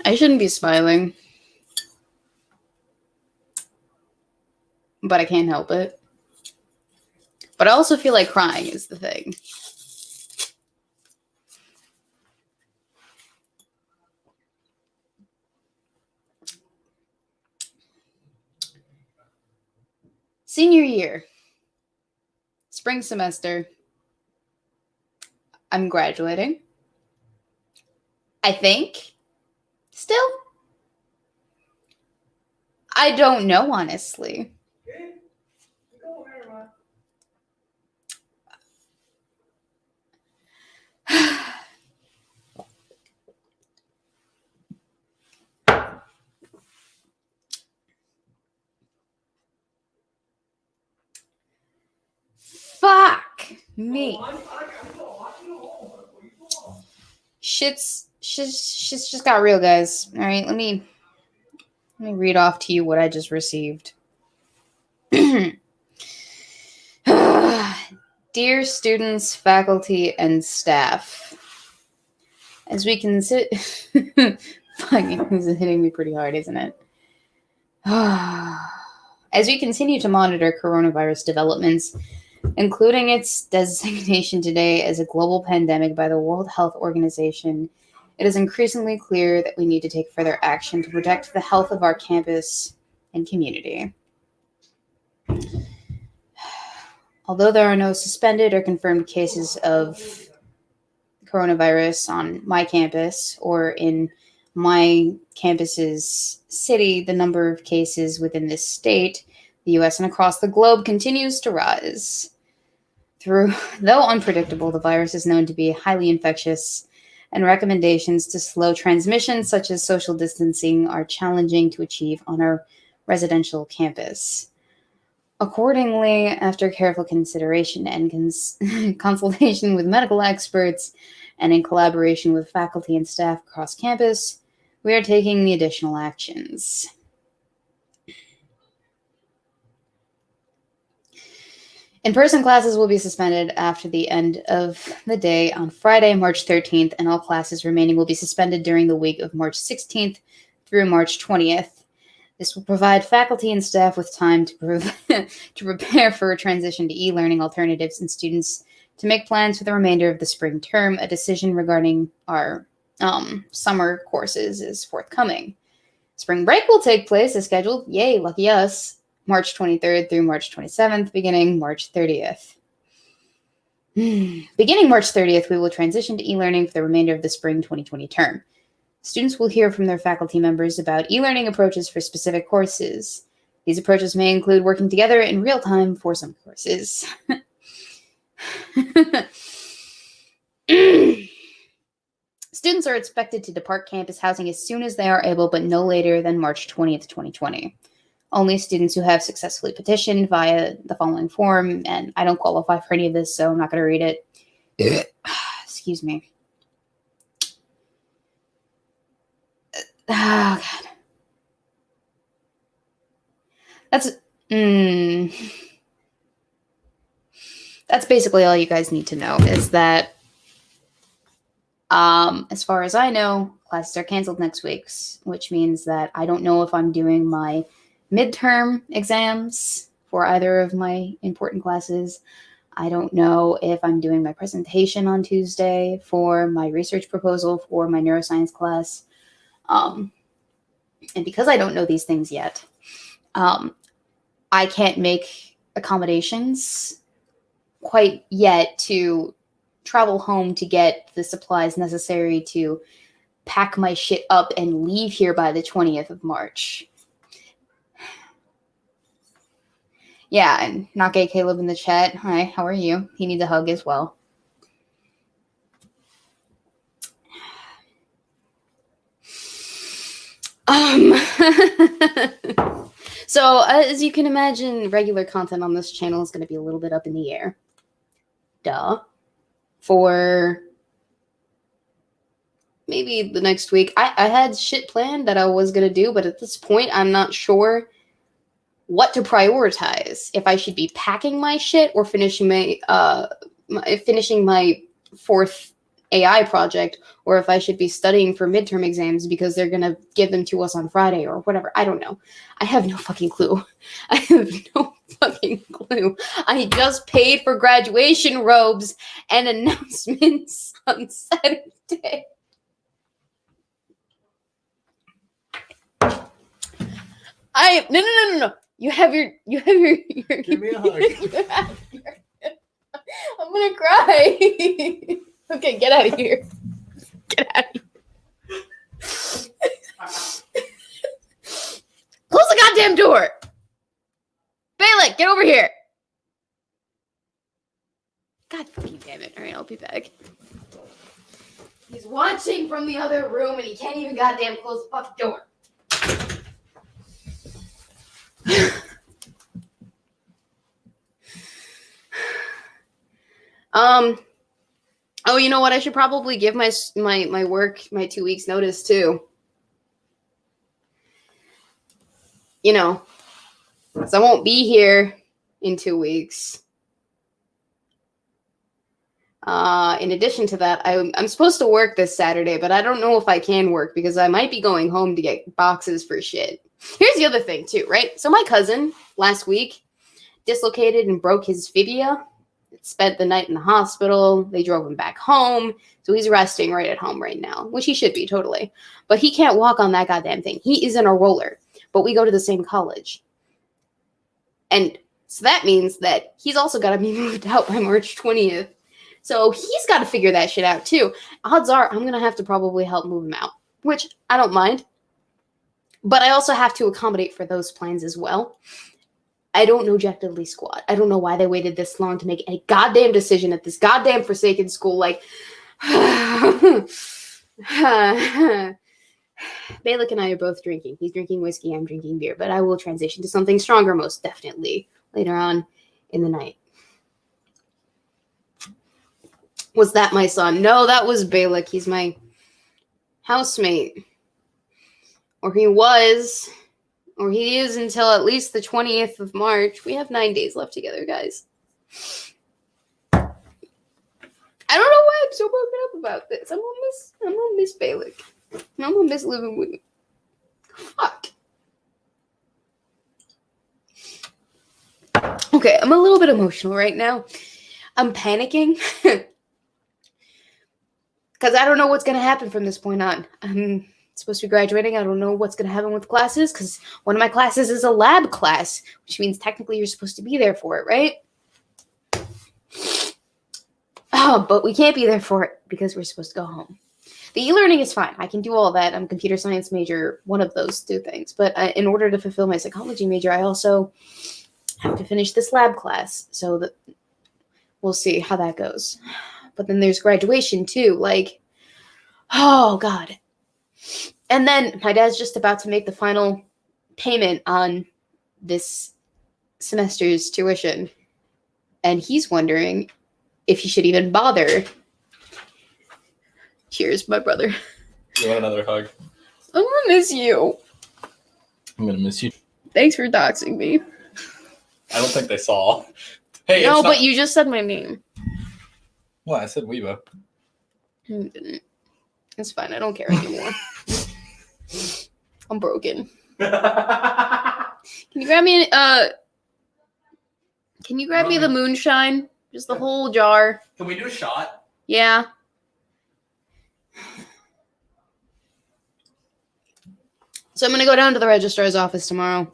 I shouldn't be smiling, but I can't help it. But I also feel like crying is the thing. Senior year. Spring semester. I'm graduating. I think. Still. I don't know, honestly. Fuck me. Shit's just got real, guys. All right, let me read off to you what I just received. Dear students, faculty, and staff, as we can sit, fucking, this is hitting me pretty hard, isn't it? As we continue to monitor coronavirus developments, including its designation today as a global pandemic by the World Health Organization, it is increasingly clear that we need to take further action to protect the health of our campus and community. Although there are no suspended or confirmed cases of coronavirus on my campus or in my campus's city, the number of cases within this state, the U.S., and across the globe continues to rise. Though unpredictable, the virus is known to be highly infectious, and recommendations to slow transmission, such as social distancing, are challenging to achieve on our residential campus. Accordingly, after careful consideration and consultation with medical experts, and in collaboration with faculty and staff across campus, we are taking the additional actions. In-person classes will be suspended after the end of the day on Friday, March 13th, and all classes remaining will be suspended during the week of March 16th through March 20th. This will provide faculty and staff with time to prepare for a transition to e-learning alternatives and students to make plans for the remainder of the spring term. A decision regarding our summer courses is forthcoming. Spring break will take place as scheduled. Yay, lucky us. March 23rd through March 27th, beginning March 30th. Beginning March 30th, we will transition to e-learning for the remainder of the spring 2020 term. Students will hear from their faculty members about e-learning approaches for specific courses. These approaches may include working together in real time for some courses. Students are expected to depart campus housing as soon as they are able, but no later than March 20th, 2020. Only students who have successfully petitioned via the following form, and I don't qualify for any of this, so I'm not going to read it. Excuse me. Oh, God. That's basically all you guys need to know, is that as far as I know, classes are canceled next week, which means that I don't know if I'm doing my midterm exams for either of my important classes. I don't know if I'm doing my presentation on Tuesday for my research proposal for my neuroscience class. And because I don't know these things yet, I can't make accommodations quite yet to travel home to get the supplies necessary to pack my shit up and leave here by the 20th of March. Yeah, and Not Gay Caleb in the chat. Hi, how are you? He needs a hug as well. So, as you can imagine, regular content on this channel is going to be a little bit up in the air. Duh. For maybe the next week. I had shit planned that I was going to do, but at this point, I'm not sure what to prioritize. If I should be packing my shit or finishing my fourth AI project, or if I should be studying for midterm exams because they're going to give them to us on Friday or whatever. I don't know. I have no fucking clue. I have no fucking clue. I just paid for graduation robes and announcements on Saturday. No. You have your Give me a hug. I'm gonna cry. Okay, get out of here. Get out of here. Close the goddamn door. Balak, get over here. God fucking damn it. Alright, I'll be back. He's watching from the other room and he can't even goddamn close the fucking door. Oh, you know what? I should probably give my work my 2 weeks notice too. You know, because I won't be here in 2 weeks. In addition to that, I'm supposed to work this Saturday, but I don't know if I can work because I might be going home to get boxes for shit. Here's the other thing too, right? So my cousin last week dislocated and broke his fibia. Spent the night in the hospital. They drove him back home. So he's resting right at home right now, which he should be totally. But he can't walk on that goddamn thing. He is in a roller, but we go to the same college. And so that means that he's also got to be moved out by March 20th. So he's got to figure that shit out too. Odds are I'm going to have to probably help move him out, which I don't mind. But I also have to accommodate for those plans as well. I don't know Jack Diddley squat. I don't know why they waited this long to make a goddamn decision at this goddamn forsaken school. Like, Balak and I are both drinking. He's drinking whiskey, I'm drinking beer. But I will transition to something stronger most definitely later on in the night. Was that my son? No, that was Balak. He's my housemate. Or he was... Or he is until at least the 20th of March. We have 9 days left together, guys. I don't know why I'm so broken up about this. I'm gonna miss Balak. I'm gonna miss living with him. Fuck. Okay, I'm a little bit emotional right now. I'm panicking. Because I don't know what's gonna happen from this point on. I'm supposed to be graduating. I don't know what's going to happen with classes because one of my classes is a lab class, which means technically you're supposed to be there for it, right? Oh, but we can't be there for it because we're supposed to go home. The e-learning is fine. I can do all that. I'm a computer science major, one of those two things. But in order to fulfill my psychology major, I also have to finish this lab class. So that we'll see how that goes. But then there's graduation too. Like, oh, God. And then my dad's just about to make the final payment on this semester's tuition. And he's wondering if he should even bother. Cheers, my brother. You want another hug? I'm going to miss you. I'm going to miss you. Thanks for doxing me. I don't think they saw. Hey, no, but you just said my name. What? I said Weebo. You didn't. It's fine. I don't care anymore. I'm broken. Can you grab me the moonshine? Just the whole jar. Can we do a shot? Yeah. So I'm gonna go down to the registrar's office tomorrow.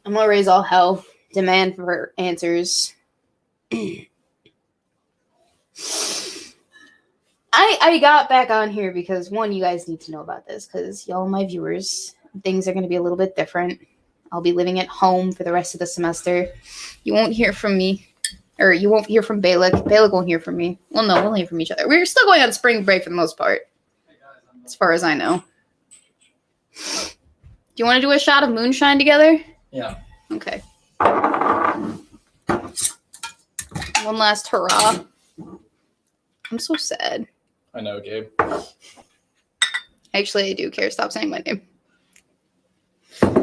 I'm gonna raise all hell. Demand for answers. I got back on here because, one, you guys need to know about this because y'all are my viewers. Things are going to be a little bit different. I'll be living at home for the rest of the semester. You won't hear from me. Or you won't hear from Balak. Balak won't hear from me. Well, no, we'll hear from each other. We're still going on spring break for the most part. As far as I know. Do you want to do a shot of moonshine together? Yeah. Okay. One last hurrah. I'm so sad. I know, Gabe. Actually, I do care. Stop saying my name.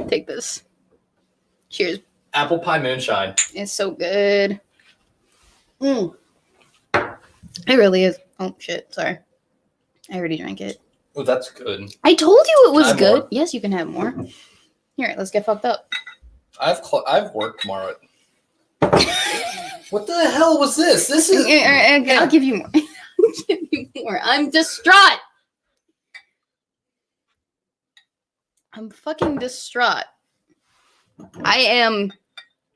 Take this. Cheers. Apple pie moonshine. It's so good. It really is. Oh, shit. Sorry. I already drank it. Oh, that's good. I told you it was Can I have good. more? Yes, you can have more. Here, let's get fucked up. I've worked tomorrow. What the hell was this? This is. I'll give you more. I'll give you more. I'm distraught. I'm fucking distraught. I am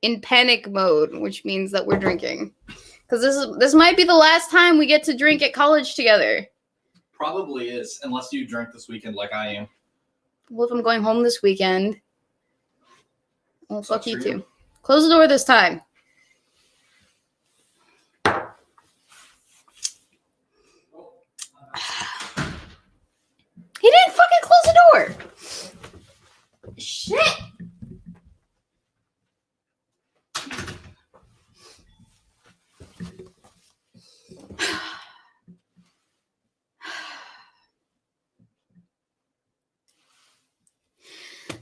in panic mode, which means that we're drinking. Because this might be the last time we get to drink at college together. Probably is, unless you drink this weekend like I am. Well, if I'm going home this weekend, well, fuck you for you. too. Close the door this time. He didn't fucking close the door. Shit.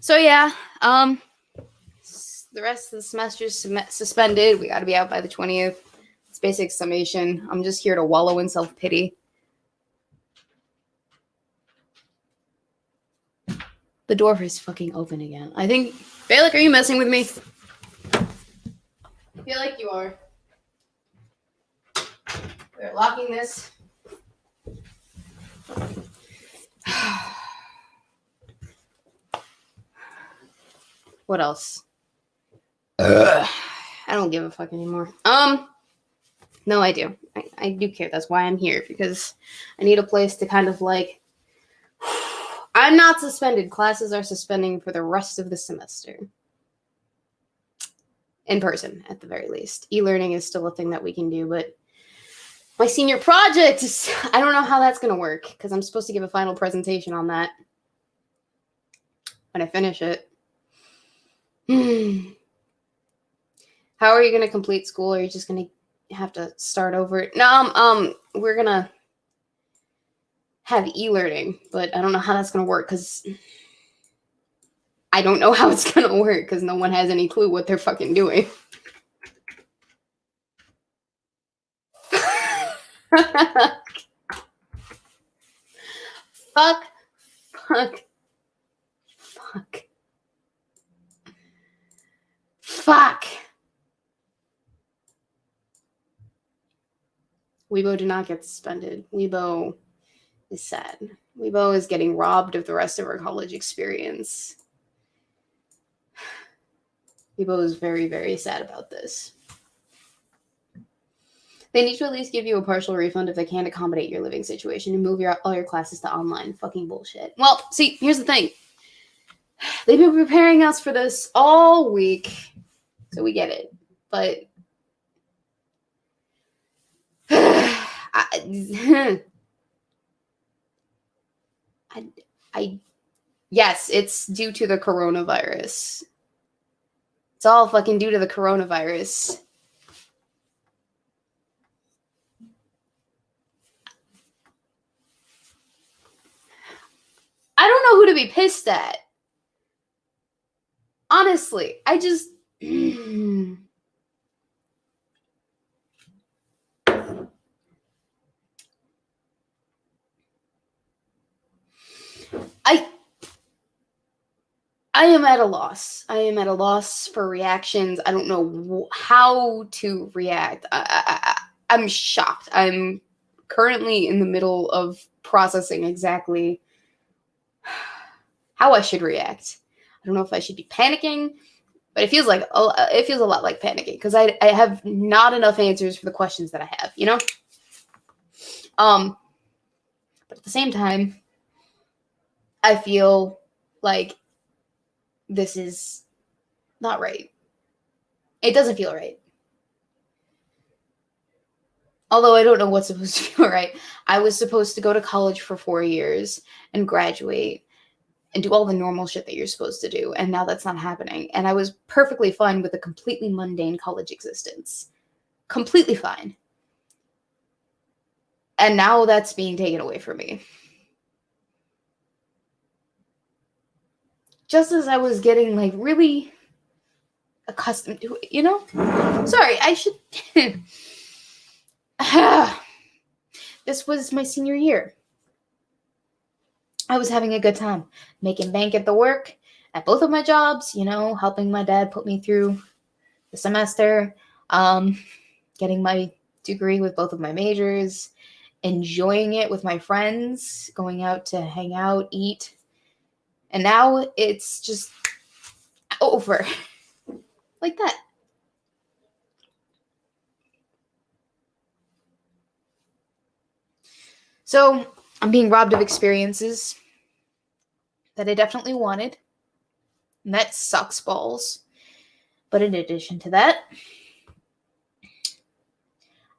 So yeah, the rest of the semester's suspended. We got to be out by the 20th. It's basic summation. I'm just here to wallow in self-pity. The door is fucking open again. I think, Balak, are you messing with me? I feel like you are. We're locking this. What else? I don't give a fuck anymore. No, I do. I do care. That's why I'm here, because I need a place to kind of like. I'm not suspended. Classes are suspending for the rest of the semester. In person, at the very least. E-learning is still a thing that we can do, but my senior project is. I don't know how that's going to work, because I'm supposed to give a final presentation on that when I finish it. How are you going to complete school? Are you just going to have to start over? No, we're going to have e-learning, but I don't know how that's going to work, because I don't know how it's going to work, because no one has any clue what they're fucking doing. Fuck. Weebo did not get suspended. Weebo is sad. Weebo is getting robbed of the rest of her college experience. Weebo is very, very sad about this. They need to at least give you a partial refund if they can't accommodate your living situation and move all your classes to online. Fucking bullshit. Well, see, here's the thing. They've been preparing us for this all week, so we get it. But yes, it's due to the coronavirus. It's all fucking due to the coronavirus. I don't know who to be pissed at. Honestly, I just... I am at a loss. I am at a loss for reactions. I don't know how to react. I'm shocked. I'm currently in the middle of processing exactly how I should react. I don't know if I should be panicking, but it feels a lot like panicking, because I have not enough answers for the questions that I have, you know? But at the same time, I feel like this is not right. It doesn't feel right. Although I don't know what's supposed to feel right. I was supposed to go to college for 4 years and graduate and do all the normal shit that you're supposed to do. And now that's not happening. And I was perfectly fine with a completely mundane college existence. Completely fine. And now that's being taken away from me. Just as I was getting, like, really accustomed to it, you know? Sorry, I should... this was my senior year. I was having a good time, making bank at the work, at both of my jobs, helping my dad put me through the semester, getting my degree with both of my majors, enjoying it with my friends, going out to hang out, eat. And now it's just over. Like that. So I'm being robbed of experiences that I definitely wanted. And that sucks balls. But in addition to that,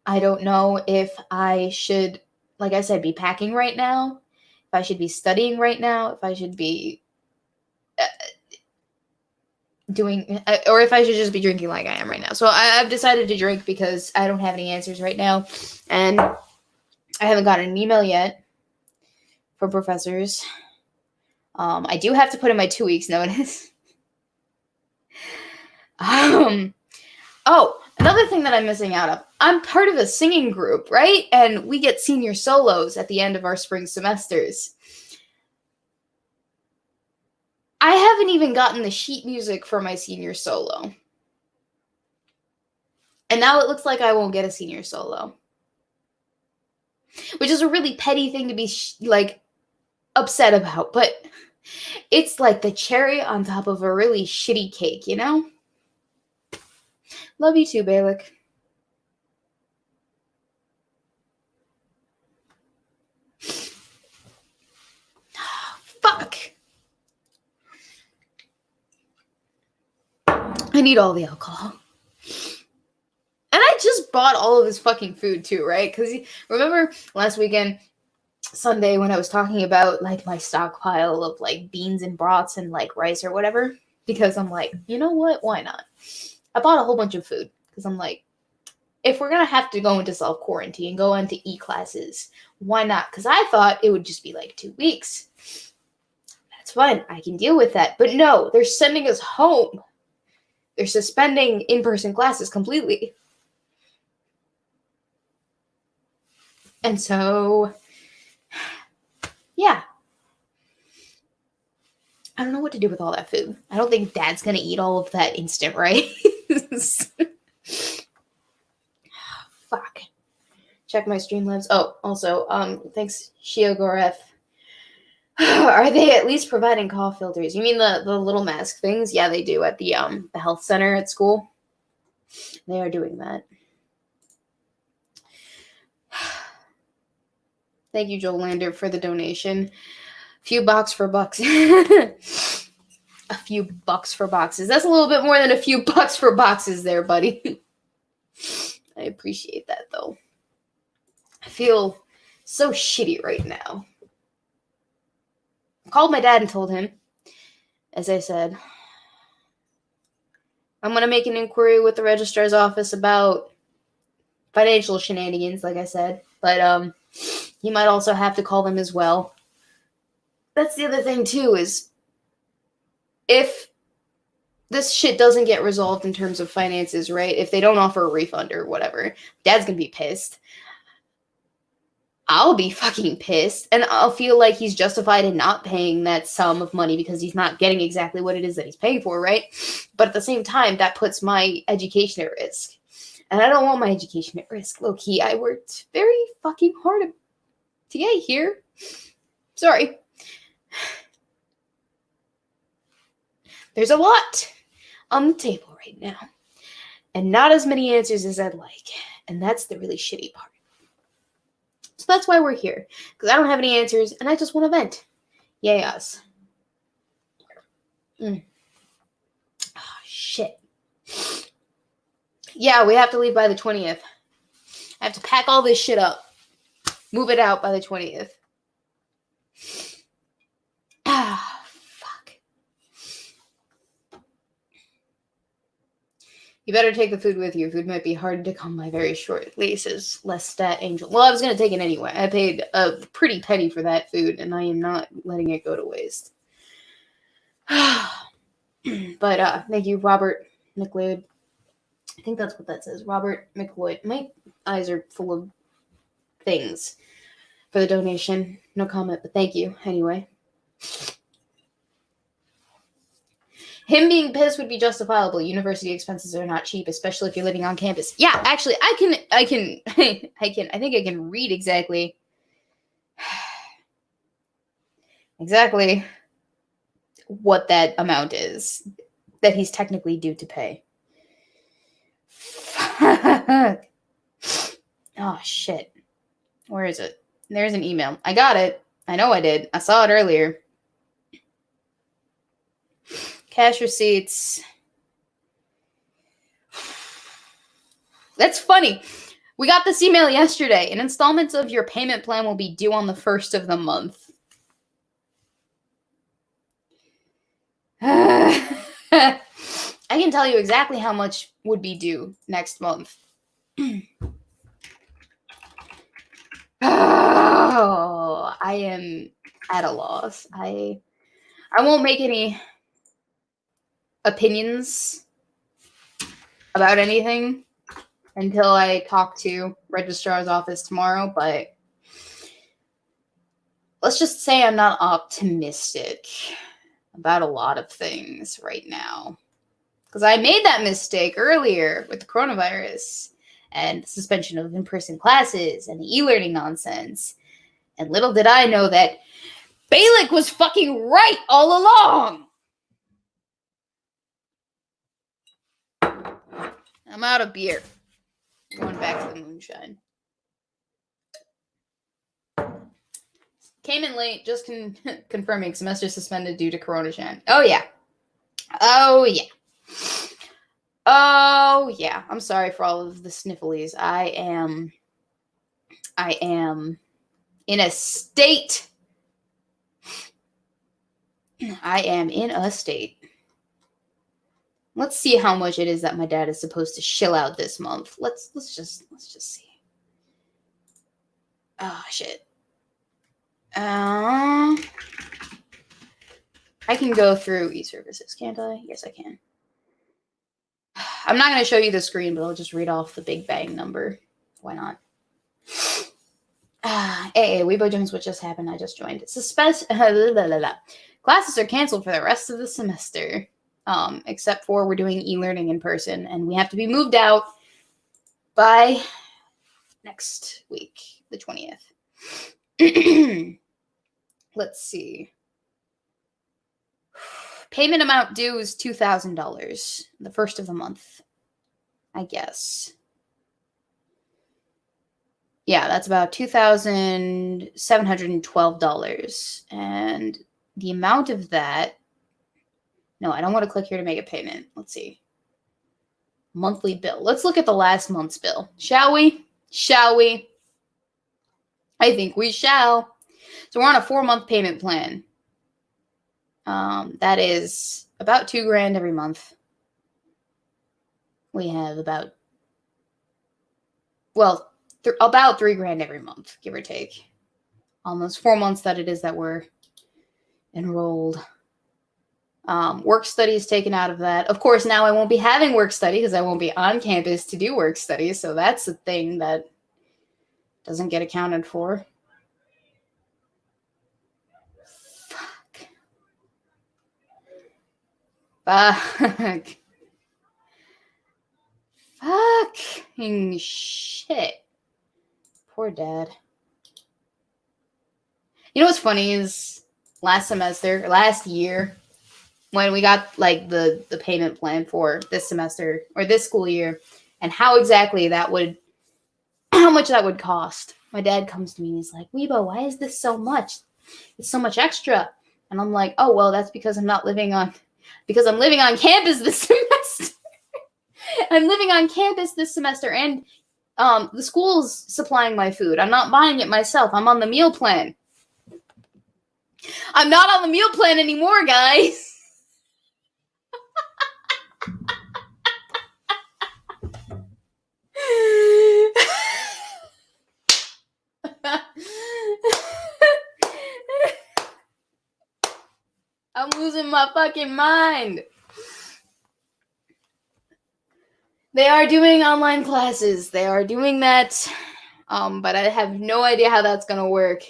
I don't know if I should, like I said, be packing right now, if I should be studying right now, if I should be doing, or if I should just be drinking like I am right now. So I've decided to drink because I don't have any answers right now. And I haven't gotten an email yet from professors. I do have to put in my 2 weeks notice. Oh, another thing that I'm missing out of. I'm part of a singing group, right? And we get senior solos at the end of our spring semesters. I haven't even gotten the sheet music for my senior solo. And now it looks like I won't get a senior solo. Which is a really petty thing to be, upset about. But it's like the cherry on top of a really shitty cake, Love you too, Balik. Fuck. I need all the alcohol. And I just bought all of his fucking food too, right? Because remember last weekend, Sunday, when I was talking about my stockpile of beans and broths and rice or whatever? Because I'm like, you know what? Why not? I bought a whole bunch of food because I'm like, if we're going to have to go into self-quarantine, go into e-classes, why not? Because I thought it would just be 2 weeks. That's fine. I can deal with that. But no, they're sending us home. They're suspending in-person classes completely. And so, yeah. I don't know what to do with all that food. I don't think Dad's going to eat all of that instant rice. Fuck. Check my Streamlabs. Oh, also, thanks, Shiogoref. Are they at least providing cough filters? You mean the little mask things? Yeah, they do at the health center at school. They are doing that. Thank you, Joel Lander, for the donation. Few bucks for bucks. A few bucks for boxes. That's a little bit more than a few bucks for boxes there, buddy. I appreciate that, though. I feel so shitty right now. I called my dad and told him, as I said, I'm going to make an inquiry with the registrar's office about financial shenanigans, like I said. But he might also have to call them as well. That's the other thing, too, is if this shit doesn't get resolved in terms of finances, right? If they don't offer a refund or whatever, Dad's going to be pissed. I'll be fucking pissed, and I'll feel like he's justified in not paying that sum of money because he's not getting exactly what it is that he's paying for, right? But at the same time, that puts my education at risk. And I don't want my education at risk, low-key. I worked very fucking hard to get here. Sorry. There's a lot on the table right now, and not as many answers as I'd like, and that's the really shitty part. So that's why we're here, because I don't have any answers, and I just want to vent. Yay us. Oh, shit. Yeah, we have to leave by the 20th. I have to pack all this shit up. Move it out by the 20th. Fuck. You better take the food with you. Food might be hard to come by very shortly, says Lestat Angel. Well, I was going to take it anyway. I paid a pretty penny for that food, and I am not letting it go to waste. But thank you, Robert McLeod. I think that's what that says. Robert McLeod. My eyes are full of things. for the donation. No comment, but thank you anyway. Him being pissed would be justifiable. University expenses are not cheap, especially if you're living on campus. Yeah, actually, I think I can read exactly what that amount is that he's technically due to pay. Fuck. Oh, shit. Where is it? There's an email. I got it. I know I did. I saw it earlier. Cash receipts. That's funny. We got this email yesterday. An installment of your payment plan will be due on the 1st of the month. I can tell you exactly how much would be due next month. Oh, I am at a loss. I won't make any opinions about anything until I talk to registrar's office tomorrow, but let's just say I'm not optimistic about a lot of things right now. Because I made that mistake earlier with the coronavirus and the suspension of in-person classes and the e-learning nonsense. And little did I know that Balik was fucking right all along. I'm out of beer. Going back to the moonshine. Came in late, just confirming semester suspended due to Corona-shan. Oh, yeah. Oh, yeah. Oh, yeah. I'm sorry for all of the snifflies. I am in a state. I am in a state. Let's see how much it is that my dad is supposed to shill out this month. Let's just see. Oh, shit. I can go through e-services, can't I? Yes, I can. I'm not going to show you the screen, but I'll just read off the big bang number. Why not? Hey, Weebo Jones, what just happened? I just joined. Classes are canceled for the rest of the semester, except for we're doing e-learning in person, and we have to be moved out by next week, the 20th. Let's see. Payment amount due is $2,000, the first of the month, I guess. Yeah, that's about $2,712. And the amount of that... No, I don't want to click here to make a payment. Let's see. Monthly bill. Let's look at the last month's bill. Shall we? Shall we? I think we shall. So we're on a 4-month payment plan. That is about $2,000 every month. We have about $3,000 every month, give or take. Almost 4 months that it is that we're enrolled. Work study is taken out of that. Of course, now I won't be having work study because I won't be on campus to do work study. So that's a thing that doesn't get accounted for. Fuck. Fucking shit. Poor dad. You know what's funny is last year, when we got like the payment plan for this semester or this school year and how much that would cost. My dad comes to me and he's like, Weebo, why is this so much? It's so much extra. And I'm like, oh, well, that's because I'm living on campus this semester. I'm living on campus this semester and the school's supplying my food. I'm not buying it myself. I'm on the meal plan. I'm not on the meal plan anymore, guys. I'm losing my fucking mind. They are doing online classes. They are doing that But I have no idea how that's going to work.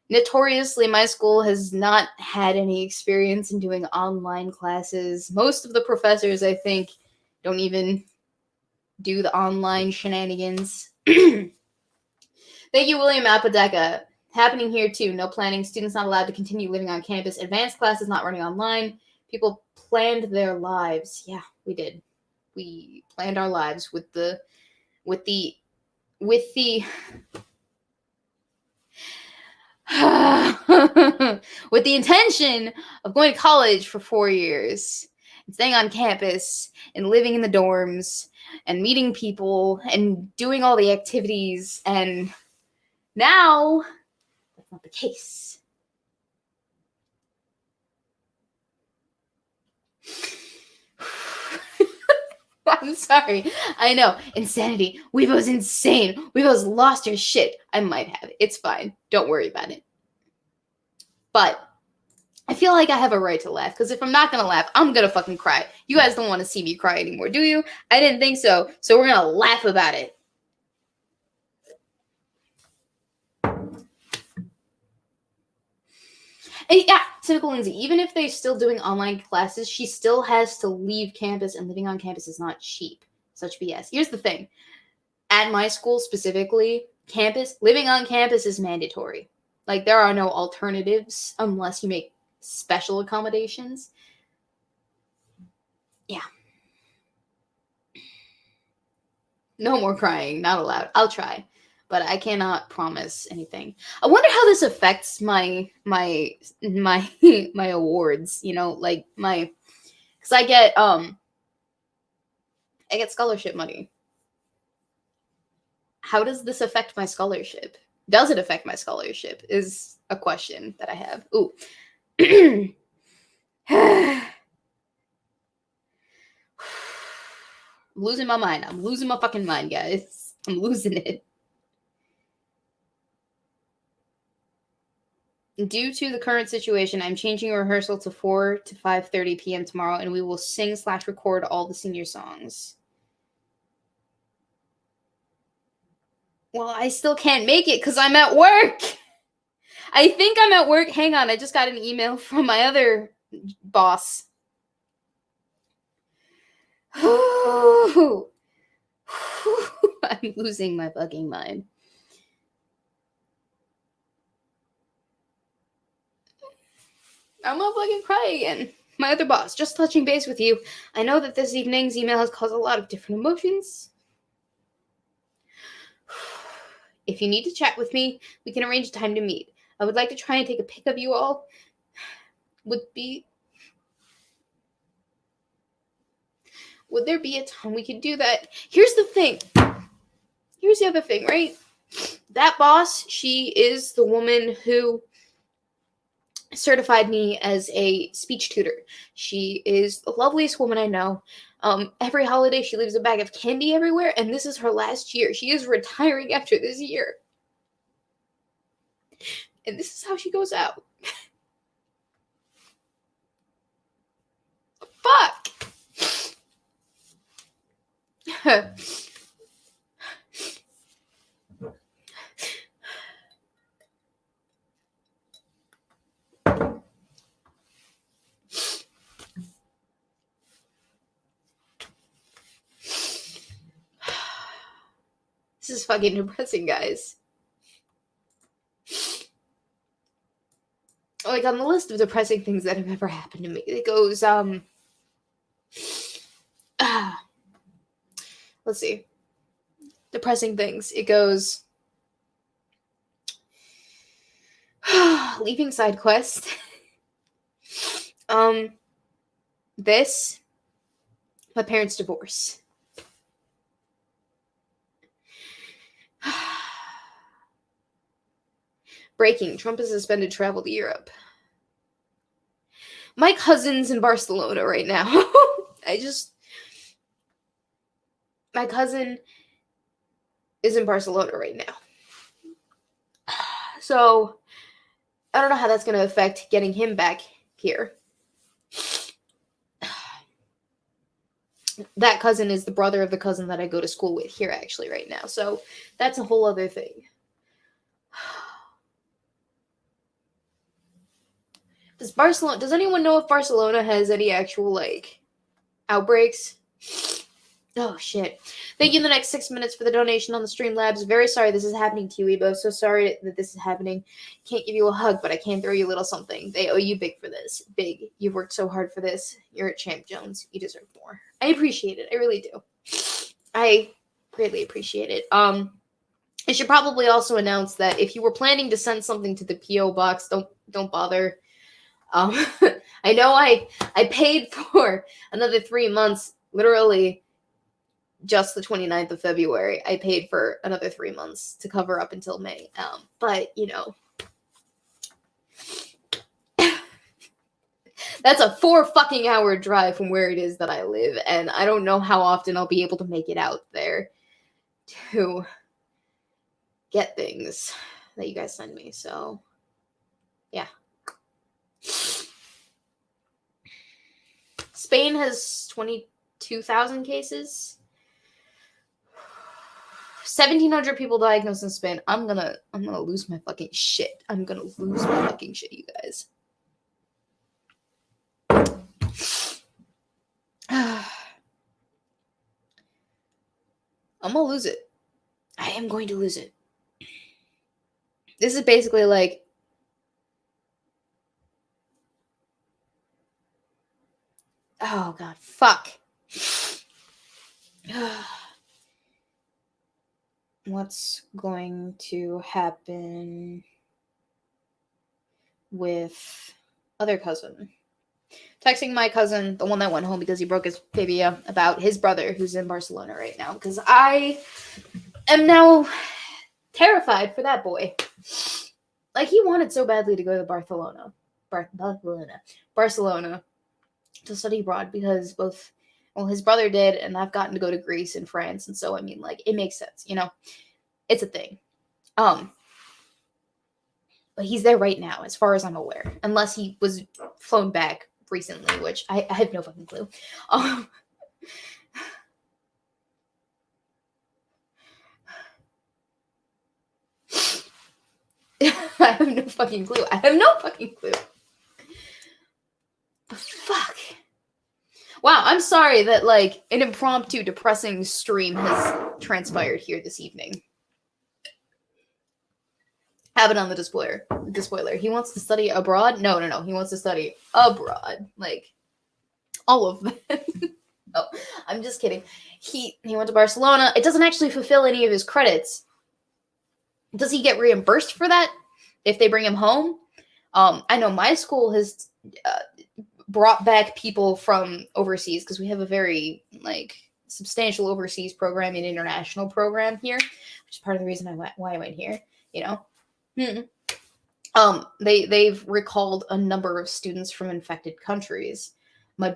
Notoriously, my school has not had any experience in doing online classes. Most of the professors, I think, don't even do the online shenanigans. Thank you, William Apodaca. Happening here too. No planning. Students not allowed to continue living on campus. Advanced classes not running online. People planned their lives. Yeah, we did. We planned our lives with the with the with the intention of going to college for 4 years and staying on campus and living in the dorms and meeting people and doing all the activities, and now that's not the case. I'm sorry. I know. Insanity. Weebo's insane. Weebo's lost her shit. I might have. It's fine. Don't worry about it. But I feel like I have a right to laugh, because if I'm not going to laugh, I'm going to fucking cry. You guys don't want to see me cry anymore, do you? I didn't think so. So we're going to laugh about it. And yeah, Cynical Lindsay, even if they're still doing online classes, she still has to leave campus, and living on campus is not cheap. Such BS. Here's the thing. At my school specifically, living on campus is mandatory. Like, there are no alternatives unless you make special accommodations. Yeah. No more crying. Not allowed. I'll try. But I cannot promise anything. I wonder how this affects my awards, you know, like because I get scholarship money. How does this affect my scholarship? Does it affect my scholarship is a question that I have. Ooh. I'm losing my mind. I'm losing my fucking mind, guys. I'm losing it. Due to the current situation, I'm changing rehearsal to 4 to 5:30 p.m. tomorrow, and we will sing/record all the senior songs. Well, I still can't make it because I'm at work. I think I'm at work. Hang on, I just got an email from my other boss. I'm losing my fucking mind. I'm gonna fucking cry again. My other boss, just touching base with you. I know that this evening's email has caused a lot of different emotions. If you need to chat with me, we can arrange a time to meet. I would like to try and take a pic of you all. Would there be a time we could do that? Here's the thing. Here's the other thing, right? That boss, she is the woman who certified me as a speech tutor. She is the loveliest woman I know. Every holiday she leaves a bag of candy everywhere, and this is her last year. She is retiring after this year. And this is how she goes out. Fuck! This is fucking depressing, guys. Like, on the list of depressing things that have ever happened to me, it goes, let's see. Depressing things. It goes, leaving side quest. This, my parents' divorce. Breaking. Trump has suspended travel to Europe. My cousin's in Barcelona right now. My cousin is in Barcelona right now. So, I don't know how that's going to affect getting him back here. that cousin is the brother of the cousin that I go to school with here actually right now. So that's a whole other thing. Does anyone know if Barcelona has any actual, like, outbreaks? Oh, shit. Thank you in the next 6 minutes for the donation on the Streamlabs. Very sorry this is happening to you, Weebo. So sorry that this is happening. Can't give you a hug, but I can throw you a little something. They owe you big for this. Big. You've worked so hard for this. You're a champ, Jones. You deserve more. I appreciate it. I really do. I greatly appreciate it. I should probably also announce that if you were planning to send something to the P.O. box, don't bother. I know I paid for another 3 months, literally just the 29th of February. I paid for another 3 months to cover up until May. But, you know, that's a 4 fucking hour drive from where it is that I live, and I don't know how often I'll be able to make it out there to get things that you guys send me. So, yeah. Spain has 22,000 cases. 1,700 people diagnosed in Spain. I'm gonna lose my fucking shit. I'm gonna lose my fucking shit, you guys. I'm gonna lose it. I am going to lose it. This is basically like, oh god, fuck. What's going to happen with other cousin? Texting my cousin, the one that went home because he broke his tibia, about his brother who's in Barcelona right now, because I am now terrified for that boy. Like, he wanted so badly to go to Barcelona to study abroad because his brother did, and I've gotten to go to Greece and France, and so, I mean, like, it makes sense, you know? It's a thing. But he's there right now, as far as I'm aware, unless he was flown back recently, which I have no fucking clue. I have no fucking clue. Fuck. Wow, I'm sorry that, like, an impromptu depressing stream has transpired here this evening. Have it on the dispoiler. He wants to study abroad? No. He wants to study abroad. Like, all of them. Oh, I'm just kidding. He went to Barcelona. It doesn't actually fulfill any of his credits. Does he get reimbursed for that if they bring him home? I know my school has brought back people from overseas because we have a very, like, substantial overseas program and international program here, which is part of the reason why I went here, you know? They've recalled a number of students from infected countries. My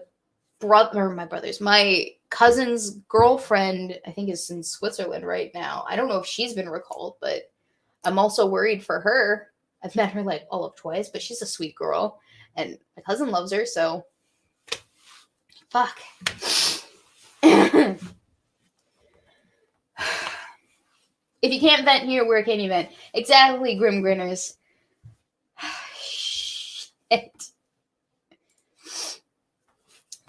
cousin's girlfriend, I think, is in Switzerland right now. I don't know if she's been recalled, but I'm also worried for her. I've met her, like, all of twice, but she's a sweet girl, and my cousin loves her, so fuck. If you can't vent here, where can you vent? Exactly, Grim Grinners. Shit.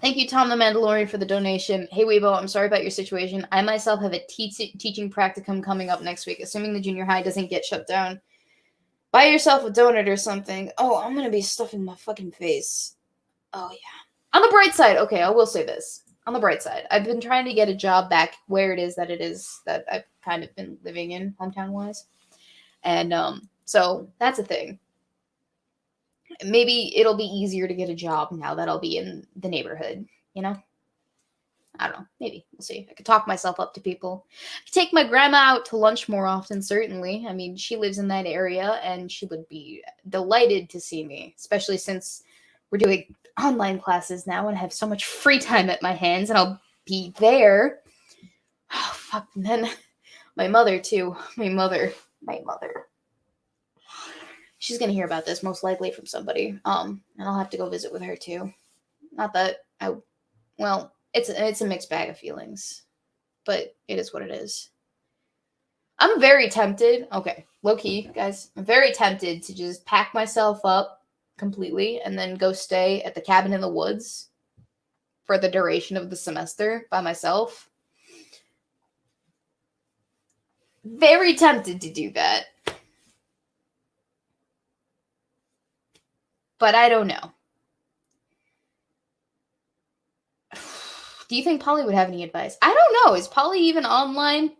Thank you, Tom the Mandalorian, for the donation. Hey, Weebo, I'm sorry about your situation. I myself have a teaching practicum coming up next week, assuming the junior high doesn't get shut down. Buy yourself a donut or something. Oh, I'm going to be stuffing my fucking face. Oh, yeah. On the bright side, okay, I will say this. On the bright side, I've been trying to get a job back where it is that I've kind of been living in, hometown-wise. And so that's a thing. Maybe it'll be easier to get a job now that I'll be in the neighborhood, you know? I don't know. Maybe. We'll see. I could talk myself up to people. I could take my grandma out to lunch more often, certainly. I mean, she lives in that area, and she would be delighted to see me, especially since we're doing online classes now and I have so much free time at my hands, and I'll be there. Oh, fuck. And then my mother, too. My mother. She's going to hear about this, most likely from somebody. And I'll have to go visit with her, too. Not that it's a mixed bag of feelings, but it is what it is. I'm very tempted. Okay, low key, guys. I'm very tempted to just pack myself up completely and then go stay at the cabin in the woods for the duration of the semester by myself. Very tempted to do that. But I don't know. Do you think Polly would have any advice? I don't know. Is Polly even online?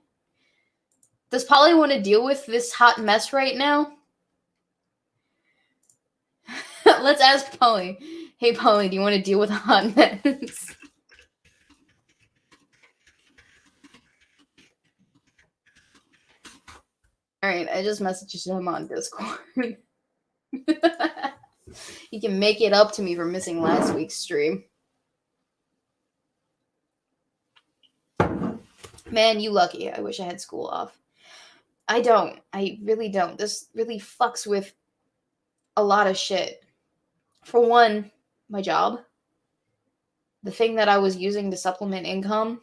Does Polly want to deal with this hot mess right now? Let's ask Polly. Hey, Polly, do you want to deal with a hot mess? Alright, I just messaged him on Discord. He can make it up to me for missing last week's stream. Man, you lucky. I wish I had school off. I don't. I really don't. This really fucks with a lot of shit. For one, my job. The thing that I was using to supplement income,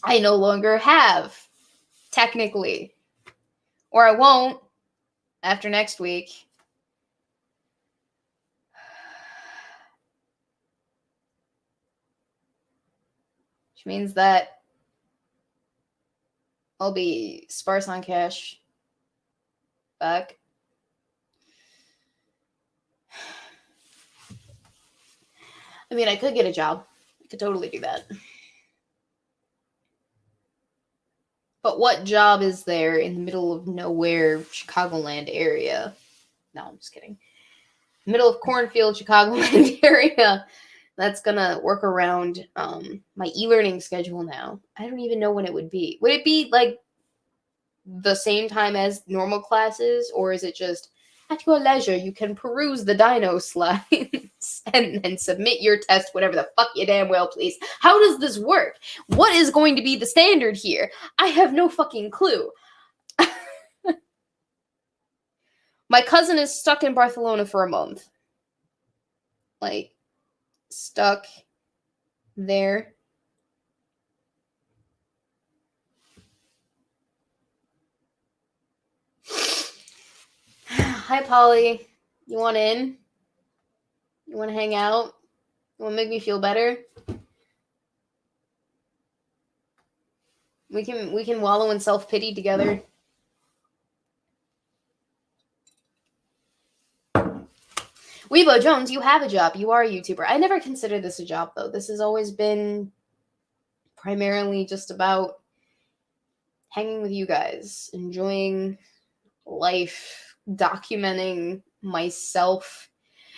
I no longer have, technically. Or I won't after next week. Which means that I'll be sparse on cash. Back. I mean, I could get a job. I could totally do that. But what job is there in the middle of nowhere, Chicagoland area? No, I'm just kidding. Middle of cornfield, Chicagoland area. That's gonna work around my e-learning schedule now. I don't even know when it would be. Would it be like the same time as normal classes, or is it just at your leisure you can peruse the dino slides and submit your test, whatever the fuck you damn well please? How does this work? What is going to be the standard here? I have no fucking clue. My cousin is stuck in Barcelona for a month. Like, stuck there. Hi, Polly. You want in? You want to hang out? You want to make me feel better? We can wallow in self-pity together. Weebo Jones, you have a job. You are a YouTuber. I never considered this a job, though. This has always been primarily just about hanging with you guys, enjoying life, documenting myself.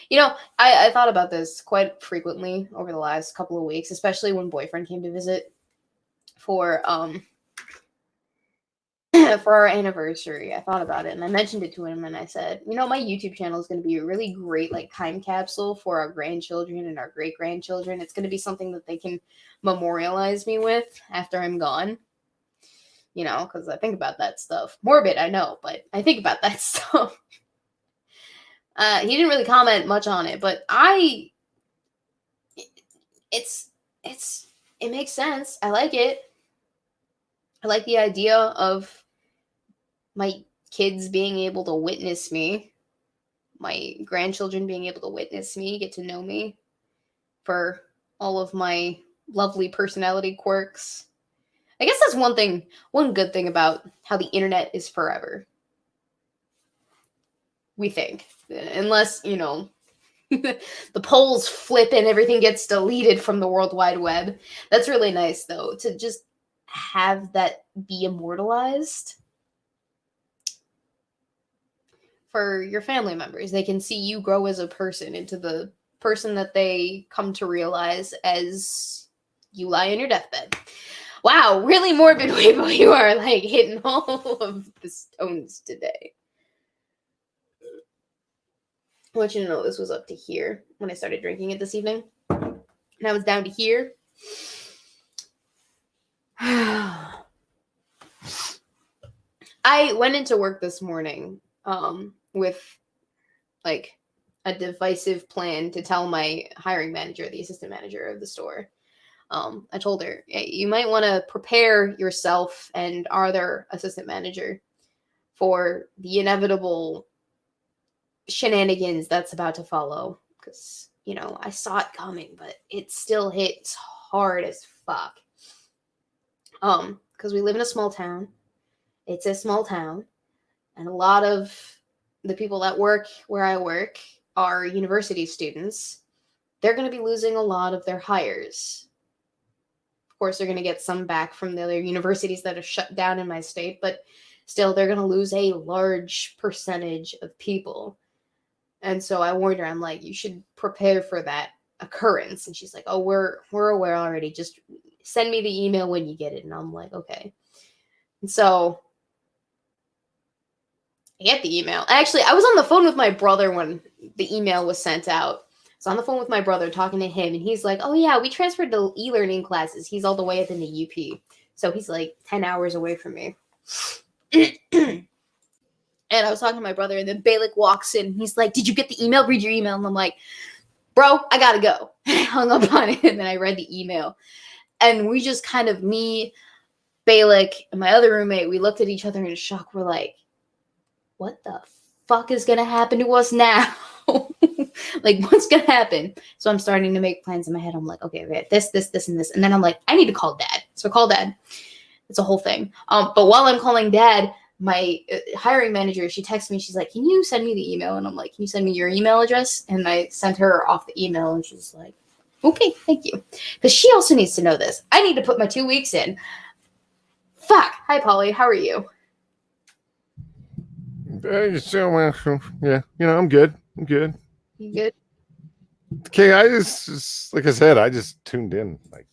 You know, I thought about this quite frequently over the last couple of weeks, especially when boyfriend came to visit for for our anniversary. I thought about it and I mentioned it to him and I said, you know, my YouTube channel is going to be a really great like time capsule for our grandchildren and our great grandchildren. It's going to be something that they can memorialize me with after I'm gone. You know, because I think about that stuff. Morbid, I know, but I think about that stuff. He didn't really comment much on it, but it makes sense. I like it. I like the idea of my kids being able to witness me, my grandchildren being able to witness me, get to know me for all of my lovely personality quirks. I guess that's one good thing about how the internet is forever. We think. Unless, you know, the polls flip and everything gets deleted from the World Wide Web. That's really nice, though, to just have that be immortalized for your family members. They can see you grow as a person into the person that they come to realize as you lie on your deathbed. Wow, really morbid, Weebo. You are like hitting all of the stones today. I want you to know this was up to here when I started drinking it this evening. And I was down to here. I went into work this morning with like a divisive plan to tell my hiring manager, the assistant manager of the store. I told her, hey, you might want to prepare yourself and our other assistant manager for the inevitable shenanigans that's about to follow. Because, you know, I saw it coming, but it still hits hard as fuck. Because we live in a small town. It's a small town. And a lot of the people that work where I work are university students. They're going to be losing a lot of their hires. Of course, they're going to get some back from the other universities that are shut down in my state, but still, they're going to lose a large percentage of people. And so I warned her, I'm like, you should prepare for that occurrence. And she's like, oh, we're aware already. Just send me the email when you get it. And I'm like, okay. And so I get the email. Actually, I was on the phone with my brother when the email was sent out. So on the phone with my brother talking to him, and he's like, oh yeah, we transferred to e-learning classes. He's all the way up in the UP. So he's like 10 hours away from me. And I was talking to my brother, and then Balik walks in. And he's like, did you get the email? Read your email. And I'm like, bro, I gotta go. And I hung up on it, and then I read the email. And we just kind of, me, Balik, and my other roommate, we looked at each other in shock. We're like, what the fuck is gonna happen to us now? Like, what's gonna happen? So I'm starting to make plans in my head. I'm like, okay, we have this, and this. And then I'm like, I need to call dad. So I call dad. It's a whole thing. But while I'm calling dad, my hiring manager, she texts me. She's like, can you send me the email? And I'm like, can you send me your email address? And I sent her off the email, and she's like, okay, thank you. Because she also needs to know this. I need to put my 2 weeks in. Fuck. Hi, Polly. How are you? Yeah, I'm good. You good? Okay, I just like I said, I just tuned in like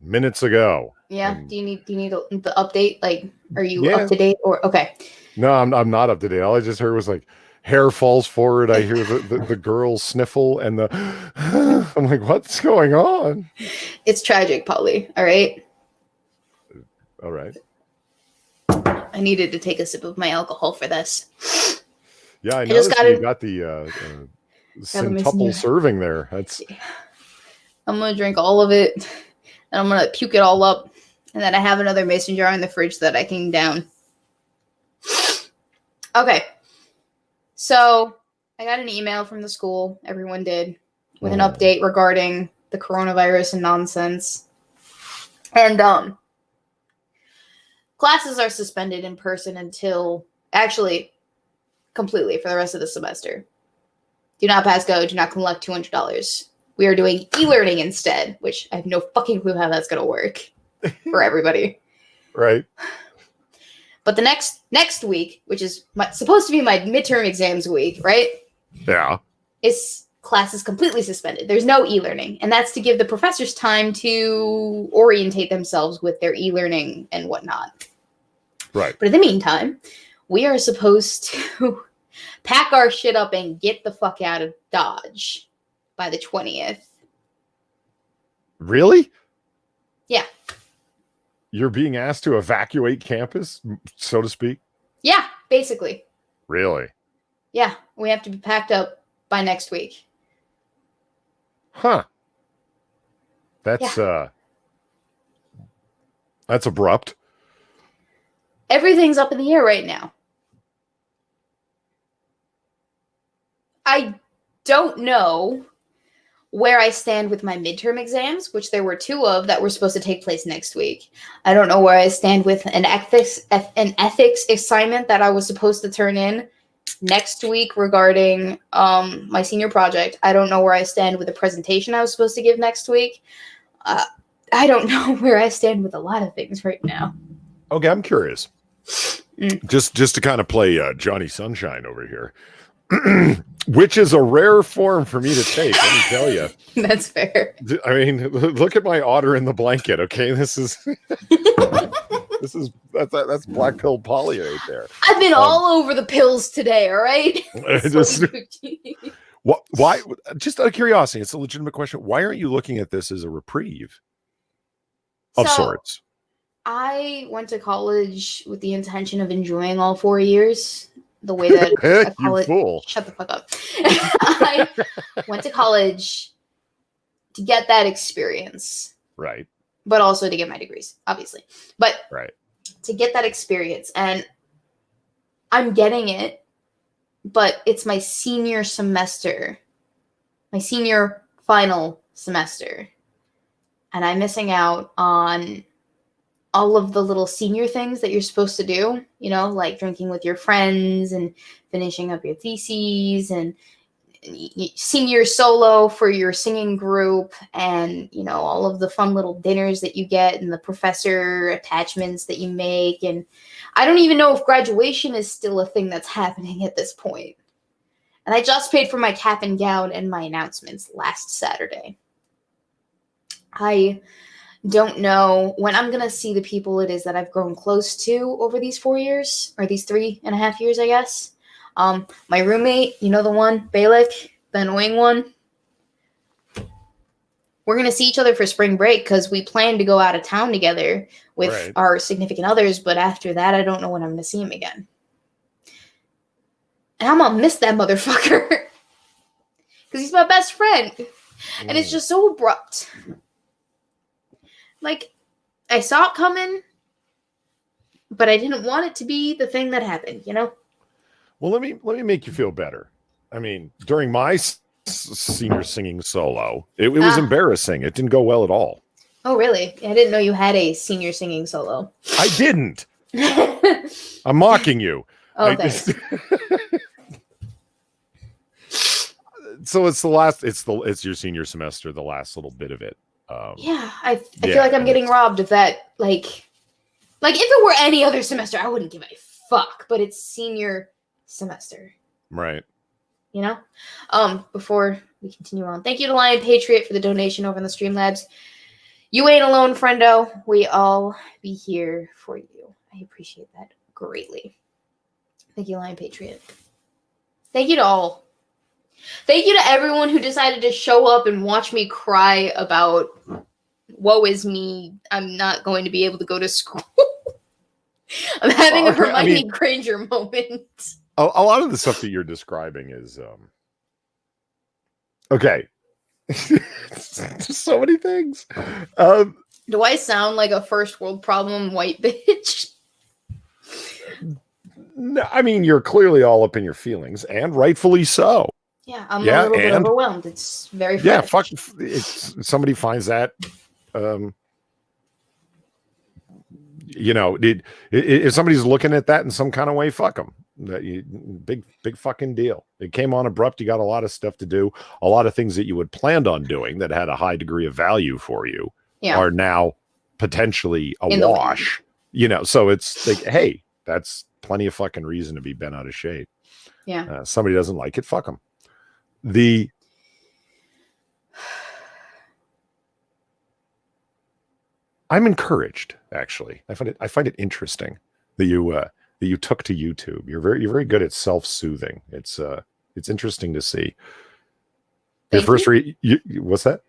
minutes ago. Yeah. Do you need the update? Like, are you Yeah. up to date or okay? No, I'm not up to date. All I just heard was like hair falls forward. I hear the girl sniffle and the I'm like, what's going on? It's tragic, Polly. All right. All right. I needed to take a sip of my alcohol for this. Yeah, I noticed you got the centuple serving there. That's. I'm gonna drink all of it, and I'm gonna puke it all up, and then I have another mason jar in the fridge that I can down. Okay, so I got an email from the school. Everyone did with an update regarding the coronavirus and nonsense, and classes are suspended in person until actually. Completely for the rest of the semester. Do not pass go. Do not collect $200. We are doing e-learning instead, which I have no fucking clue how that's going to work for everybody. Right. But the next week, which is supposed to be my midterm exams week, right? Yeah. Is classes completely suspended. There's no e-learning. And that's to give the professors time to orientate themselves with their e-learning and whatnot. Right. But in the meantime, we are supposed to pack our shit up and get the fuck out of Dodge by the 20th. Really? Yeah. You're being asked to evacuate campus, so to speak? Yeah, basically. Really? Yeah, we have to be packed up by next week. Huh. That's abrupt. Everything's up in the air right now. I don't know where I stand with my midterm exams, which there were 2 of that were supposed to take place next week. I don't know where I stand with an ethics assignment that I was supposed to turn in next week regarding my senior project. I don't know where I stand with the presentation I was supposed to give next week. I don't know where I stand with a lot of things right now. Okay, I'm curious. Just to kind of play Johnny Sunshine over here. Which is a rare form for me to take, let me tell you. That's fair. I mean, look at my otter in the blanket, okay? That's black pill Polly right there. I've been all over the pills today, all right? Why? Just out of curiosity, it's a legitimate question. Why aren't you looking at this as a reprieve of sorts? I went to college with the intention of enjoying all 4 years. the way that I You call it. fool. Shut the fuck up. I went to college to get that experience, Right. but also to get my degrees, obviously. But Right. to get that experience, and I'm getting it, but it's my senior semester, my senior final semester, and I'm missing out on all of the little senior things that you're supposed to do, you know, like drinking with your friends and finishing up your theses and senior solo for your singing group, and you know, all of the fun little dinners that you get and the professor attachments that you make. And I don't even know if graduation is still a thing that's happening at this point. And I just paid for my cap and gown and my announcements last Saturday. I don't know when I'm gonna see the people it is that I've grown close to over these 4 years, or these 3.5 years, I guess. My roommate, you know, the one, Balik, the annoying one. We're going to see each other for spring break because we plan to go out of town together with our significant others. But after that, I don't know when I'm going to see him again. And I'm going to miss that motherfucker because he's my best friend. And it's just so abrupt. Like, I saw it coming, but I didn't want it to be the thing that happened, you know? Well, let me make you feel better. I mean, during my senior singing solo, it was embarrassing. It didn't go well at all. Oh, really? I didn't know you had a senior singing solo. I didn't. I'm mocking you. Oh, thanks. So it's your senior semester, the last little bit of it. Yeah, I feel like I'm getting robbed of that. Like if it were any other semester, I wouldn't give a fuck. But it's senior semester, right? You know. Before we continue on, thank you to Lion Patriot for the donation over in the Streamlabs. You ain't alone, friendo. We all be here for you. I appreciate that greatly. Thank you, Lion Patriot. Thank you to all. Thank you to everyone who decided to show up and watch me cry about woe is me. I'm not going to be able to go to school. I'm having a Hermione Granger moment. A lot of the stuff that you're describing is okay. Just so many things. Do I sound like a first world problem white bitch? No, I mean, you're clearly all up in your feelings, and rightfully so. Yeah, I'm a little bit overwhelmed. It's very fresh. Yeah, fuck. Somebody finds that, you know, if somebody's looking at that in some kind of way, fuck them. Big fucking deal. It came on abrupt. You got a lot of stuff to do. A lot of things that you had planned on doing that had a high degree of value for you are now potentially a wash. You know, so it's like, hey, that's plenty of fucking reason to be bent out of shape. Yeah. Somebody doesn't like it, fuck them. I'm encouraged, actually. I find it interesting that you took to YouTube. You're very good at self-soothing. It's interesting to see. What's that?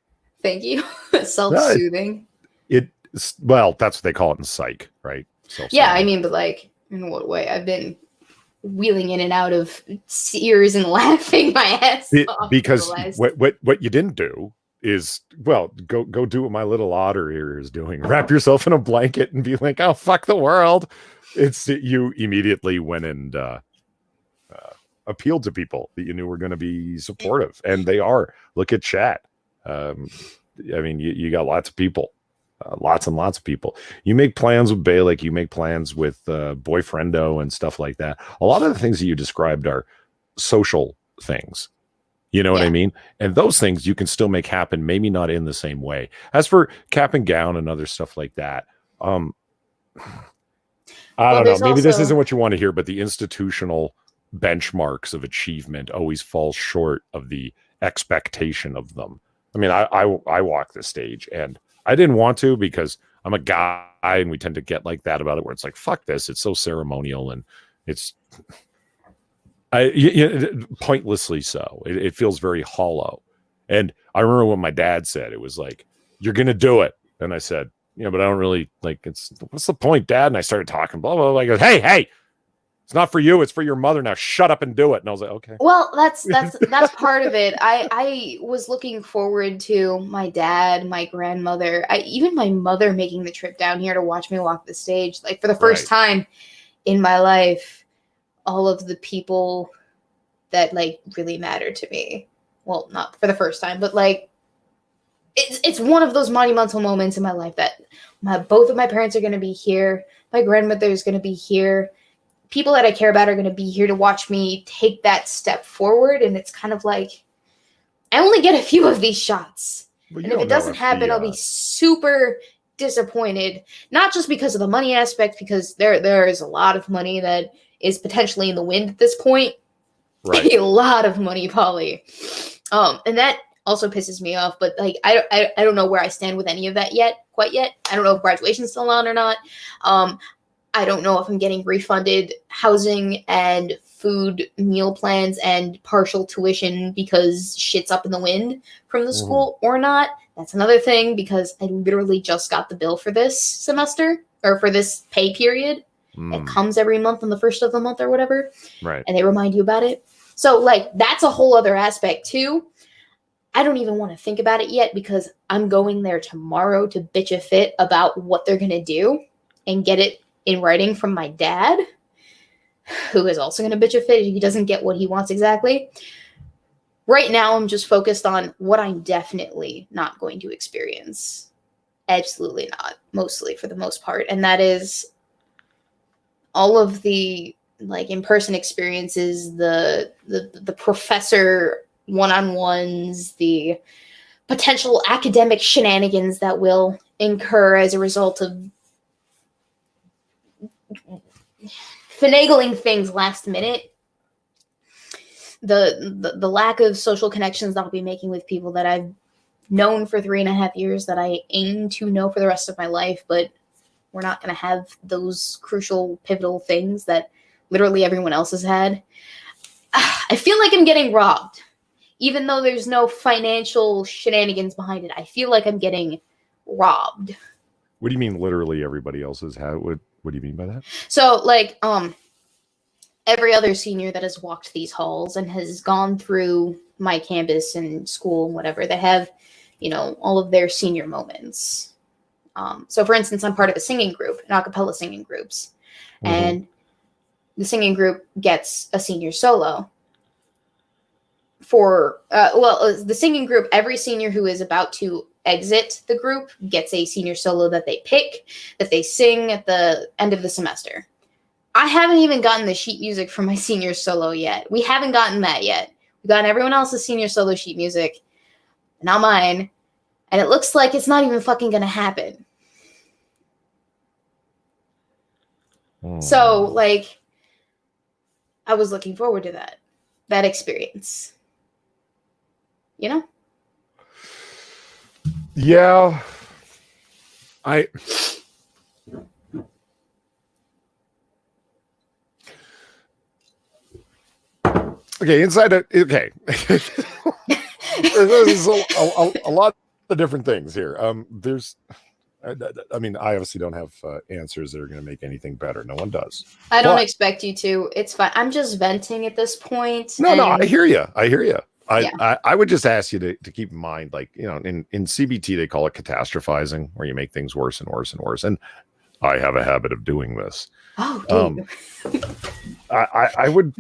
Thank you. Self-soothing. Well, that's what they call it in psych, right? Yeah, I mean, but like, in what way? I've been wheeling in and out of tears and laughing my ass off. Because what you didn't do is, well, go do what my little otter here is doing. Wrap yourself in a blanket and be like, oh, fuck the world. It's that you immediately went and appealed to people that you knew were going to be supportive, and they are. Look at chat. I mean, you got lots of people. Lots and lots of people. You make plans with Balik, you make plans with Boyfriendo and stuff like that. A lot of the things that you described are social things. You know what I mean? And those things you can still make happen, maybe not in the same way. As for cap and gown and other stuff like that, I don't know. Maybe this isn't what you want to hear, but the institutional benchmarks of achievement always fall short of the expectation of them. I mean, I walk the stage, and I didn't want to because I'm a guy and we tend to get like that about it, where it's like, fuck this. It's so ceremonial and it's pointlessly so. It feels very hollow. And I remember when my dad said, it was like, you're going to do it. And I said, yeah, but I don't really what's the point, Dad? And I started talking, blah, blah, blah. I go, hey, It's not for you. It's for your mother. Now shut up and do it. And I was like, okay. Well, that's part of it. I was looking forward to my dad, my grandmother, even my mother making the trip down here to watch me walk the stage. Like for the first time in my life, all of the people that like really matter to me. Well, not for the first time, but like it's one of those monumental moments in my life that both of my parents are going to be here. My grandmother is going to be here. People that I care about are going to be here to watch me take that step forward. And it's kind of like, I only get a few of these shots. Well, and if it doesn't happen, I'll be super disappointed. Not just because of the money aspect, because there is a lot of money that is potentially in the wind at this point. Right. A lot of money, Polly. And that also pisses me off. But like, I don't know where I stand with any of that quite yet. I don't know if graduation's still on or not. I don't know if I'm getting refunded housing and food meal plans and partial tuition because shit's up in the wind from the school or not. That's another thing, because I literally just got the bill for this semester, or for this pay period. It comes every month on the first of the month or whatever. Right. And they remind you about it. So like, that's a whole other aspect too. I don't even want to think about it yet, because I'm going there tomorrow to bitch a fit about what they're going to do and get it in writing from my dad, who is also going to bitch a fit if he doesn't get what he wants exactly. Right now, I'm just focused on what I'm definitely not going to experience. Absolutely not, mostly, for the most part. And that is all of the like in-person experiences, the professor one-on-ones, the potential academic shenanigans that will incur as a result of finagling things last minute, the lack of social connections that I'll be making with people that I've known for 3.5 years, that I aim to know for the rest of my life, but we're not going to have those crucial, pivotal things that literally everyone else has had. I feel like I'm getting robbed, even though there's no financial shenanigans behind it. I feel like I'm getting robbed. What do you mean literally everybody else has had? What do you mean by that? So, like, every other senior that has walked these halls and has gone through my campus and school and whatever, they have, all of their senior moments. So, for instance, I'm part of a singing group, an a cappella singing groups, and the singing group gets a senior solo. The singing group, every senior who is about to exit the group gets a senior solo that they pick, that they sing at the end of the semester. I haven't even gotten the sheet music for my senior solo yet. We haven't gotten that yet. We've gotten everyone else's senior solo sheet music, not mine. And it looks like it's not even fucking gonna happen. So, like, I was looking forward to that experience. Yeah. Okay, okay. There's a lot of different things here. I mean, I obviously don't have answers that are going to make anything better. No one does. I don't expect you to. It's fine. I'm just venting at this point. No, I hear you. I would just ask you to keep in mind, like, in CBT, they call it catastrophizing, where you make things worse and worse and worse. And I have a habit of doing this. Oh, dude. I would...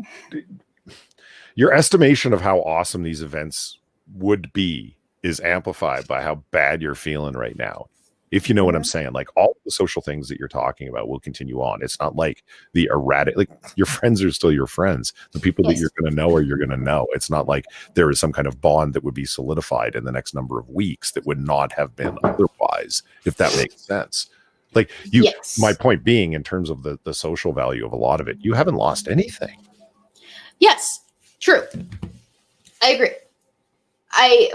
Your estimation of how awesome these events would be is amplified by how bad you're feeling right now. If you know what I'm saying, like, all the social things that you're talking about will continue on. It's not like the erratic, like, your friends are still your friends. The people that you're going to know are you're going to know. It's not like there is some kind of bond that would be solidified in the next number of weeks that would not have been otherwise, if that makes sense. Like, my point being, in terms of the social value of a lot of it, you haven't lost anything. Yes. True. I agree.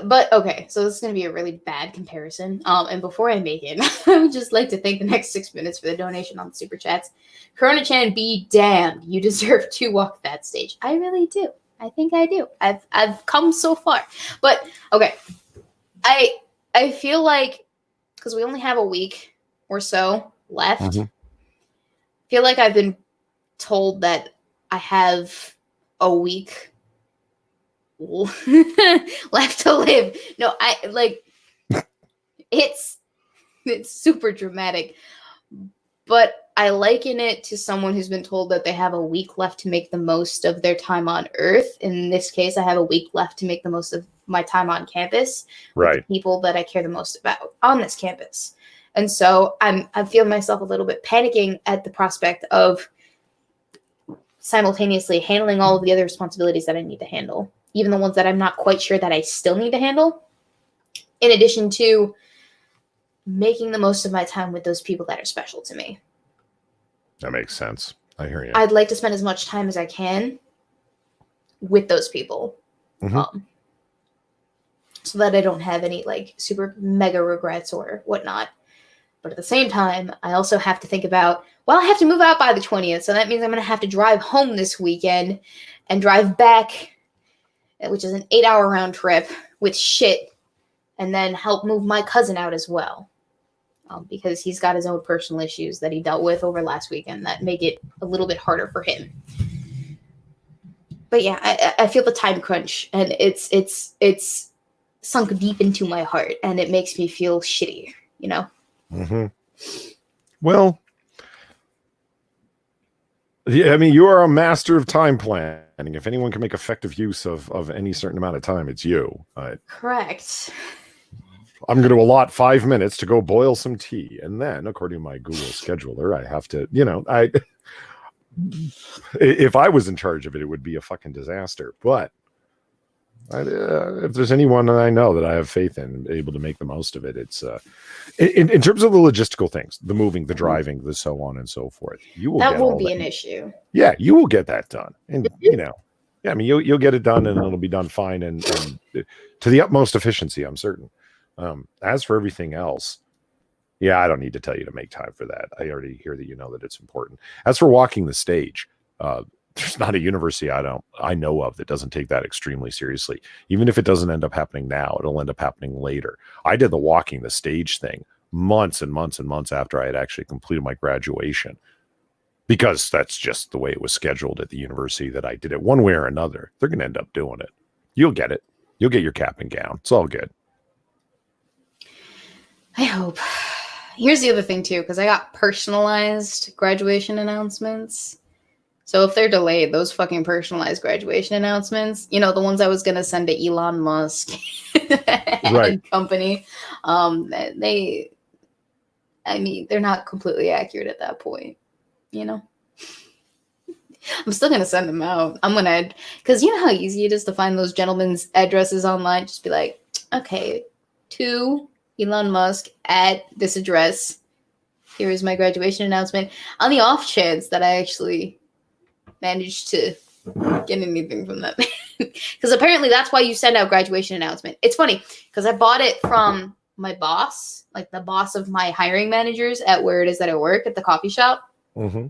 But okay, so this is going to be a really bad comparison. And before I make it, I would just like to thank the next 6 minutes for the donation on the super chats. Corona-chan, be damned. You deserve to walk that stage. I really do. I think I do. I've come so far. But okay, I feel like, because we only have a week or so left, I feel like I've been told that I have a week left to live. No, it's super dramatic, but I liken it to someone who's been told that they have a week left to make the most of their time on Earth. In this case, I have a week left to make the most of my time on campus with Right. the people that I care the most about on this campus. And so I'm feeling myself a little bit panicking at the prospect of simultaneously handling all of the other responsibilities that I need to handle, even the ones that I'm not quite sure that I still need to handle, in addition to making the most of my time with those people that are special to me. That makes sense. I hear you. I'd like to spend as much time as I can with those people. Mhm. So that I don't have any like super mega regrets or whatnot. But at the same time, I also have to think about, well, I have to move out by the 20th. So that means I'm going to have to drive home this weekend and drive back, which is an 8-hour round trip with shit, and then help move my cousin out as well. Because he's got his own personal issues that he dealt with over last weekend that make it a little bit harder for him. But yeah, I feel the time crunch, and it's sunk deep into my heart, and it makes me feel shitty, you know? Mm-hmm. Well, yeah, I mean, you are a master of time planning. If anyone can make effective use of any certain amount of time, it's you. Correct. I'm going to allot 5 minutes to go boil some tea. And then, according to my Google scheduler, I have to, if I was in charge of it, it would be a fucking disaster. But if there's anyone that I know that I have faith in, able to make the most of it, it's in terms of the logistical things, the moving, the driving, the so on and so forth. You will That get won't all be that. an issue. Yeah, you will get that done, and yeah, I mean, you'll get it done, and it'll be done fine, and to the utmost efficiency, I'm certain. As for everything else, yeah, I don't need to tell you to make time for that. I already hear that you know that it's important. As for walking the stage, there's not a university I know of that doesn't take that extremely seriously. Even if it doesn't end up happening now, it'll end up happening later. I did the walking the stage thing months and months and months after I had actually completed my graduation, because that's just the way it was scheduled at the university that I did it. One way or another, they're going to end up doing it. You'll get it. You'll get your cap and gown. It's all good. I hope. Here's the other thing, too, because I got personalized graduation announcements. So if they're delayed, those fucking personalized graduation announcements, the ones I was going to send to Elon Musk and company, they're not completely accurate at that point, I'm still going to send them out. Because you know how easy it is to find those gentlemen's addresses online? Just be like, okay, to Elon Musk at this address. Here is my graduation announcement. On the off chance that I actually managed to get anything from that. Because apparently that's why you send out graduation announcement. It's funny, because I bought it from my boss, like the boss of my hiring managers at where it is that I work, at the coffee shop. Mm-hmm.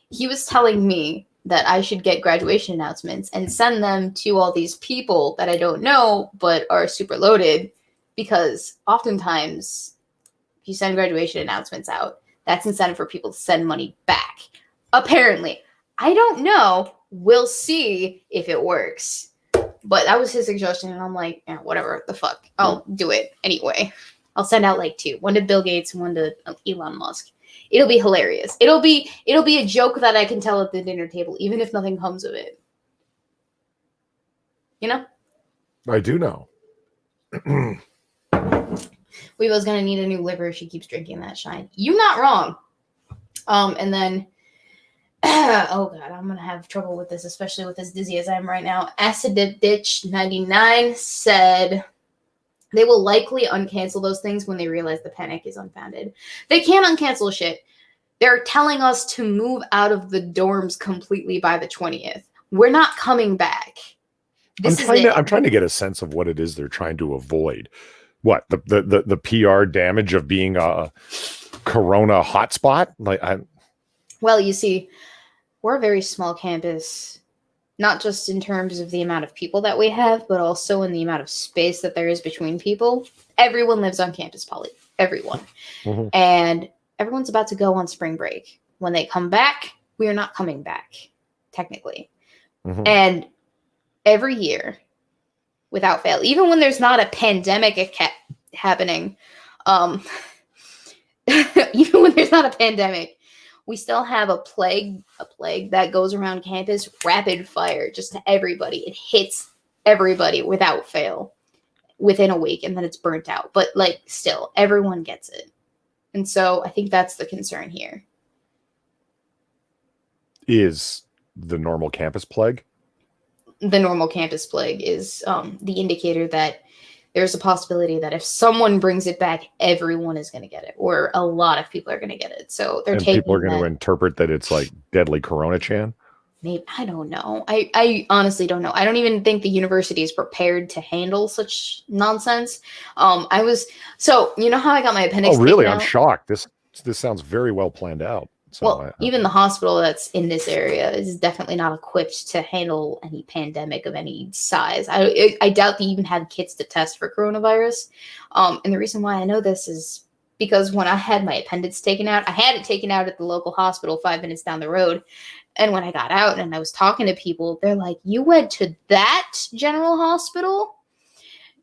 He was telling me that I should get graduation announcements and send them to all these people that I don't know but are super loaded. Because oftentimes, if you send graduation announcements out, that's incentive for people to send money back. Apparently. I don't know. We'll see if it works. But that was his suggestion, and I'm like, yeah, whatever, the fuck. I'll do it anyway. I'll send out like 2. One to Bill Gates and one to Elon Musk. It'll be hilarious. It'll be a joke that I can tell at the dinner table, even if nothing comes of it. I do know. Weebo's gonna need a new liver if she keeps drinking that shine. You're not wrong. And then, oh god, I'm gonna have trouble with this, especially with as dizzy as I am right now. Acid Ditch 99 said they will likely uncancel those things when they realize the panic is unfounded. They can't uncancel shit. They're telling us to move out of the dorms completely by the 20th. We're not coming back. I'm trying to get a sense of what it is they're trying to avoid. What, the PR damage of being a corona hotspot? Well, you see, we're a very small campus, not just in terms of the amount of people that we have, but also in the amount of space that there is between people. Everyone lives on campus, Polly. Everyone. Mm-hmm. And everyone's about to go on spring break. When they come back, we are not coming back. technically. Mhm. And every year, without fail, even when there's not a pandemic happening, even when there's not a pandemic, we still have a plague that goes around campus, rapid fire, just to everybody. It hits everybody without fail within a week, and then it's burnt out. But like, still, everyone gets it. And so I think that's the concern here. Is the normal campus plague? The normal campus plague is the indicator that there's a possibility that if someone brings it back, everyone is going to get it, or a lot of people are going to get it. So they're And taking people are going to that. interpret that it's like deadly Corona Chan. Maybe, I don't know. I honestly don't know. I don't even think the university is prepared to handle such nonsense. So you know how I got my appendix Oh, really? taken I'm out? shocked. This sounds very well planned out. So Well, even the hospital that's in this area is definitely not equipped to handle any pandemic of any size. I doubt they even had kits to test for coronavirus. And the reason why I know this is because when I had my appendix taken out, I had it taken out at the local hospital 5 minutes down the road. And when I got out and I was talking to people, they're like, "You went to that general hospital?"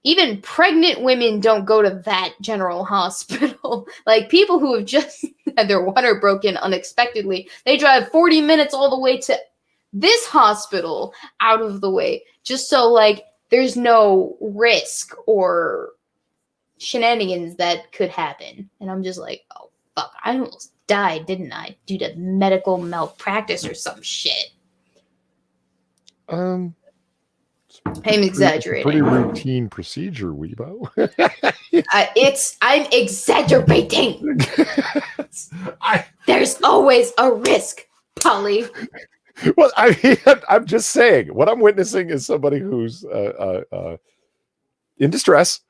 Even pregnant women don't go to that general hospital. Like, people who have just had their water broken unexpectedly, they drive 40 minutes all the way to this hospital out of the way just so, like, there's no risk or shenanigans that could happen. And I'm just like, oh, fuck, I almost died, didn't I? Due to medical malpractice or some shit. I'm exaggerating. Pretty routine procedure, Weebo. I'm exaggerating. There's always a risk, Polly. Well, I mean, I'm just saying. What I'm witnessing is somebody who's in distress,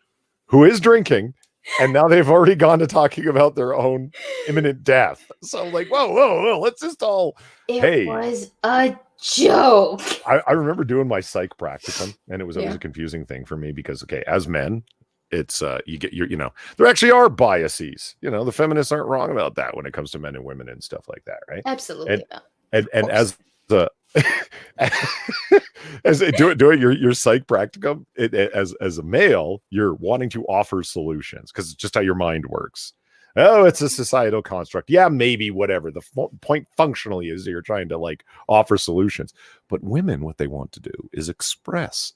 who is drinking, and now they've already gone to talking about their own imminent death. So I'm like, whoa, let's just all. It was a joke. I remember doing my psych practicum, and it was always a confusing thing for me because, okay, as men, it's you get your, there actually are biases. The feminists aren't wrong about that when it comes to men and women and stuff like that, right? Absolutely. And as the doing your psych practicum, as a male, you're wanting to offer solutions because it's just how your mind works. Oh, it's a societal construct. Yeah, maybe, whatever. The point functionally is you're trying to like offer solutions. But women, what they want to do is express.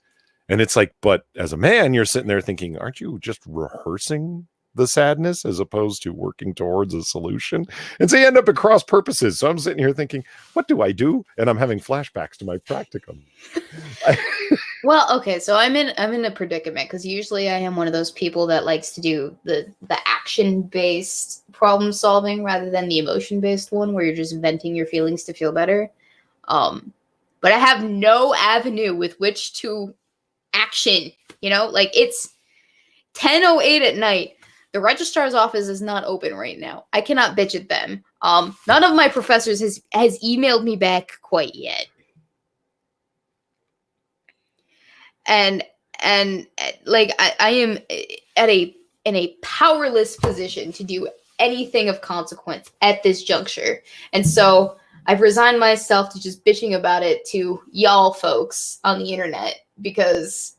And it's like, but as a man, you're sitting there thinking, aren't you just rehearsing the sadness as opposed to working towards a solution? And so you end up at cross purposes. So I'm sitting here thinking, what do I do? And I'm having flashbacks to my practicum. Well, okay, so I'm in a predicament because usually I am one of those people that likes to do the action-based problem solving rather than the emotion-based one where you're just venting your feelings to feel better. But I have no avenue with which to action, like it's 10:08 at night. The registrar's office is not open right now. I cannot bitch at them. None of my professors has emailed me back quite yet. And like I am in a powerless position to do anything of consequence at this juncture. And so I've resigned myself to just bitching about it to y'all folks on the internet because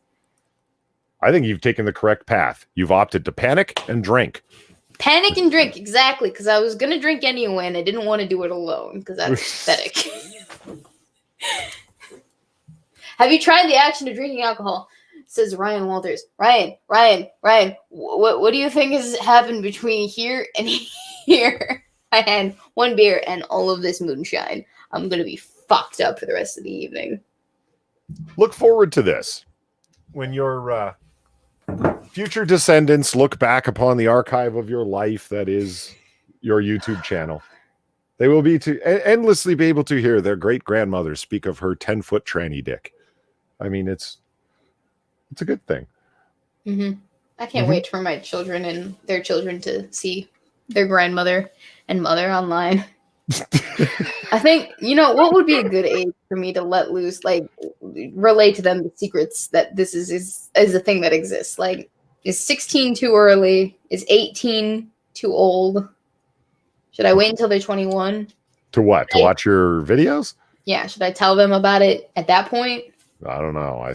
I think you've taken the correct path. You've opted to panic and drink. Panic and drink, exactly, because I was going to drink anyway and I didn't want to do it alone because that's pathetic. Have you tried the action of drinking alcohol? Says Ryan Walters. Ryan, what do you think has happened between here and here? I had one beer and all of this moonshine. I'm going to be fucked up for the rest of the evening. Look forward to this. When your future descendants look back upon the archive of your life that is your YouTube channel, they will be endlessly be able to hear their great-grandmother speak of her 10-foot tranny dick. I mean, it's a good thing. Mm-hmm. I can't wait for my children and their children to see their grandmother and mother online. I think, what would be a good age for me to let loose, like, relay to them the secrets that this is a thing that exists. Like, is 16 too early? Is 18 too old? Should I wait until they're 21? To what? To watch your videos? Yeah, should I tell them about it at that point? I don't know.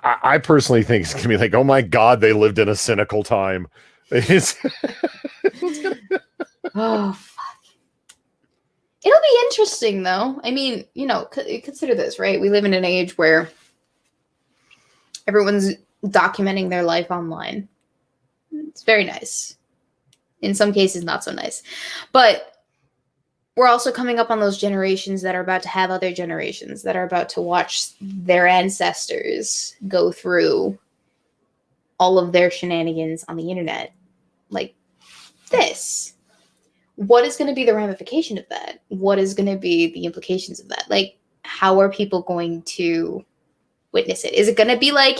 I personally think it's gonna be like, oh my god, they lived in a cynical time. Oh, fuck. It'll be interesting, though. I mean, consider this, right? We live in an age where everyone's documenting their life online. It's very nice. In some cases, not so nice. But we're also coming up on those generations that are about to have other generations, that are about to watch their ancestors go through all of their shenanigans on the internet. Like this. What is going to be the ramification of that? What is going to be the implications of that? Like, how are people going to witness it? Is it going to be like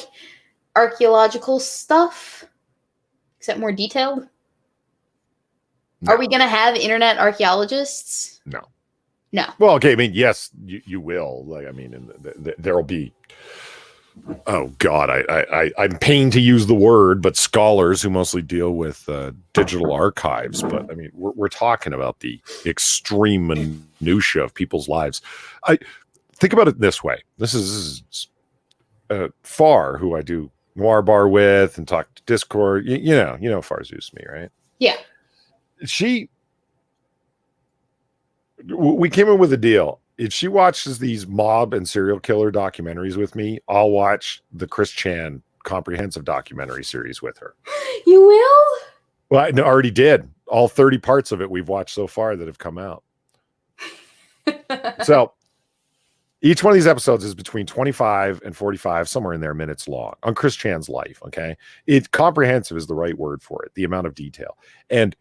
archaeological stuff, except more detailed? No. Are we going to have internet archaeologists? No. No. Well, okay. I mean, yes, you will. Like, I mean, there'll be. Oh God, I'm pained to use the word, but scholars who mostly deal with digital archives. But I mean, we're talking about the extreme minutia of people's lives. I think about it this way. This is Far, who I do Noir Bar with and talk to Discord. You know Far Zeus me, right? Yeah. We came in with a deal. If she watches these mob and serial killer documentaries with me, I'll watch the Chris Chan comprehensive documentary series with her. You will? Well, I already did. All 30 parts of it we've watched so far that have come out. So each one of these episodes is between 25 and 45, somewhere in there, minutes long on Chris Chan's life. Okay. Comprehensive is the right word for it. The amount of detail. And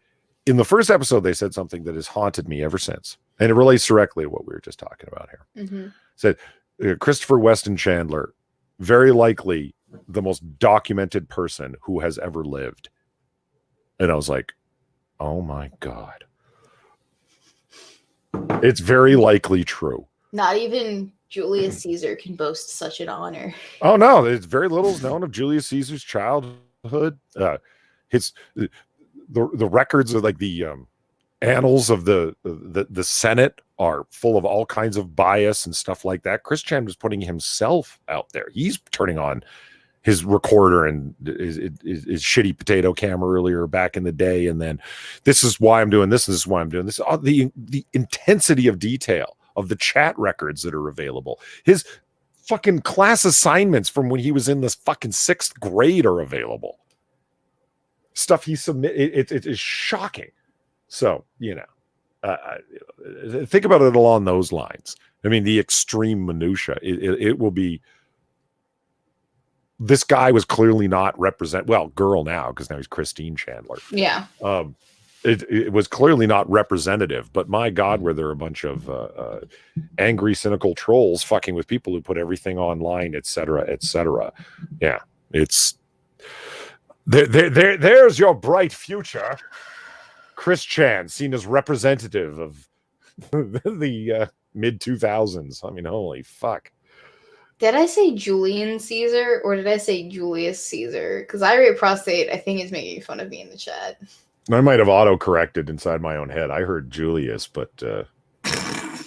in the first episode, they said something that has haunted me ever since. And it relates directly to what we were just talking about here. Mm-hmm. Said Christopher Weston Chandler, very likely the most documented person who has ever lived. And I was like, oh my God. It's very likely true. Not even Julius Caesar can boast such an honor. Oh no, there's very little is known of Julius Caesar's childhood. The records of like the annals of the Senate are full of all kinds of bias and stuff like that. Chris Chan was putting himself out there. He's turning on his recorder and his shitty potato camera earlier back in the day, and then this is why I'm doing this. And this is why I'm doing this. The intensity of detail of the chat records that are available. His fucking class assignments from when he was in this fucking 6th grade are available. Stuff he submitted, it is shocking. So, think about it along those lines. I mean, the extreme minutia, it will be, this guy was clearly not girl now, because now he's Christine Chandler. Yeah. It was clearly not representative, but my God, were there a bunch of angry, cynical trolls fucking with people who put everything online, et cetera, et cetera. Yeah, it's, there's your bright future. Chris Chan, seen as representative of the mid 2000s. I mean, holy fuck. Did I say Julian Caesar or did I say Julius Caesar? Because Irate Prostate, I think, is making fun of me in the chat. I might have auto-corrected inside my own head. I heard Julius, but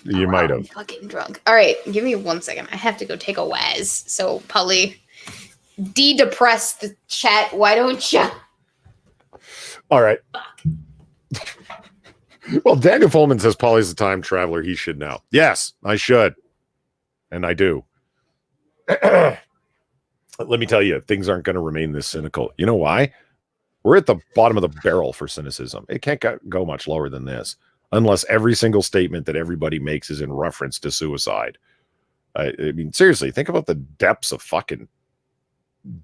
you might have. I'm fucking drunk. All right, give me 1 second. I have to go take a waz. So, Polly, de-depress the chat. Why don't you? All right. Well, Daniel Folman says Polly's a time traveler. He should know. Yes, I should. And I do. Let me tell you, things aren't going to remain this cynical. You know why? We're at the bottom of the barrel for cynicism. It can't go much lower than this, unless every single statement that everybody makes is in reference to suicide. I mean, seriously, think about the depths of fucking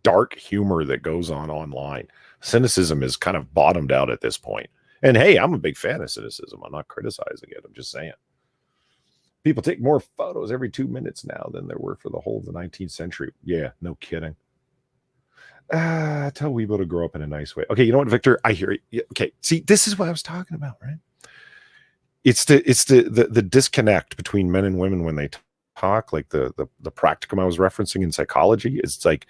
dark humor that goes on online. Cynicism is kind of bottomed out at this point. And hey, I'm a big fan of cynicism. I'm not criticizing it. I'm just saying. People take more photos every 2 minutes now than there were for the whole of the 19th century. Yeah, no kidding. Tell Weebo to grow up in a nice way. Okay, you know what, Victor? I hear it. Okay, see, this is what I was talking about, right? It's the disconnect between men and women when they talk, like the practicum I was referencing in psychology. It's like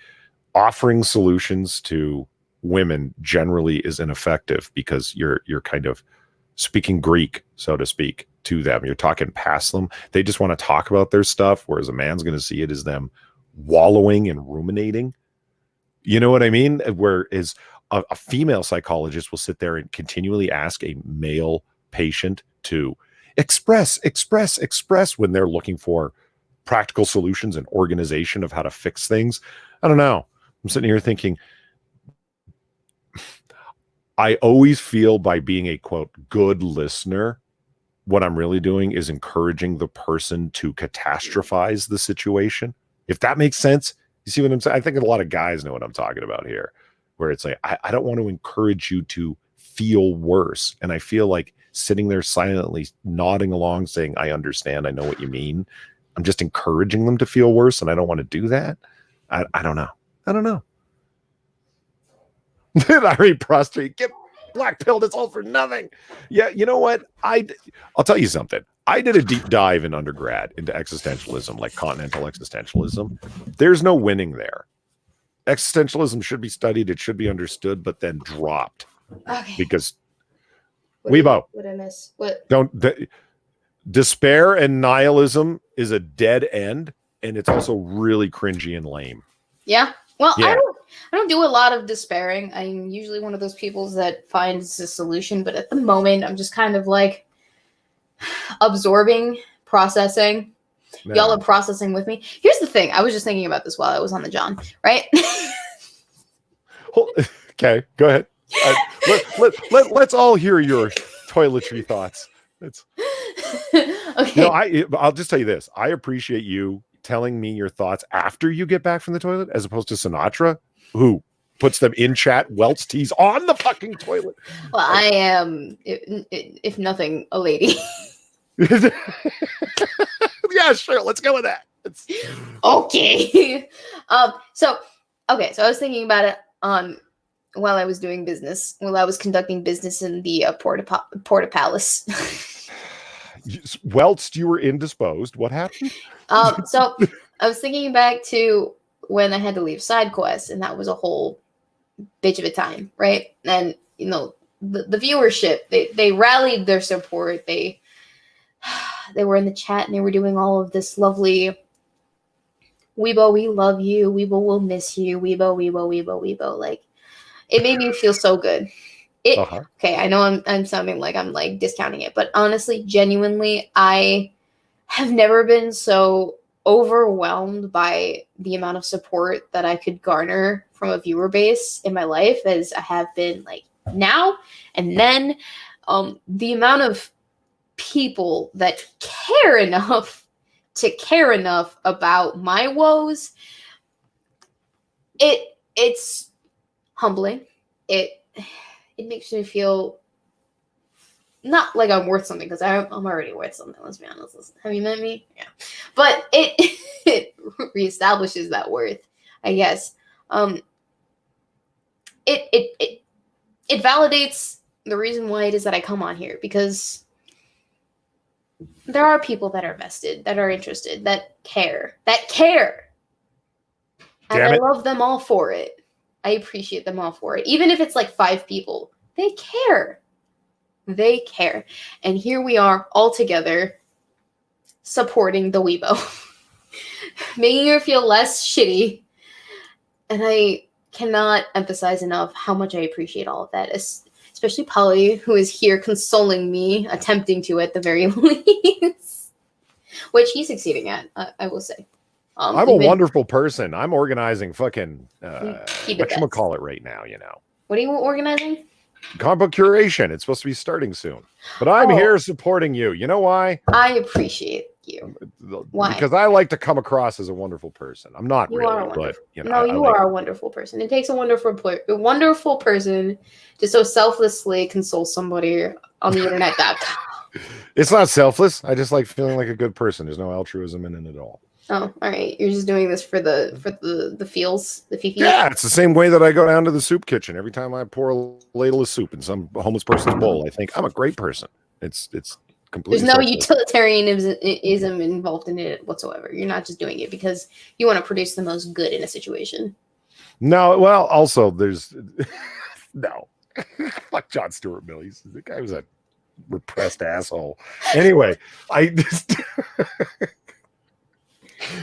offering solutions to women generally is ineffective because you're kind of speaking Greek, so to speak, to them. You're talking past them. They just want to talk about their stuff, whereas a man's going to see it as them wallowing and ruminating. You know what I mean? Whereas a female psychologist will sit there and continually ask a male patient to express when they're looking for practical solutions and organization of how to fix things. I don't know. I'm sitting here thinking, I always feel by being a quote good listener, what I'm really doing is encouraging the person to catastrophize the situation. If that makes sense, you see what I'm saying? I think a lot of guys know what I'm talking about here, where it's like, I don't want to encourage you to feel worse. And I feel like sitting there silently nodding along saying, I understand, I know what you mean. I'm just encouraging them to feel worse. And I don't want to do that. I don't know. I don't know. I already prostrate. Get black pilled. It's all for nothing. Yeah. You know what? I'll tell you something. I did a deep dive in undergrad into existentialism, like continental existentialism. There's no winning there. Existentialism should be studied. It should be understood, but then dropped. Okay. Because What did I miss? What? Despair and nihilism is a dead end, and it's also really cringy and lame. Yeah. Well, Yeah. I don't do a lot of despairing. I'm usually one of those people that finds a solution, but at the moment, I'm just kind of like absorbing, processing. No. Y'all are processing with me. Here's the thing. I was just thinking about this while I was on the John, right? Okay, go ahead. Let's all hear your toiletry thoughts. Okay. I'll just tell you this. I appreciate you telling me your thoughts after you get back from the toilet, as opposed to Sinatra, who puts them in chat whilst he's on the fucking toilet. Well, I am, if nothing, a lady. Yeah, sure. Let's go with that. Okay. So I was thinking about it while I was doing business, while I was conducting business in the Porta Palace. Whilst you were indisposed, what happened? So I was thinking back to when I had to leave side quests, and that was a whole bitch of a time, right? And the viewership, they rallied their support. They were in the chat and they were doing all of this lovely Weebo, we love you. Weebo will miss you. Weebo, Weebo, Weebo, Weebo. Like, it made me feel so good. Okay, I know I'm sounding like I'm like discounting it, but honestly, genuinely, I have never been so overwhelmed by the amount of support that I could garner from a viewer base in my life as I have been like now. And then the amount of people that care enough about my woes, it's humbling. It makes me feel not like I'm worth something, because I'm already worth something. Let's be honest. Have you met me? Yeah, but it reestablishes that worth, I guess. It validates the reason why it is that I come on here, because there are people that are vested, that are interested, that care, and I love them all for it. I appreciate them all for it. Even if it's like 5 people, they care. They care. And here we are all together supporting the Weebo. Making her feel less shitty. And I cannot emphasize enough how much I appreciate all of that. Especially Polly, who is here consoling me, attempting to at the very least. Which he's succeeding at, I will say. I'm a wonderful person. I'm organizing fucking whatchamacallit right now, you know. What are you organizing? Comic book curation. It's supposed to be starting soon. But I'm here supporting you. You know why? I appreciate you. Why? Because I like to come across as a wonderful person. I'm not you really, but you know. No, you are a wonderful person. It takes a wonderful person to so selflessly console somebody on the internet. It's not selfless. I just like feeling like a good person. There's no altruism in it at all. Oh, all right. You're just doing this for the feels, the fifi. Yeah, it's the same way that I go down to the soup kitchen every time I pour a ladle of soup in some homeless person's bowl. I think I'm a great person. It's completely. There's no utilitarianism involved in it whatsoever. You're not just doing it because you want to produce the most good in a situation. No, well, also there's no. Fuck John Stuart Mill. The guy was a repressed asshole. Anyway, I just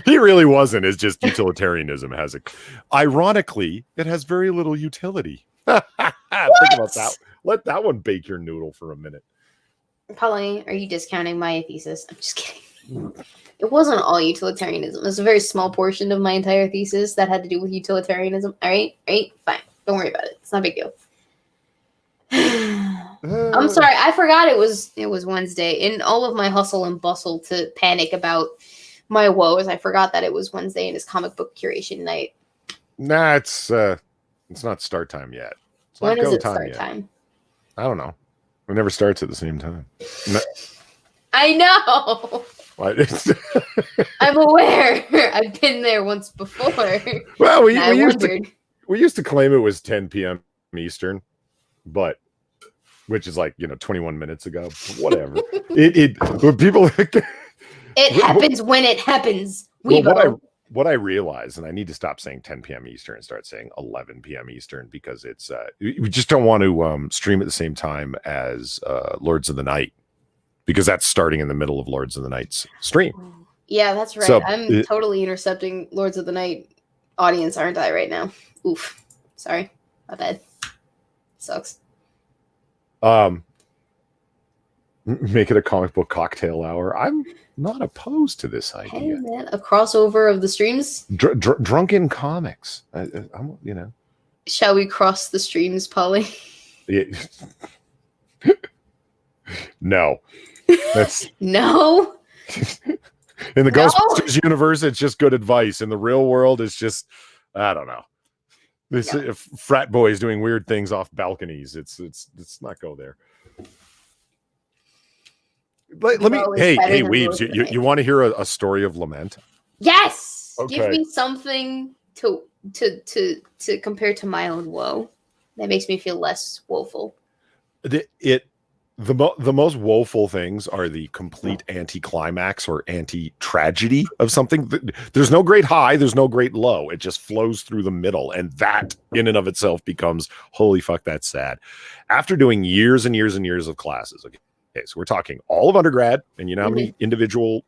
he really wasn't. It's just utilitarianism has it. Ironically, it has very little utility. Think about that. Let that one bake your noodle for a minute. Polly, are you discounting my thesis? I'm just kidding. It wasn't all utilitarianism. It was a very small portion of my entire thesis that had to do with utilitarianism. All right, fine. Don't worry about it. It's not a big deal. I'm sorry. I forgot it was Wednesday. In all of my hustle and bustle to panic about my woes, I forgot that it was Wednesday and it's comic book curation night. Nah, it's not start time yet. When is it start time? I don't know. It never starts at the same time. I know. I'm aware. I've been there once before. Well, we used to claim it was 10 p.m. Eastern, but which is like 21 minutes ago. Whatever. When people. It happens when it happens. Well, what I realize, and I need to stop saying 10 p.m. Eastern and start saying 11 p.m. Eastern because it's we just don't want to stream at the same time as Lords of the Night because that's starting in the middle of Lords of the Night's stream. Yeah, that's right. So, I'm totally intercepting Lords of the Night audience, aren't I, right now? Oof. Sorry. My bad. Sucks. Make it a comic book cocktail hour. I'm not opposed to this idea. Hey, man, a crossover of the streams? Drunken comics. Shall we cross the streams, Polly? Yeah. No. That's no. In the Ghostbusters universe, it's just good advice. In the real world, it's just I don't know. This frat boys doing weird things off balconies. It's not go there. Let me. Hey, Weebs, you want to hear a story of lament? Yes. Okay. Give me something to compare to my own woe. That makes me feel less woeful. The most woeful things are the complete anti-climax or anti-tragedy of something. There's no great high, there's no great low. It just flows through the middle, and that in and of itself becomes holy fuck, that's sad. After doing years and years and years of classes, okay, so we're talking all of undergrad, and you know how many individual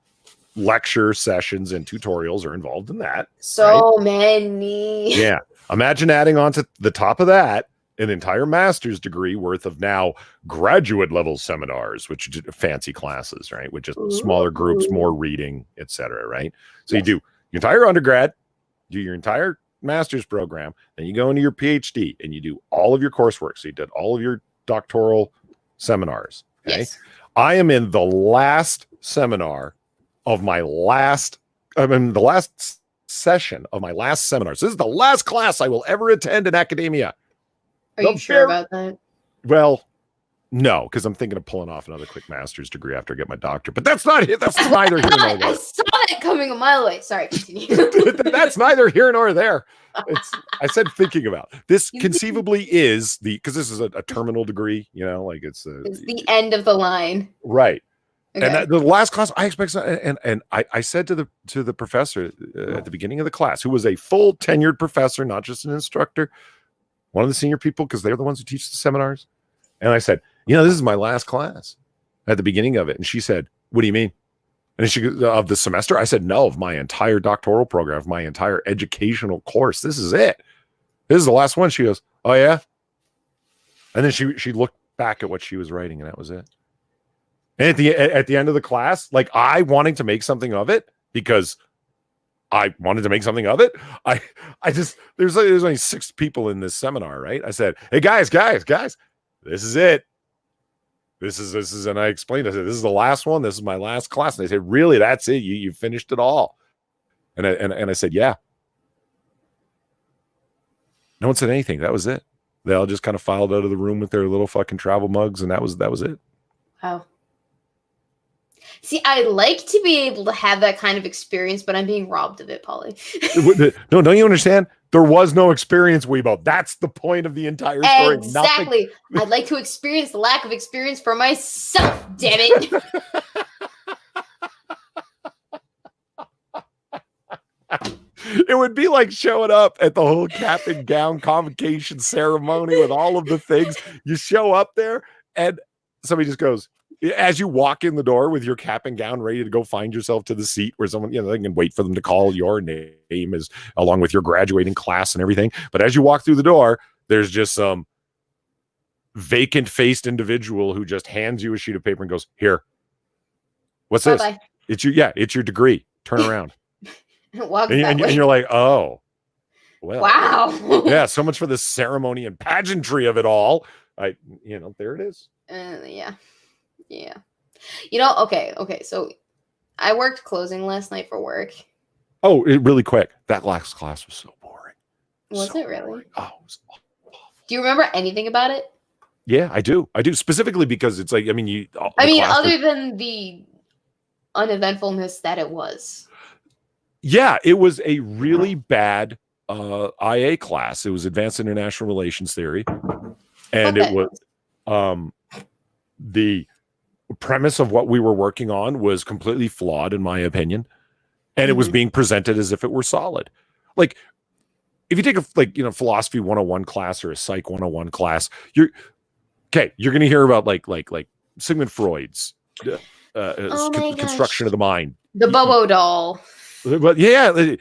lecture sessions and tutorials are involved in that? So many. Yeah. Imagine adding on to the top of that an entire master's degree worth of now graduate level seminars, which are fancy classes, right? With just smaller groups, more reading, etc. Right? So you do your entire undergrad, do your entire master's program, then you go into your PhD and you do all of your coursework. So you did all of your doctoral seminars. Okay. Yes. I am in the last seminar of my last, I'm in the last session of my last seminar. So this is the last class I will ever attend in academia. Are you sure about that? Well, no, because I'm thinking of pulling off another quick master's degree after I get my doctorate. But that's not it. That's neither here nor there. I saw that coming a mile away. Sorry, continue. That's neither here nor there. I said thinking about this conceivably is because this is a terminal degree, like it's the end of the line, right? Okay. And the last class, I expect, and I said to the professor at the beginning of the class, who was a full tenured professor, not just an instructor, one of the senior people, because they're the ones who teach the seminars, and I said, this is my last class at the beginning of it, and she said, "What do you mean?" And she goes, of the semester? I said, no, of my entire doctoral program, of my entire educational course. This is it. This is the last one. She goes, "Oh yeah." And then she looked back at what she was writing, and that was it. And at the end of the class, like I wanting to make something of it because I wanted to make something of it. I just there's only 6 people in this seminar, right? I said, "Hey guys, this is it. This is," and I explained, I said, "This is the last one. This is my last class." And they said, "Really? That's it? You finished it all?" And I said, "Yeah." No one said anything. That was it. They all just kind of filed out of the room with their little fucking travel mugs, and that was it. Wow. See, I'd like to be able to have that kind of experience, but I'm being robbed of it, Polly. No, don't you understand? There was no experience, Weebo. That's the point of the entire story. Exactly. I'd like to experience the lack of experience for myself, damn it. It would be like showing up at the whole cap and gown convocation ceremony with all of the things. You show up there and somebody just goes, as you walk in the door with your cap and gown ready to go find yourself to the seat where someone, they can wait for them to call your name as along with your graduating class and everything. But as you walk through the door, there's just some vacant-faced individual who just hands you a sheet of paper and goes, "Here, what's Bye-bye. this? It's your degree. Turn around." Walk and that way. you're like, "Oh, well, Wow. yeah." So much for the ceremony and pageantry of it all. There it is. Yeah. Okay. So I worked closing last night for work. Oh, really quick. That last class was so boring. Was it really? Boring. Oh, it was awful. Do you remember anything about it? Yeah, I do. Specifically because it's like, other than the uneventfulness that it was. Yeah, it was a really bad IA class. It was Advanced International Relations Theory. And It was the premise of what we were working on was completely flawed, in my opinion. And it was being presented as if it were solid. Like, if you take a philosophy 101 class or a psych 101 class, you're going to hear about like Sigmund Freud's construction of the mind, the Bobo doll. But yeah,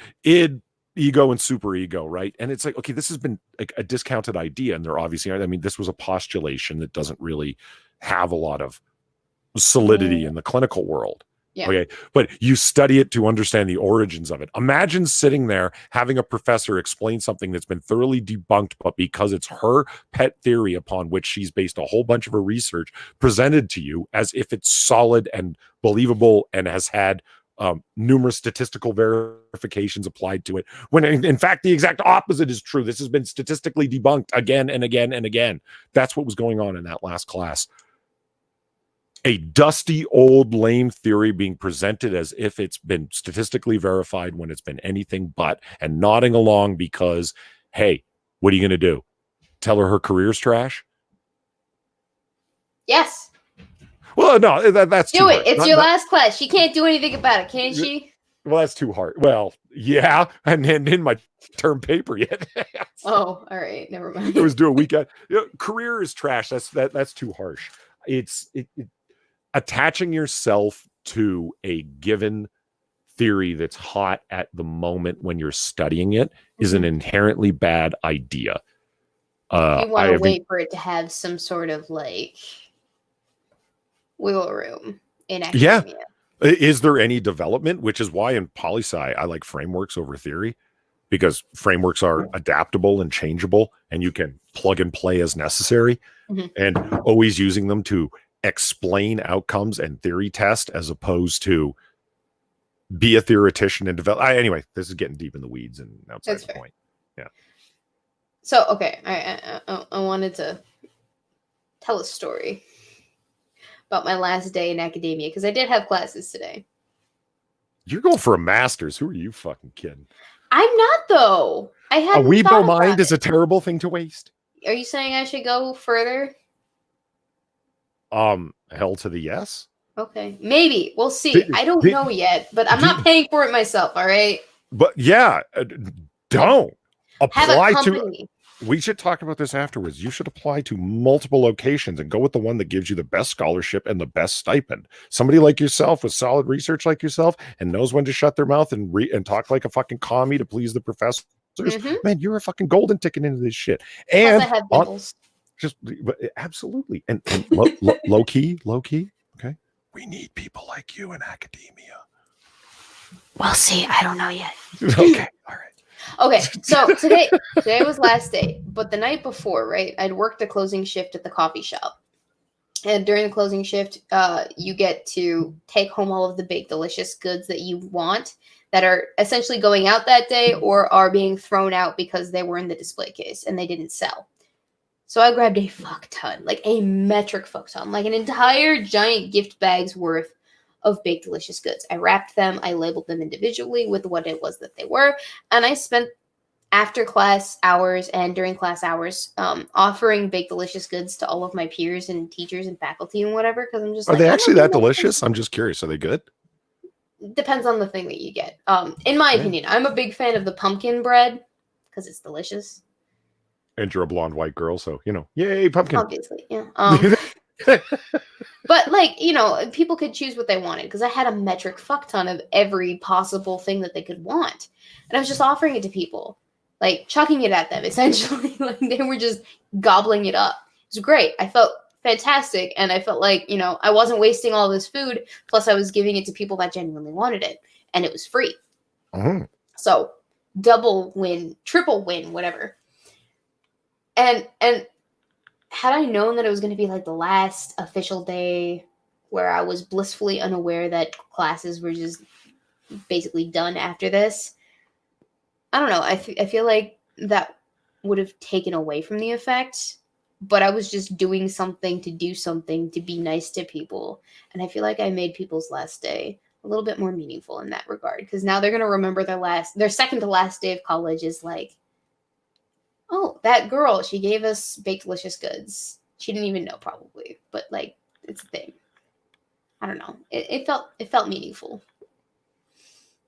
ego and super ego, right? And it's like, okay, this has been a discounted idea, and they're obviously, this was a postulation that doesn't really have a lot of solidity in the clinical world. Yeah. Okay. But you study it to understand the origins of it. Imagine sitting there having a professor explain something that's been thoroughly debunked, but because it's her pet theory upon which she's based a whole bunch of her research, presented to you as if it's solid and believable and has had numerous statistical verifications applied to it, when in fact the exact opposite is true. This has been statistically debunked again and again and again. That's what was going on in that last class. A dusty, old, lame theory being presented as if it's been statistically verified when it's been anything but, and nodding along because, hey, what are you going to do? Tell her career's trash? Yes. Well, no, that's do it. It's your last class. She can't do anything about it, can she? Well, that's too hard. Well, yeah, and then in my term paper yet. Oh, all right, never mind. It was due a weekend. Career is trash. That's too harsh. It's attaching yourself to a given theory that's hot at the moment when you're studying it is an inherently bad idea. You want to wait for it to have some sort of wiggle room in academia. Yeah. Is there any development? Which is why in poli-sci I like frameworks over theory, because frameworks are adaptable and changeable, and you can plug and play as necessary, and always using them to explain outcomes and theory test as opposed to be a theoretician and develop. Anyway, this is getting deep in the weeds and outside the point. Yeah. So, okay, I wanted to tell a story about my last day in academia, because I did have classes today. You're going for a master's. Who are you fucking kidding? I'm not, though. I have a Weebo mind is a terrible thing to waste. Are you saying I should go further? Hell to the yes. Okay, maybe we'll see. I don't know yet, but I'm not paying for it myself. All right. But yeah, don't apply to. We should talk about this afterwards. You should apply to multiple locations and go with the one that gives you the best scholarship and the best stipend. Somebody like yourself with solid research like yourself and knows when to shut their mouth and talk like a fucking commie to please the professors. Man, you're a fucking golden ticket into this shit. And plus I have dimples. Absolutely. And low key. Okay. We need people like you in academia. We'll see. I don't know yet. Okay. All right. Okay, so today was last day, but the night before, right, I'd worked a closing shift at the coffee shop. And during the closing shift, you get to take home all of the baked delicious goods that you want that are essentially going out that day or are being thrown out because they were in the display case and they didn't sell. So I grabbed a fuck ton, like a metric fuck ton, like an entire giant gift bag's worth of baked delicious goods. I wrapped them, I labeled them individually with what it was that they were, and I spent after class hours and during class hours offering baked delicious goods to all of my peers and teachers and faculty and whatever, because I'm just Are they actually that delicious? I'm just curious. Are they good? Depends on the thing that you get. In my opinion, I'm a big fan of the pumpkin bread because it's delicious. And you're a blonde white girl, so yay, pumpkin. Obviously, yeah. But like, people could choose what they wanted because I had a metric fuck ton of every possible thing that they could want. And I was just offering it to people, like chucking it at them essentially. Like they were just gobbling it up. It was great. I felt fantastic. And I felt like, I wasn't wasting all this food. Plus I was giving it to people that genuinely wanted it. And it was free. Mhm. So double win, triple win, whatever. And had I known that it was going to be like the last official day where I was blissfully unaware that classes were just basically done after this, I don't know. I feel like that would have taken away from the effect, but I was just doing something to do something to be nice to people. And I feel like I made people's last day a little bit more meaningful in that regard, because now they're going to remember their second to last day of college is like, oh, that girl, she gave us baked delicious goods. She didn't even know probably, but like it's a thing. I don't know. It felt meaningful.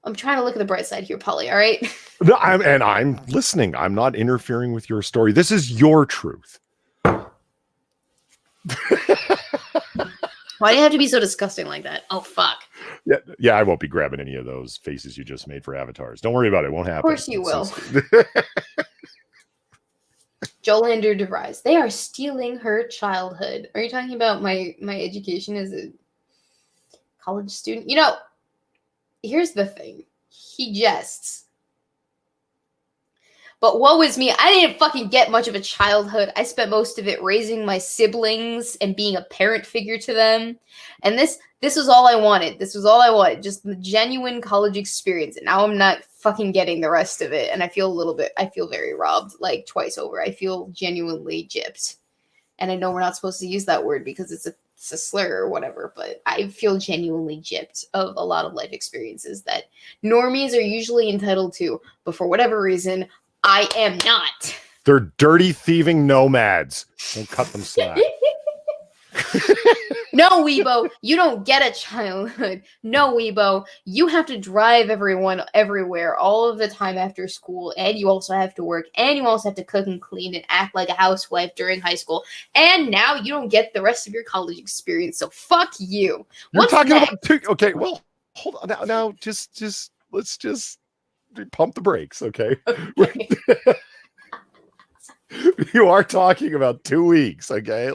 I'm trying to look at the bright side here, Polly. All right. No, I'm listening. I'm not interfering with your story. This is your truth. Why do you have to be so disgusting like that? Oh fuck. Yeah. I won't be grabbing any of those faces you just made for avatars. Don't worry about it. It won't happen. Of course you will. Jolander DeVries. They are stealing her childhood. Are you talking about my education as a college student? Here's the thing. He jests. But woe is me. I didn't fucking get much of a childhood. I spent most of it raising my siblings and being a parent figure to them. And this was all I wanted. This was all I wanted. Just the genuine college experience. And now I'm not fucking getting the rest of it. And I feel very robbed, like twice over. I feel genuinely gypped. And I know we're not supposed to use that word because it's a slur or whatever, but I feel genuinely gypped of a lot of life experiences that normies are usually entitled to. But for whatever reason, I am not. They're dirty thieving nomads. Don't cut them slack. No, Weebo, you don't get a childhood. No, Weebo, you have to drive everyone everywhere all of the time after school, and you also have to work, and you also have to cook and clean and act like a housewife during high school, and now you don't get the rest of your college experience, so fuck you. You're What's talking next? about okay, well, hold on now, just let's just pump the brakes, okay? Okay. You are talking about 2 weeks, okay?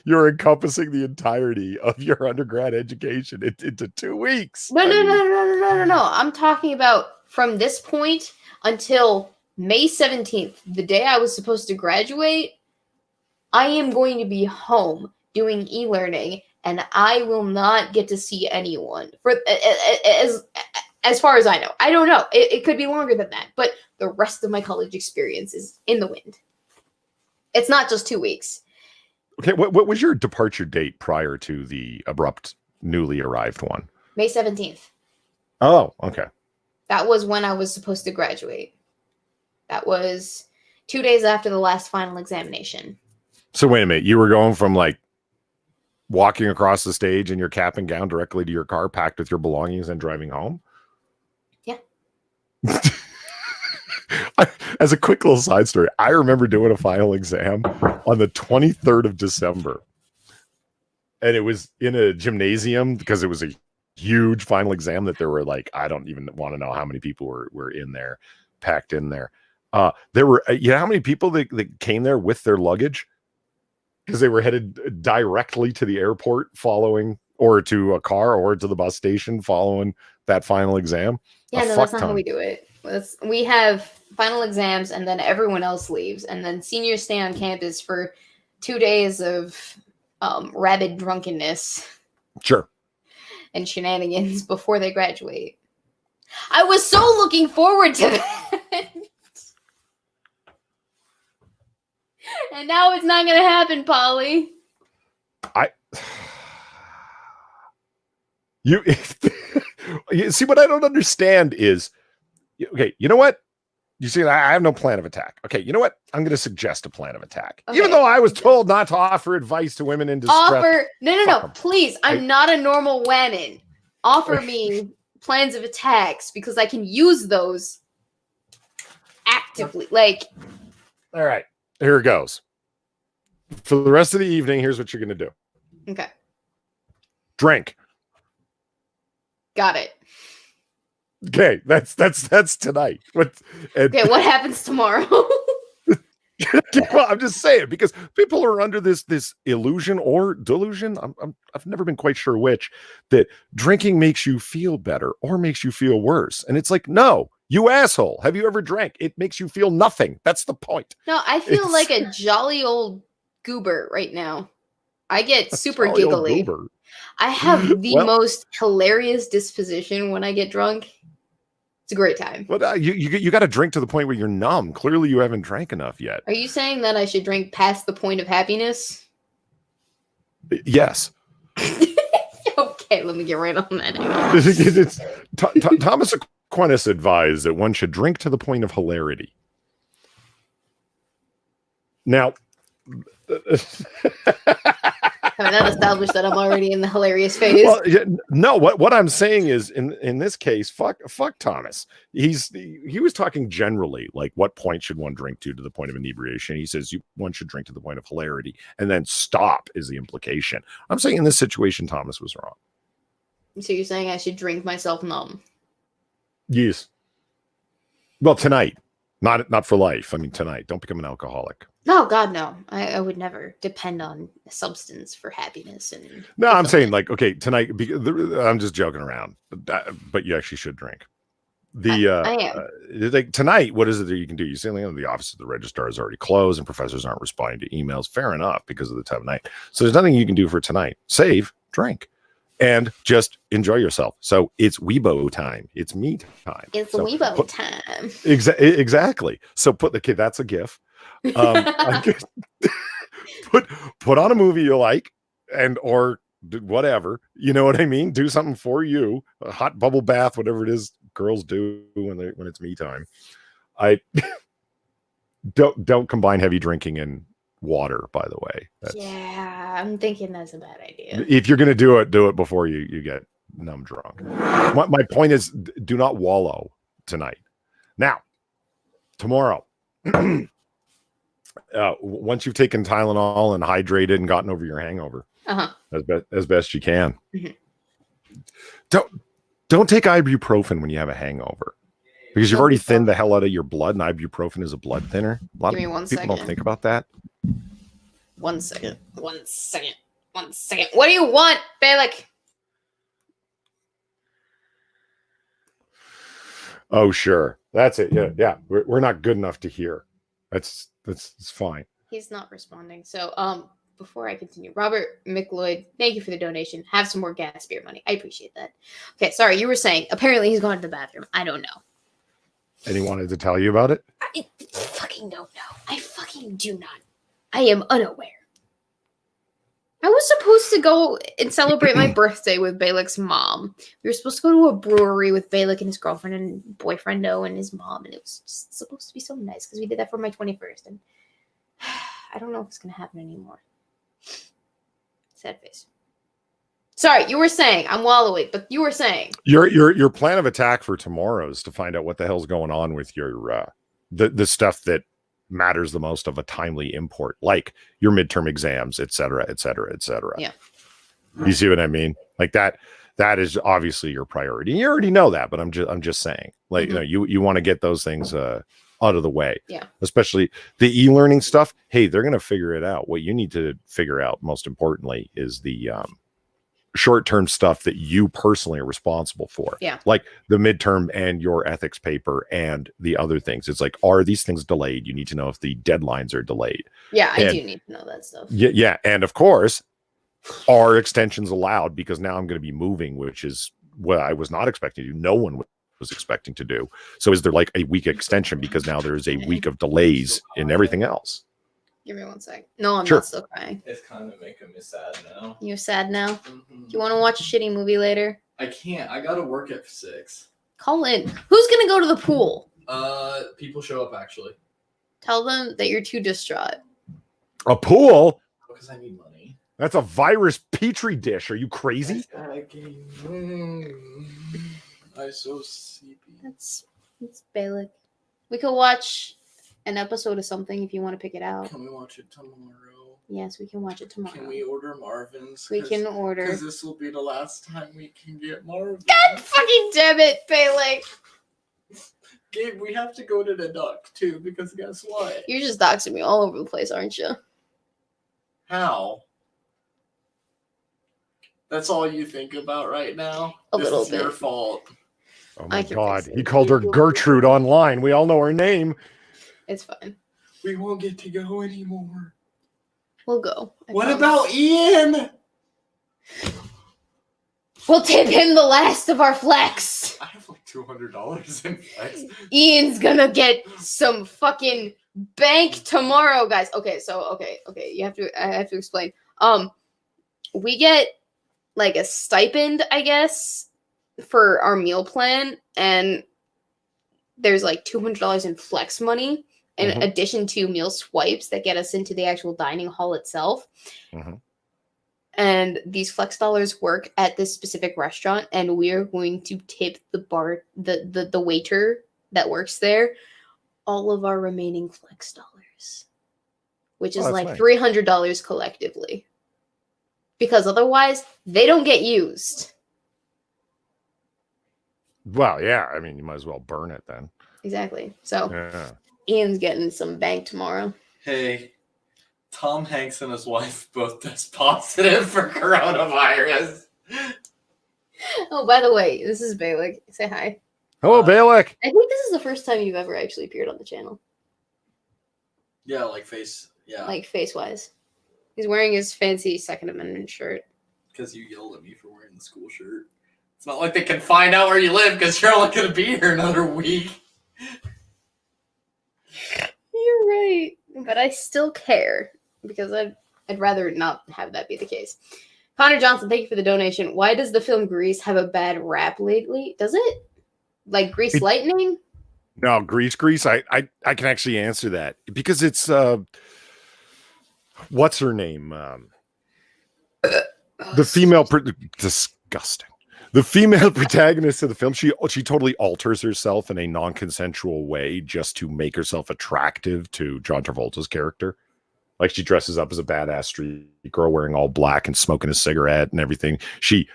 You're encompassing the entirety of your undergrad education into 2 weeks. No. I'm talking about from this point until May 17th, the day I was supposed to graduate. I am going to be home doing e-learning, and I will not get to see anyone for as far as I know. I don't know. It could be longer than that, but the rest of my college experience is in the wind. It's not just 2 weeks. Okay, what was your departure date prior to the abrupt newly arrived one? May 17th. Oh, okay. That was when I was supposed to graduate. That was 2 days after the last final examination. So wait a minute, you were going from like walking across the stage in your cap and gown directly to your car, packed with your belongings, and driving home? Yeah. As a quick little side story, I remember doing a final exam on the 23rd of December. And it was in a gymnasium because it was a huge final exam that there were like, I don't even want to know how many people were in there, packed in there. There were, how many people that came there with their luggage? Because they were headed directly to the airport following, or to a car, or to the bus station following that final exam. Yeah, no, that's not how we do it. We have final exams, and then everyone else leaves, and then seniors stay on campus for 2 days of rabid drunkenness. Sure. And shenanigans before they graduate. I was so looking forward to that. And now it's not going to happen, Polly. You see, what I don't understand is, okay, you know what? You see, I have no plan of attack. Okay, you know what? I'm going to suggest a plan of attack. Okay. Even though I was told not to offer advice to women in distress. No. Please, I'm not a normal woman. Offer me plans of attacks because I can use those actively. All right, here it goes. For the rest of the evening, here's what you're going to do. Okay. Drink. Got it. Okay, that's tonight. What happens tomorrow? well, I'm just saying because people are under this illusion or delusion. I've never been quite sure which, that drinking makes you feel better or makes you feel worse. And it's like, no, you asshole. Have you ever drank? It makes you feel nothing. That's the point. No, I feel like a jolly old goober right now. I get super Jolly old giggly. goober. I have the Well- most hilarious disposition when I get drunk. It's a great time. But you got to drink to the point where you're numb. Clearly, you haven't drank enough yet. Are you saying that I should drink past the point of happiness? Yes. Okay, let me get right on that. Thomas Aquinas advised that one should drink to the point of hilarity. Now, That established that I'm already in the hilarious phase. well, no. What I'm saying is, in this case, fuck Thomas. He was talking generally, like what point should one drink to the point of inebriation. He says one should drink to the point of hilarity, and then stop is the implication. I'm saying in this situation, Thomas was wrong. So you're saying I should drink myself numb? Yes. Well, tonight, not for life. I mean, tonight. Don't become an alcoholic. No, God, no. I would never depend on a substance for happiness. And No, I'm saying like, okay, tonight. I'm just joking around, but you actually should drink. I am. Like tonight, what is it that you can do? You say the office of the registrar is already closed and professors aren't responding to emails. Fair enough, because of the time of night. So there's nothing you can do for tonight. Save, drink, and just enjoy yourself. So it's Weebo time. It's me time. It's so Weebo time. Exactly. So put the kid. That's a GIF. Put on a movie you like, and or whatever. You know what I mean? Do something for you. A hot bubble bath, whatever it is girls do when it's me time. I don't combine heavy drinking and water, by the way. Yeah, I'm thinking that's a bad idea. If you're gonna do it before you get numb drunk. My point is, do not wallow tonight. Now, tomorrow. Once you've taken Tylenol and hydrated and gotten over your hangover, as best you can. Mm-hmm. Don't take ibuprofen when you have a hangover, because you've already thinned the hell out of your blood, and ibuprofen is a blood thinner. A lot of people don't think about that. 1 second. 1 second. 1 second. What do you want, Balik? Oh, sure. That's it. Yeah. We're not good enough to hear. That's fine. He's not responding. So, before I continue, Robert McLeod, thank you for the donation. Have some more gas beer money. I appreciate that. Okay, sorry, you were saying apparently he's gone to the bathroom. I don't know. And he wanted to tell you about it? I fucking don't know. I fucking do not. I am unaware. I was supposed to go and celebrate my birthday with Balik's mom. We were supposed to go to a brewery with Balik and his girlfriend and boyfriendo and his mom, and it was just supposed to be so nice because we did that for my 21st, and I don't know if it's going to happen anymore. Sad face. Sorry, you were saying I'm wallowing, but you were saying your plan of attack for tomorrow is to find out what the hell's going on with your the stuff that matters the most of a timely import, like your midterm exams, et cetera, et cetera, et cetera. Yeah. You see what I mean? Like that is obviously your priority. You already know that, but I'm just saying, like, you want to get those things out of the way. Yeah. Especially the e-learning stuff. Hey, they're going to figure it out. What you need to figure out most importantly is the short-term stuff that you personally are responsible for. Yeah. Like the midterm and your ethics paper and the other things. It's like, are these things delayed? You need to know if the deadlines are delayed. Yeah, I do need to know that stuff. Yeah. And of course, are extensions allowed? Because now I'm going to be moving, which is what I was not expecting to do. No one was expecting to do. So is there like a week extension because now there's a week of delays in everything else? Give me 1 sec. No, I'm Sure. not still crying. It's kind of making me sad now. You're sad now? Mm-hmm. Do you want to watch a shitty movie later? I can't. I gotta work at 6. Call in. Who's going to go to the pool? People show up actually. Tell them that you're too distraught. A pool? Because I need money. That's a virus petri dish. Are you crazy? I'm so sleepy. That's Balik. We could watch an episode of something if you want to pick it out. Can we watch it tomorrow? Yes, we can watch it tomorrow. Can we order Marvin's? We can order. Because this will be the last time we can get Marvin. God fucking damn it, Bailey! Gabe, we have to go to the duck too, because guess what? You're just doxing me all over the place, aren't you? How? That's all you think about right now? A This little is your bit. fault. Oh I my can God. fix He it. called her Gertrude online. We all know her name. It's fine. We won't get to go anymore. We'll go. I What promise. about Ian? We'll tip him the last of our flex. I have like $200 in flex. Ian's gonna get some fucking bank tomorrow, guys. Okay, so okay. I have to explain. We get like a stipend, I guess, for our meal plan, and there's like $200 in flex money in Mhm. addition to meal swipes that get us into the actual dining hall itself. Mhm. And these flex dollars work at this specific restaurant, and we are going to tip the waiter that works there all of our remaining flex dollars, which is that's like nice. $300 collectively, because otherwise they don't get used. Well, yeah. I mean, you might as well burn it then. Exactly. So Yeah. Ian's getting some bank tomorrow. Hey, Tom Hanks and his wife both test positive for coronavirus. Oh, by the way, this is Balik. Say hi. Hello, Balak. I think this is the first time you've ever actually appeared on the channel, Yeah, like face. Yeah, like face wise. He's wearing his fancy Second Amendment shirt. because you yelled at me for wearing the school shirt. It's not like they can find out where you live because you're only going to be here another week. You're right, but I still care because I'd rather not have that be the case. Connor Johnson, thank you for the donation. Why does the film Grease have a bad rap lately? Does it? Like Grease Lightning? No, Grease. I can actually answer that because it's what's her name? The female disgusting. The female protagonist of the film, she totally alters herself in a non-consensual way just to make herself attractive to John Travolta's character. Like she dresses up as a badass street girl wearing all black and smoking a cigarette and everything. She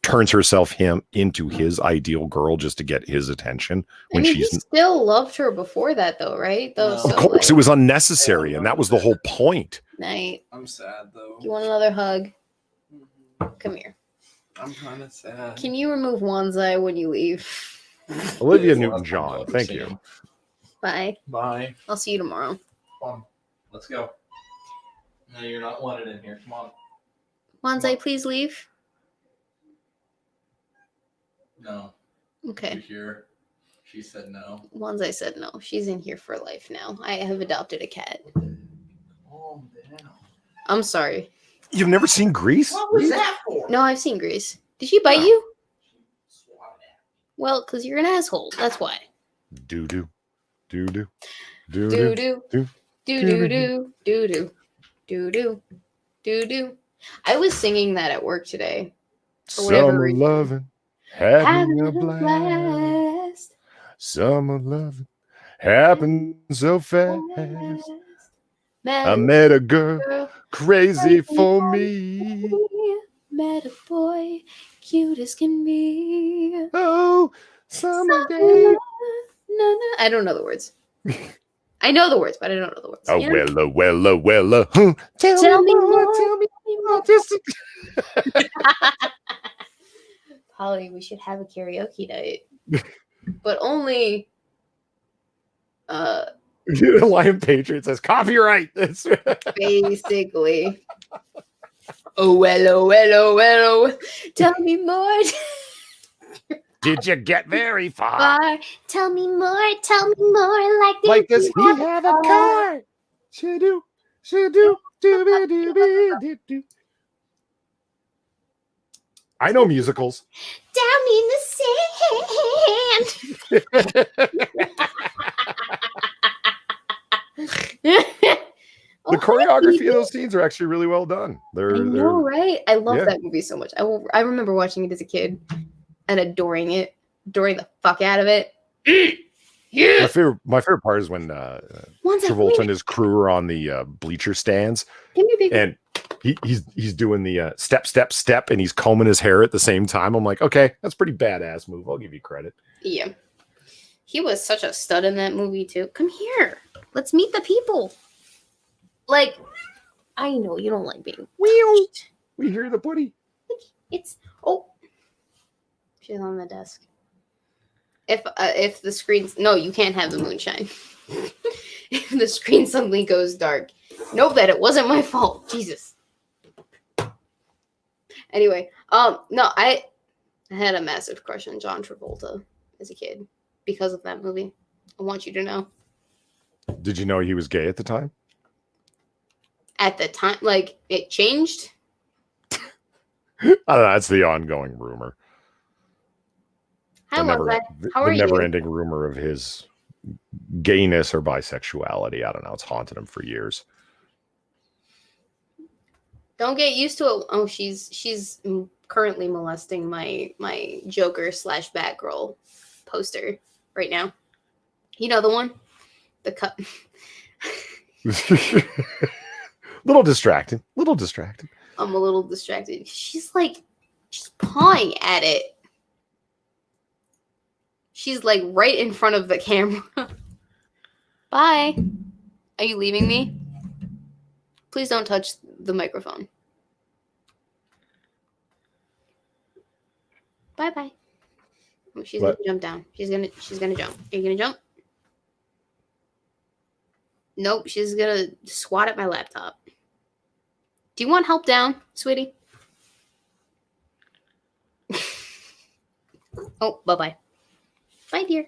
turns herself into his ideal girl just to get his attention. When he still loved her before that, though, right? Though, No. so, of course, like, it was unnecessary, and that was the whole point. night. I'm sad though. You want another hug? Come here. I'm kind of sad. Can you remove one's eye when you leave? Olivia It's the last Newton-John, time I'll ever thank see you. him. Bye. Bye. I'll see you tomorrow. Come on, let's go. No, you're not wanted in here. Come on. One's eye, please leave. No, Okay. you're here. She said no. One's eye said no. She's in here for life now. I have adopted a cat. Calm down. I'm sorry. You've never seen Grease? What was that for? No, I've seen Grease. Did she bite you? Well, because you're an asshole. That's why. Do do do do Do do do do. do do do do do do do do do. I was singing that at work today. For whatever Summer reason. loving, having Having a a blast. blast. Summer loving happened so fast. I Met met a a girl girl, crazy for me. met a boy, cute as can be. Oh, summer day. I don't know the words. I know the words, but I don't know the words. Oh, You know? well. Huh. Tell me more. Tell me more. Polly, we should have a karaoke night, but only. Lion Patriot says copyright. That's Basically. Oh, well. Tell me more. Did you get very far? Tell me more. Like Like, does he have a car? Shoo-doo, shoo-doo, doo-be-doo-be-doo-doo. I know musicals. Down in the sand. The choreography of those scenes are actually really well done. I know, right? I love Yeah. that movie so much. I remember watching it as a kid and adoring the fuck out of it. Yeah. My favorite part is when Travolta and his crew are on the bleacher stands, and he's doing the step, step, step, and he's combing his hair at the same time. I'm like, okay, that's a pretty badass move. I'll give you credit. Yeah. He was such a stud in that movie too. Come here. Let's meet the people. Like, I know you don't like being touched. We hear the buddy. It's she's on the desk. If the screen's no, you can't have the moonshine. If the screen suddenly goes dark, know that it wasn't my fault. Jesus. Anyway, no, I had a massive crush on John Travolta as a kid because of that movie. I want you to know. Did you know he was gay at the time? At the time, like, it changed. I don't know. That's the ongoing rumor. How was that? How are the you? never-ending rumor of his gayness or bisexuality. I don't know. It's haunted him for years. Don't get used to it. Oh, she's currently molesting my Joker / Batgirl poster right now. You know the one, the cut. Little distracting. I'm a little distracted. She's like, she's pawing at it. She's like right in front of the camera. Bye. Are you leaving me? Please don't touch the microphone. Bye. Oh, she's gonna jump down. She's gonna jump. Are you gonna jump? Nope, she's gonna swat at my laptop. Do you want help down, sweetie? Oh, bye-bye. Bye, dear.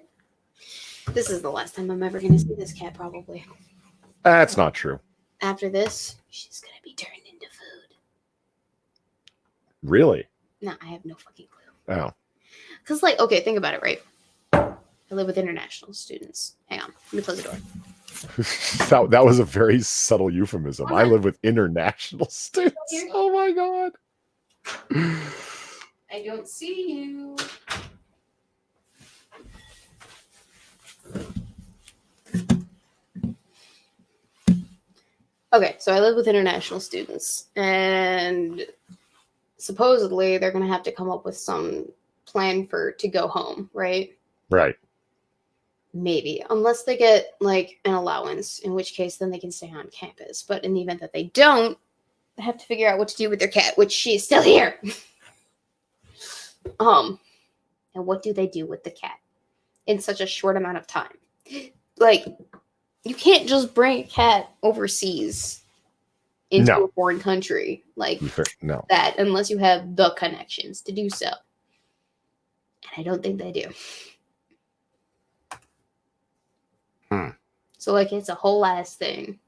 This is the last time I'm ever gonna see this cat, probably. That's not true. After this, she's gonna be turned into food. Really? No, I have no fucking clue. Oh. Because, like, okay, think about it, right? I live with international students. Hang on, let me close the door. that was a very subtle euphemism. I live with international students. Oh my god. I don't see you. Okay, so I live with international students, and supposedly they're going to have to come up with some plan to go home, right? Right. Maybe, unless they get like an allowance, in which case then they can stay on campus. But in the event that they don't, they have to figure out what to do with their cat, which she is still here. And what do they do with the cat in such a short amount of time? Like, you can't just bring a cat overseas into a foreign country like that unless you have the connections to do so. And I don't think they do. So, like, it's a whole ass thing.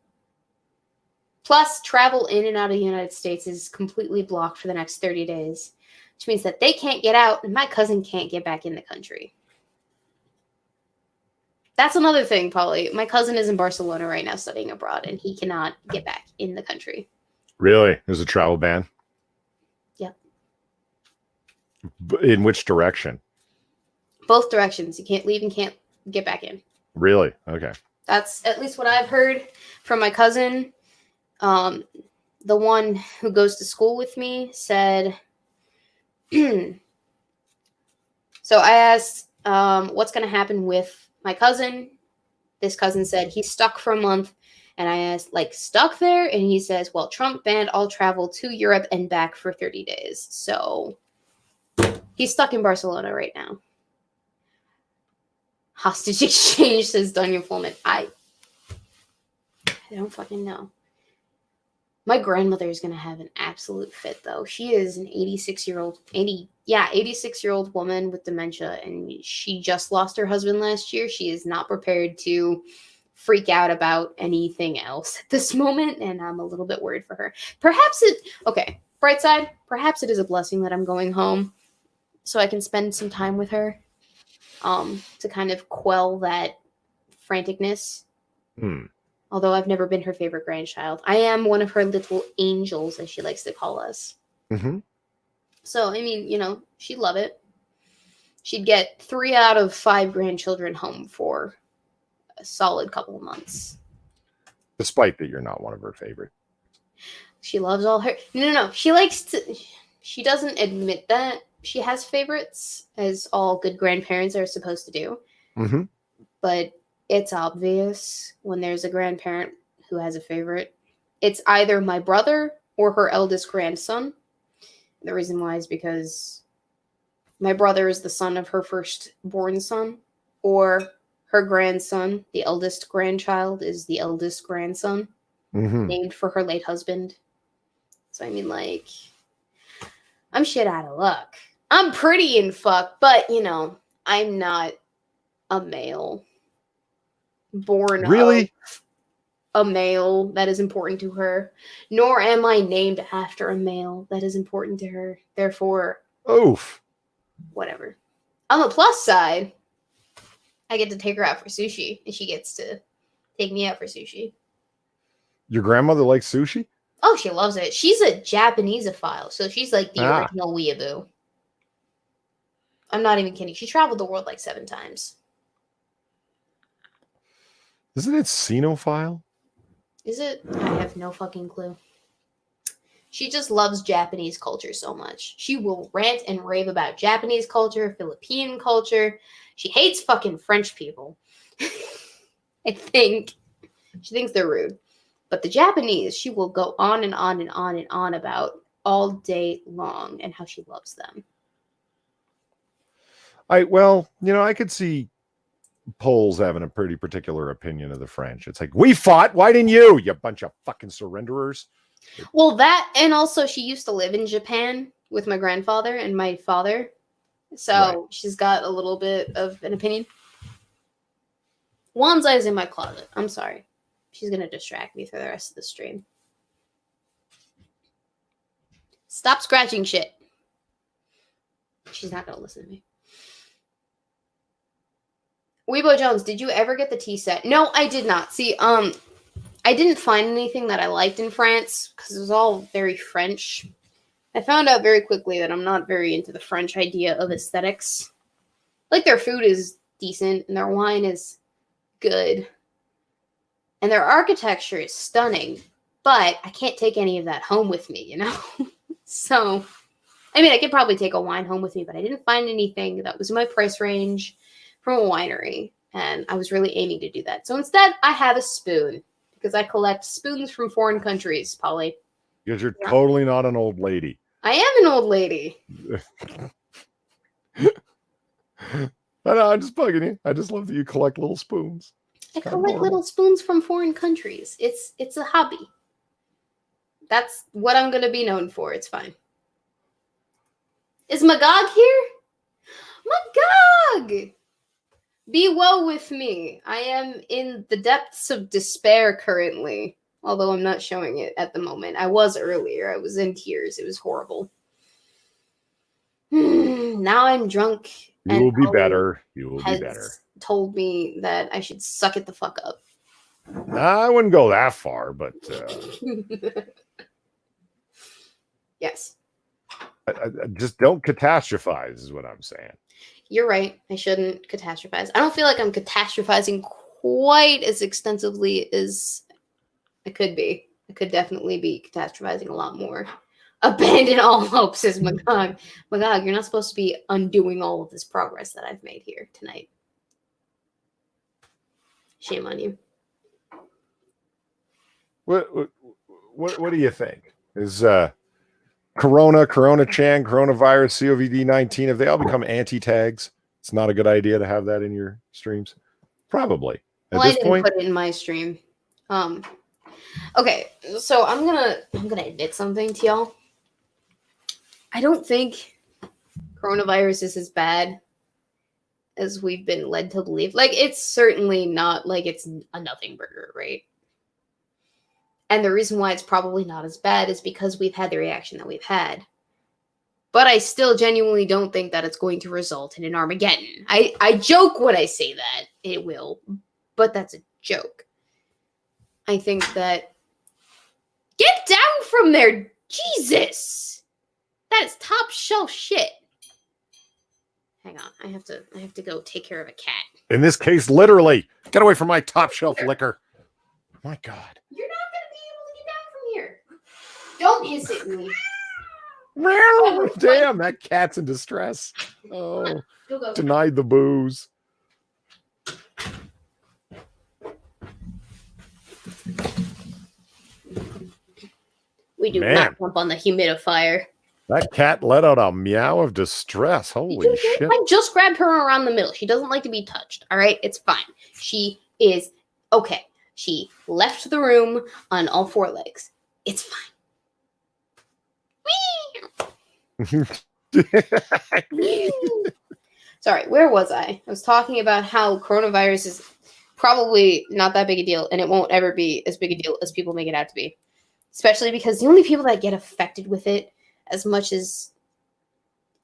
Plus, travel in and out of the United States is completely blocked for the next 30 days, which means that they can't get out and my cousin can't get back in the country. That's another thing, Polly. My cousin is in Barcelona right now studying abroad, and he cannot get back in the country. Really? There's a travel ban? Yeah. In which direction? Both directions. You can't leave and can't get back in. Really? Okay. That's at least what I've heard from my cousin. The one who goes to school with me said... So I asked what's going to happen with my cousin. This cousin said he's stuck for a month. And I asked, like, stuck there? And he says, well, Trump banned all travel to Europe and back for 30 days. So he's stuck in Barcelona right now. Hostage exchange, says Dunya Fullman. I don't fucking know. My grandmother is going to have an absolute fit, though. She is an 86-year-old woman with dementia, and she just lost her husband last year. She is not prepared to freak out about anything else at this moment, and I'm a little bit worried for her. Okay, bright side, perhaps it is a blessing that I'm going home so I can spend some time with her to kind of quell that franticness. Although I've never been her favorite grandchild. I am one of her little angels, as she likes to call us. Mm-hmm. So, I mean, you know, she'd love it. She'd get 3 out of 5 grandchildren home for a solid couple of months. Despite that you're not one of her favorite. She loves all her. No. She likes to. She doesn't admit that she has favorites, as all good grandparents are supposed to do. Mm-hmm. But it's obvious when there's a grandparent who has a favorite. It's either my brother or her eldest grandson. The reason why is because my brother is the son of her firstborn son, or her grandson, the eldest grandchild, is the eldest grandson, named for her late husband. So, I mean, like, I'm shit out of luck. I'm pretty in fuck, but, you know, I'm not a male. Born Really? of a male that is important to her. Nor am I named after a male that is important to her. Therefore, Oof. whatever. On the plus side, I get to take her out for sushi, and she gets to take me out for sushi. Your grandmother likes sushi? Oh, she loves it. She's a Japaneseophile, so she's like the original weeaboo. I'm not even kidding. She traveled the world like 7 times. Isn't it Xenophile? Is it? I have no fucking clue. She just loves Japanese culture so much. She will rant and rave about Japanese culture, Philippine culture. She hates fucking French people. I think. She thinks they're rude. But the Japanese, she will go on and on and on and on about all day long and how she loves them. Well, you know, I could see Poles having a pretty particular opinion of the French. It's like, we fought. Why didn't you? You bunch of fucking surrenderers. Well, that, and also she used to live in Japan with my grandfather and my father. So she's got a little bit of an opinion. Wanzai is in my closet. I'm sorry. She's going to distract me for the rest of the stream. Stop scratching shit. She's not going to listen to me. Weebo Jones, did you ever get the tea set? No, I did not. See, I didn't find anything that I liked in France because it was all very French. I found out very quickly that I'm not very into the French idea of aesthetics. Like, their food is decent and their wine is good. And their architecture is stunning, but I can't take any of that home with me, you know? So, I mean, I could probably take a wine home with me, but I didn't find anything that was in my price range from a winery, and I was really aiming to do that. So instead, I have a spoon, because I collect spoons from foreign countries, Polly. Because you're totally not an old lady. I am an old lady. No, I'm just bugging you. I just love that you collect little spoons. I collect little spoons from foreign countries. It's a hobby. That's what I'm going to be known for. It's fine. Is Magog here? Magog! Be well with me. I am in the depths of despair currently. Although I'm not showing it at the moment. I was earlier. I was in tears. It was horrible. Now I'm drunk. You will be better. You will be better. Told me that I should suck it the fuck up. I wouldn't go that far, but yes. I just don't catastrophize is what I'm saying. You're right. I shouldn't catastrophize. I don't feel like I'm catastrophizing quite as extensively as I could be. I could definitely be catastrophizing a lot more. Abandon all hope, says Magog. Magog, you're not supposed to be undoing all of this progress that I've made here tonight. Shame on you. What do you think? Is Corona-chan, coronavirus, COVID-19, have they all become anti-tags? It's not a good idea to have that in your streams. Probably. At this I didn't point, put it in my stream. Okay, so I'm gonna admit something to y'all. I don't think coronavirus is as bad as we've been led to believe. Like, it's certainly not like it's a nothing burger, right? And the reason why it's probably not as bad is because we've had the reaction that we've had. But I still genuinely don't think that it's going to result in an Armageddon. I joke when I say that it will, but that's a joke. I think that... Get down from there! Jesus! That is top shelf shit. Hang on. I have to go take care of a cat. In this case, literally. Get away from my top shelf liquor. My God. You're not gonna be able to get down from here. Don't hiss at me. Damn, that cat's in distress. Oh, Go. denied the booze. We do Man. not jump on the humidifier. That cat let out a meow of distress. Holy shit. I just grabbed her around the middle. She doesn't like to be touched. All right, it's fine. She is okay. She left the room on all four legs. It's fine. Sorry, where was I? I was talking about how coronavirus is probably not that big a deal, and it won't ever be as big a deal as people make it out to be. Especially because the only people that get affected with it as much as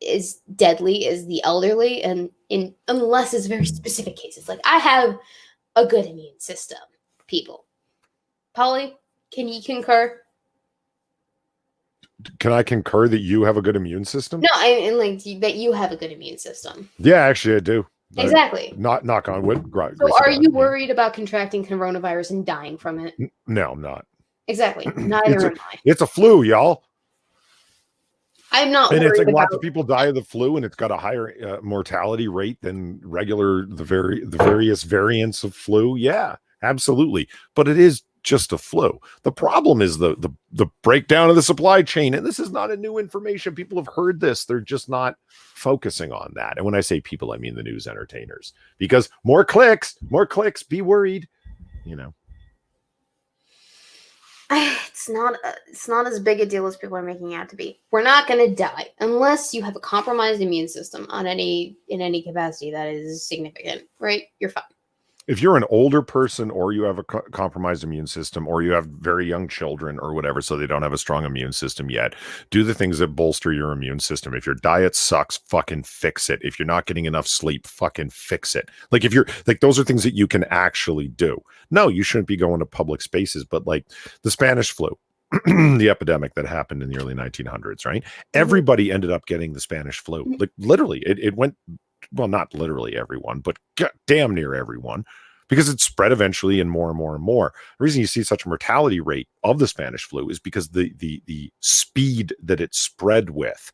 is deadly is the elderly, and unless it's very specific cases. Like, I have a good immune system, people. Polly, can you concur? Can I concur that you have a good immune system? No, I mean, like, that you have a good immune system. Yeah, actually, I do. Exactly. Not knock on wood. So are you worried about contracting coronavirus and dying from it? No, I'm not. Exactly. Neither am I. It's a flu, y'all. I'm not And worried it's like about... lots of people die of the flu, and it's got a higher mortality rate than the various variants of flu. Yeah, absolutely. But it is just a flu. The problem is the breakdown of the supply chain, and this is not a new information. People have heard this. They're just not focusing on that. And when I say people, I mean the news entertainers, because more clicks, be worried, you know. It's not as big a deal as people are making it out to be. We're not going to die unless you have a compromised immune system in any capacity that is significant, right? You're fine. If you're an older person, or you have a compromised immune system, or you have very young children or whatever, so they don't have a strong immune system yet, do the things that bolster your immune system. If your diet sucks, fucking fix it. If you're not getting enough sleep, fucking fix it. Like, if you're like, those are things that you can actually do. No, you shouldn't be going to public spaces, but like the Spanish flu, the epidemic that happened in the early 1900s, right? Everybody ended up getting the Spanish flu. Like, literally, it went, well, not literally everyone, but damn near everyone, because it spread eventually and more and more and more. The reason you see such a mortality rate of the Spanish flu is because the speed that it spread with,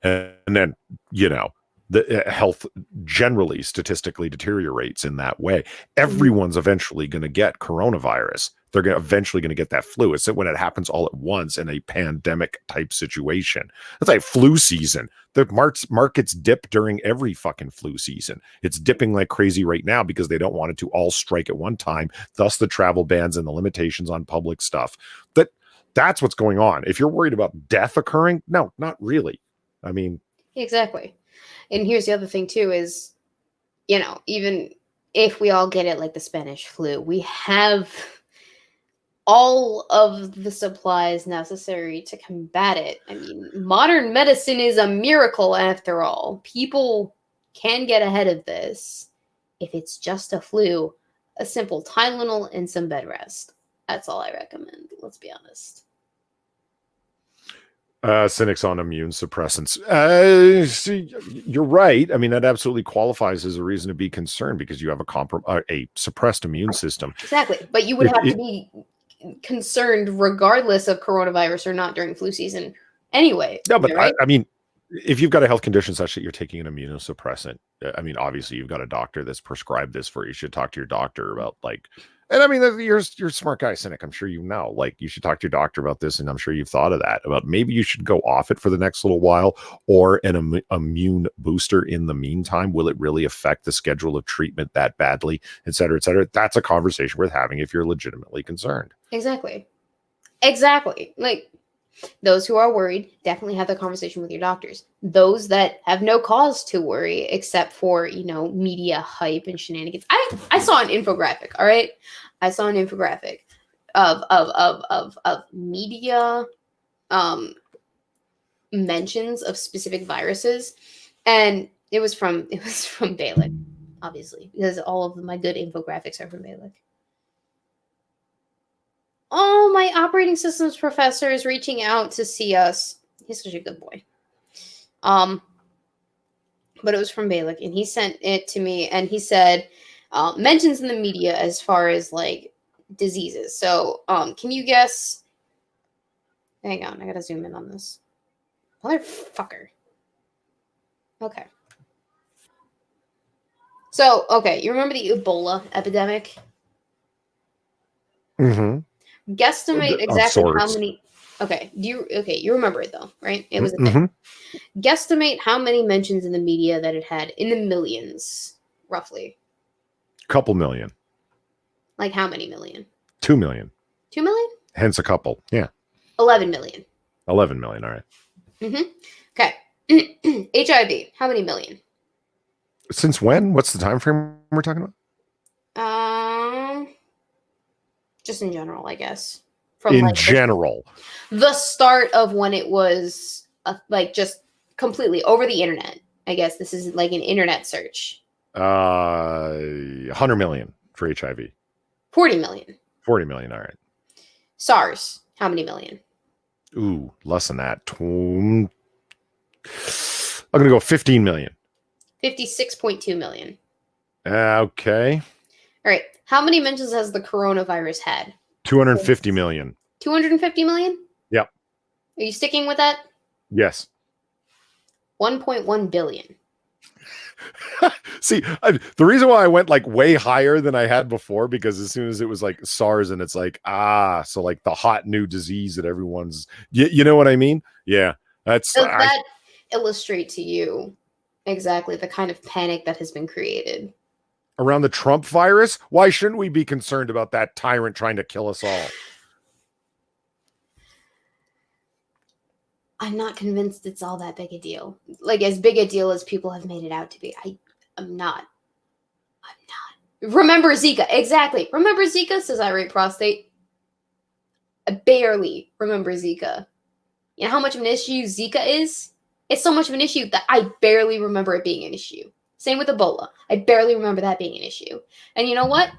and then, you know, the health generally statistically deteriorates in that way. Everyone's eventually going to get coronavirus. They're eventually going to get that flu. It's when it happens all at once in a pandemic type situation. It's like flu season. The markets dip during every fucking flu season. It's dipping like crazy right now because they don't want it to all strike at one time. Thus the travel bans and the limitations on public stuff. That's what's going on. If you're worried about death occurring, no, not really. I mean, Exactly. And here's the other thing too is, you know, even if we all get it like the Spanish flu, we have all of the supplies necessary to combat it. I mean, modern medicine is a miracle after all. People can get ahead of this if it's just a flu, a simple Tylenol and some bed rest. That's all I recommend, let's be honest. Cynics on immune suppressants. See, you're right. I mean, that absolutely qualifies as a reason to be concerned because you have a suppressed immune system. Exactly. But you would have to be concerned regardless of coronavirus or not during flu season anyway. No, but right? I mean, if you've got a health condition such that you're taking an immunosuppressant, I mean, obviously you've got a doctor that's prescribed this for you. You should talk to your doctor about, like, and I mean, you're a smart guy, Cynic. I'm sure you know, like, you should talk to your doctor about this, and I'm sure you've thought of that, about maybe you should go off it for the next little while, or an immune booster in the meantime. Will it really affect the schedule of treatment that badly, et cetera, et cetera? That's a conversation worth having if you're legitimately concerned. Exactly. Like, those who are worried, definitely have the conversation with your doctors. Those that have no cause to worry except for, you know, media hype and shenanigans. I saw an infographic, all right? I saw an infographic of media mentions of specific viruses, and it was from Balak, obviously, because all of my good infographics are from Balak. Oh, my operating systems professor is reaching out to see us. He's such a good boy. but it was from Balik, and he sent it to me, and he said mentions in the media as far as like diseases. So, can you guess? Hang on, I gotta zoom in on this. Motherfucker. Okay. So, okay, you remember the Ebola epidemic? Mm-hmm. Guesstimate Of exactly how sorts. many. Okay, you remember it though, right? It was a Mm-hmm. thing. Guesstimate how many mentions in the media that it had in the millions, roughly. Couple million. Like how many million? 2 million. 2 million? Hence a couple. Yeah. 11 million. 11 million. All right. Mm-hmm. Okay. HIV, how many million? Since when? What's the time frame we're talking about? Just in general, I guess. From In like general. the start of when it was like just completely over the internet. I guess this is like an internet search. 100 million for HIV. 40 million. 40 million. All right. SARS, how many million? Ooh, less than that. I'm going to go 15 million. 56.2 million. Okay. All right. How many mentions has the coronavirus had? 250 million. 250 million? Yep. Are you sticking with that? Yes. 1.1 billion. See, the reason why I went like way higher than I had before, because as soon as it was like SARS and it's like, so like the hot new disease that everyone's, you know what I mean? Yeah. That's Does that illustrate to you exactly the kind of panic that has been created? Around the Trump virus? Why shouldn't we be concerned about that tyrant trying to kill us all? I'm not convinced it's all that big a deal. Like as big a deal as people have made it out to be. I'm not. Remember Zika. Exactly. Remember Zika, says irate prostate. I barely remember Zika. You know how much of an issue Zika is? It's so much of an issue that I barely remember it being an issue. Same with Ebola. I barely remember that being an issue. And you know what?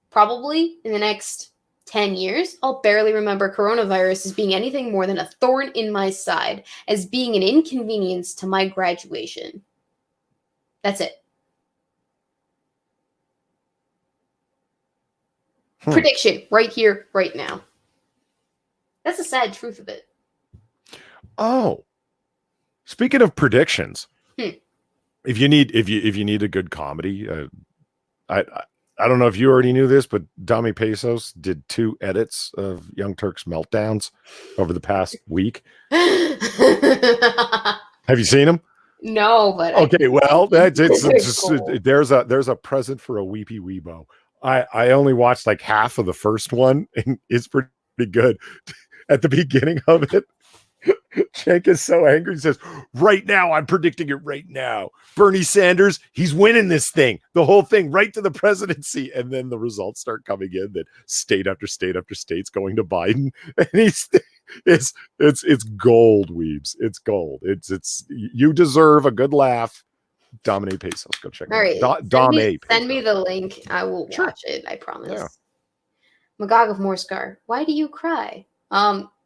Probably in the next 10 years, I'll barely remember coronavirus as being anything more than a thorn in my side, as being an inconvenience to my graduation. That's it. Prediction right here, right now. That's the sad truth of it. Oh, speaking of predictions, if you need a good comedy, I don't know if you already knew this, but Dami Pesos did 2 edits of Young Turk's meltdowns over the past week. Have you seen them? No, but okay. Well, there's a present for a weepy Weebo. I only watched like half of the first one, and it's pretty good. At the beginning of it, Cenk is so angry. He says, right now, I'm predicting it right now. Bernie Sanders, he's winning this thing, the whole thing, right to the presidency. And then the results start coming in that state after state after state's going to Biden. And it's gold, Weebs. It's gold. It's you deserve a good laugh. Dominic Pesos. Go check it out. Send me the link. I will watch it. I promise. Yeah. Magog of Morskar, why do you cry?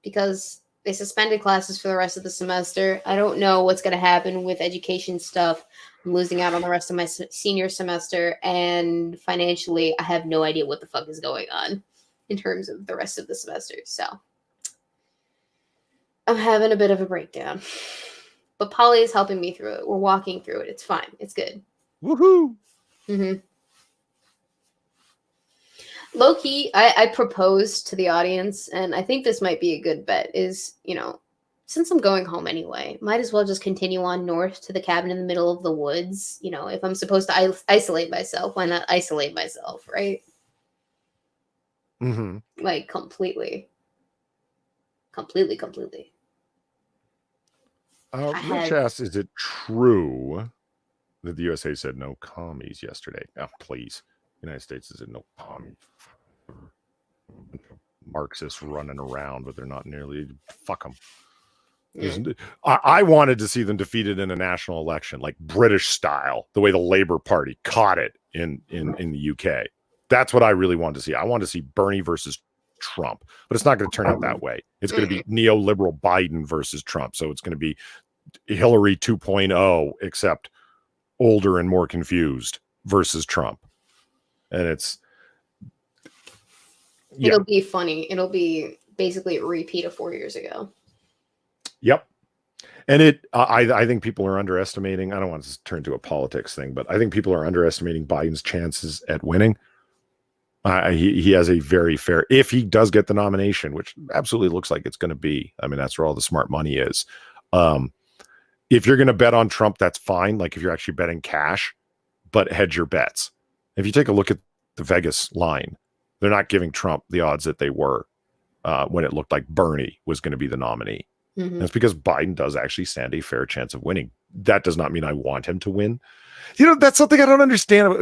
Because they suspended classes for the rest of the semester. I don't know what's going to happen with education stuff. I'm losing out on the rest of my senior semester, and financially, I have no idea what the fuck is going on in terms of the rest of the semester. So I'm having a bit of a breakdown. But Polly is helping me through it. We're walking through it. It's fine. It's good. Woohoo! Mm-hmm. Low key, I proposed to the audience, and I think this might be a good bet, is, since I'm going home anyway, might as well just continue on north to the cabin in the middle of the woods. If I'm supposed to isolate myself, why not isolate myself, right? Mm-hmm. Like, completely. Completely. Rich asks, is it true that the USA said no commies yesterday? Oh, please. United States is no commies. Marxists running around, but they're not nearly. Fuck them. I wanted to see them defeated in a national election, like British style, the way the Labour Party caught it in the UK. That's what I really wanted to see. I wanted to see Bernie versus Trump, but it's not going to turn out that way. It's going to be neoliberal Biden versus Trump. So it's going to be Hillary 2.0, except older and more confused versus Trump. And it's It'll be funny. It'll be basically a repeat of 4 years ago. Yep. And I think people are underestimating. I don't want to turn to a politics thing, but I think people are underestimating Biden's chances at winning. He has a very fair, if he does get the nomination, which absolutely looks like it's going to be. I mean, that's where all the smart money is. If you're going to bet on Trump, that's fine. Like if you're actually betting cash, but hedge your bets. If you take a look at the Vegas line, they're not giving Trump the odds that they were when it looked like Bernie was going to be the nominee. Mm-hmm. And it's because Biden does actually stand a fair chance of winning. That does not mean I want him to win. You know, that's something I don't understand.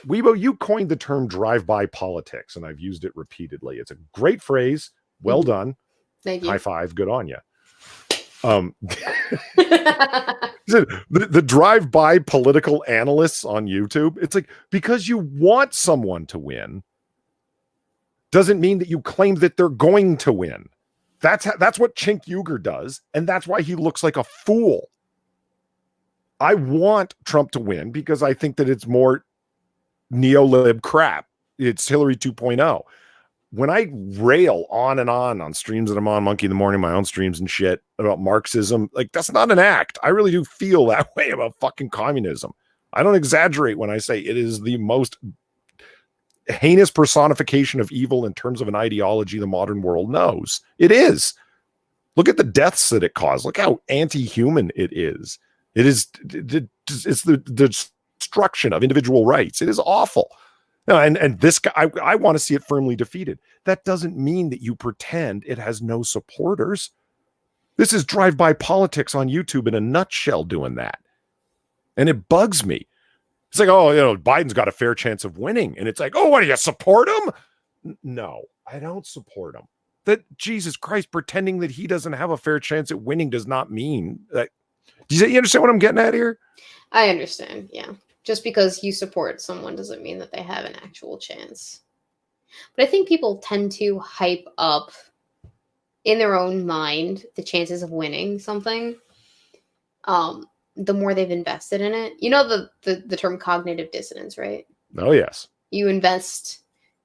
Weebo, you coined the term drive-by politics, and I've used it repeatedly. It's a great phrase. Well done. Thank you. High five. Good on you. The drive-by political analysts on YouTube, it's like, because you want someone to win doesn't mean that you claim that they're going to win. That's what Cenk Uygur does, and that's why he looks like a fool. I want Trump to win because I think that it's more neo-lib crap. It's Hillary 2.0. When I rail on streams that I'm on, Monkey in the Morning, my own streams and shit, about Marxism, like, that's not an act. I really do feel that way about fucking communism. I don't exaggerate when I say it is the most heinous personification of evil in terms of an ideology the modern world knows. It is. Look at the deaths that it caused. Look how anti-human it is. It's the destruction of individual rights. It is awful. No, and this guy, I want to see it firmly defeated. That doesn't mean that you pretend it has no supporters. This is drive-by politics on YouTube in a nutshell doing that. And it bugs me. It's like, oh, you know, Biden's got a fair chance of winning. And it's like, oh, what do you support him? No, I don't support him. That, Jesus Christ, pretending that he doesn't have a fair chance at winning does not mean that. Do you understand what I'm getting at here? I understand, yeah. Just because you support someone doesn't mean that they have an actual chance. But I think people tend to hype up in their own mind the chances of winning something. The more they've invested in it. You know the term cognitive dissonance, right? Oh, yes. You invest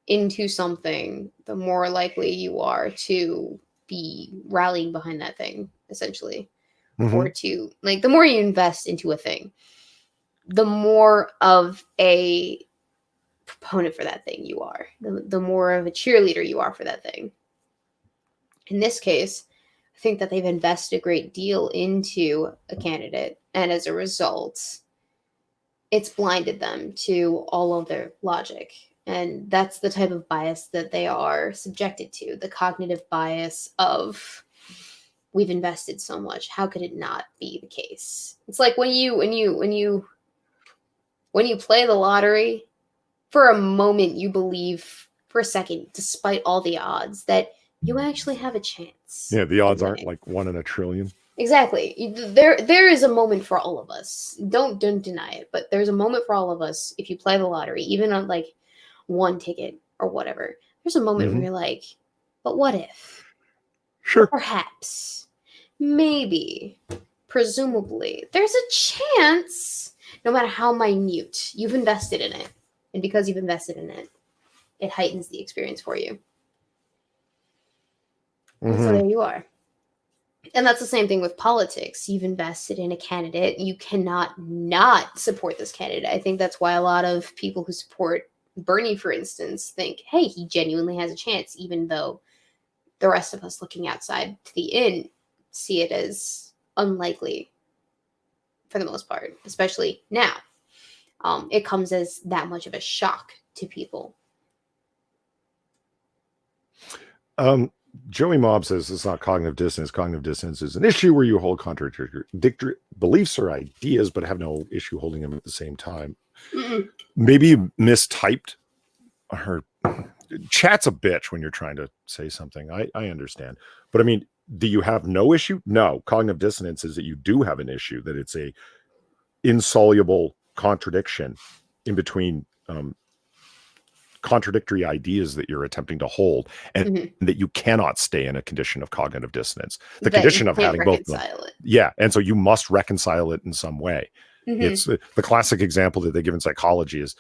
into something, the more likely you are to be rallying behind that thing, essentially. Mm-hmm. Or to, like, the more you invest into a thing, the more of a proponent for that thing you are. The more of a cheerleader you are for that thing. In this case, I think that they've invested a great deal into a candidate, and as a result, it's blinded them to all of their logic. And that's the type of bias that they are subjected to, the cognitive bias of, we've invested so much, how could it not be the case? It's like when you play the lottery, for a moment you believe, for a second, despite all the odds, that you actually have a chance. Yeah, the odds aren't like 1 in a trillion. Exactly. There is a moment for all of us. Don't deny it, but there's a moment for all of us if you play the lottery, even on like one ticket or whatever. There's a moment where you're like, but what if? Sure. Perhaps. Maybe. Presumably. There's a chance, no matter how minute, you've invested in it. And because you've invested in it, it heightens the experience for you. And so there you are. And that's the same thing with politics. You've invested in a candidate. You cannot not support this candidate. I think that's why a lot of people who support Bernie, for instance, think, hey, he genuinely has a chance, even though the rest of us looking outside to the inn see it as unlikely for the most part, especially now. It comes as that much of a shock to people. Joey Mob says it's not cognitive dissonance. Cognitive dissonance is an issue where you hold contradictory beliefs or ideas, but have no issue holding them at the same time. Maybe you mistyped her. Chat's a bitch when you're trying to say something. I understand. But I mean, do you have no issue? No. Cognitive dissonance is that you do have an issue, that it's a insoluble contradiction in between contradictory ideas that you're attempting to hold, and that you cannot stay in a condition of cognitive dissonance. The condition of having both. Yeah. And so you must reconcile it in some way. Mhm. It's the classic example that they give in psychology is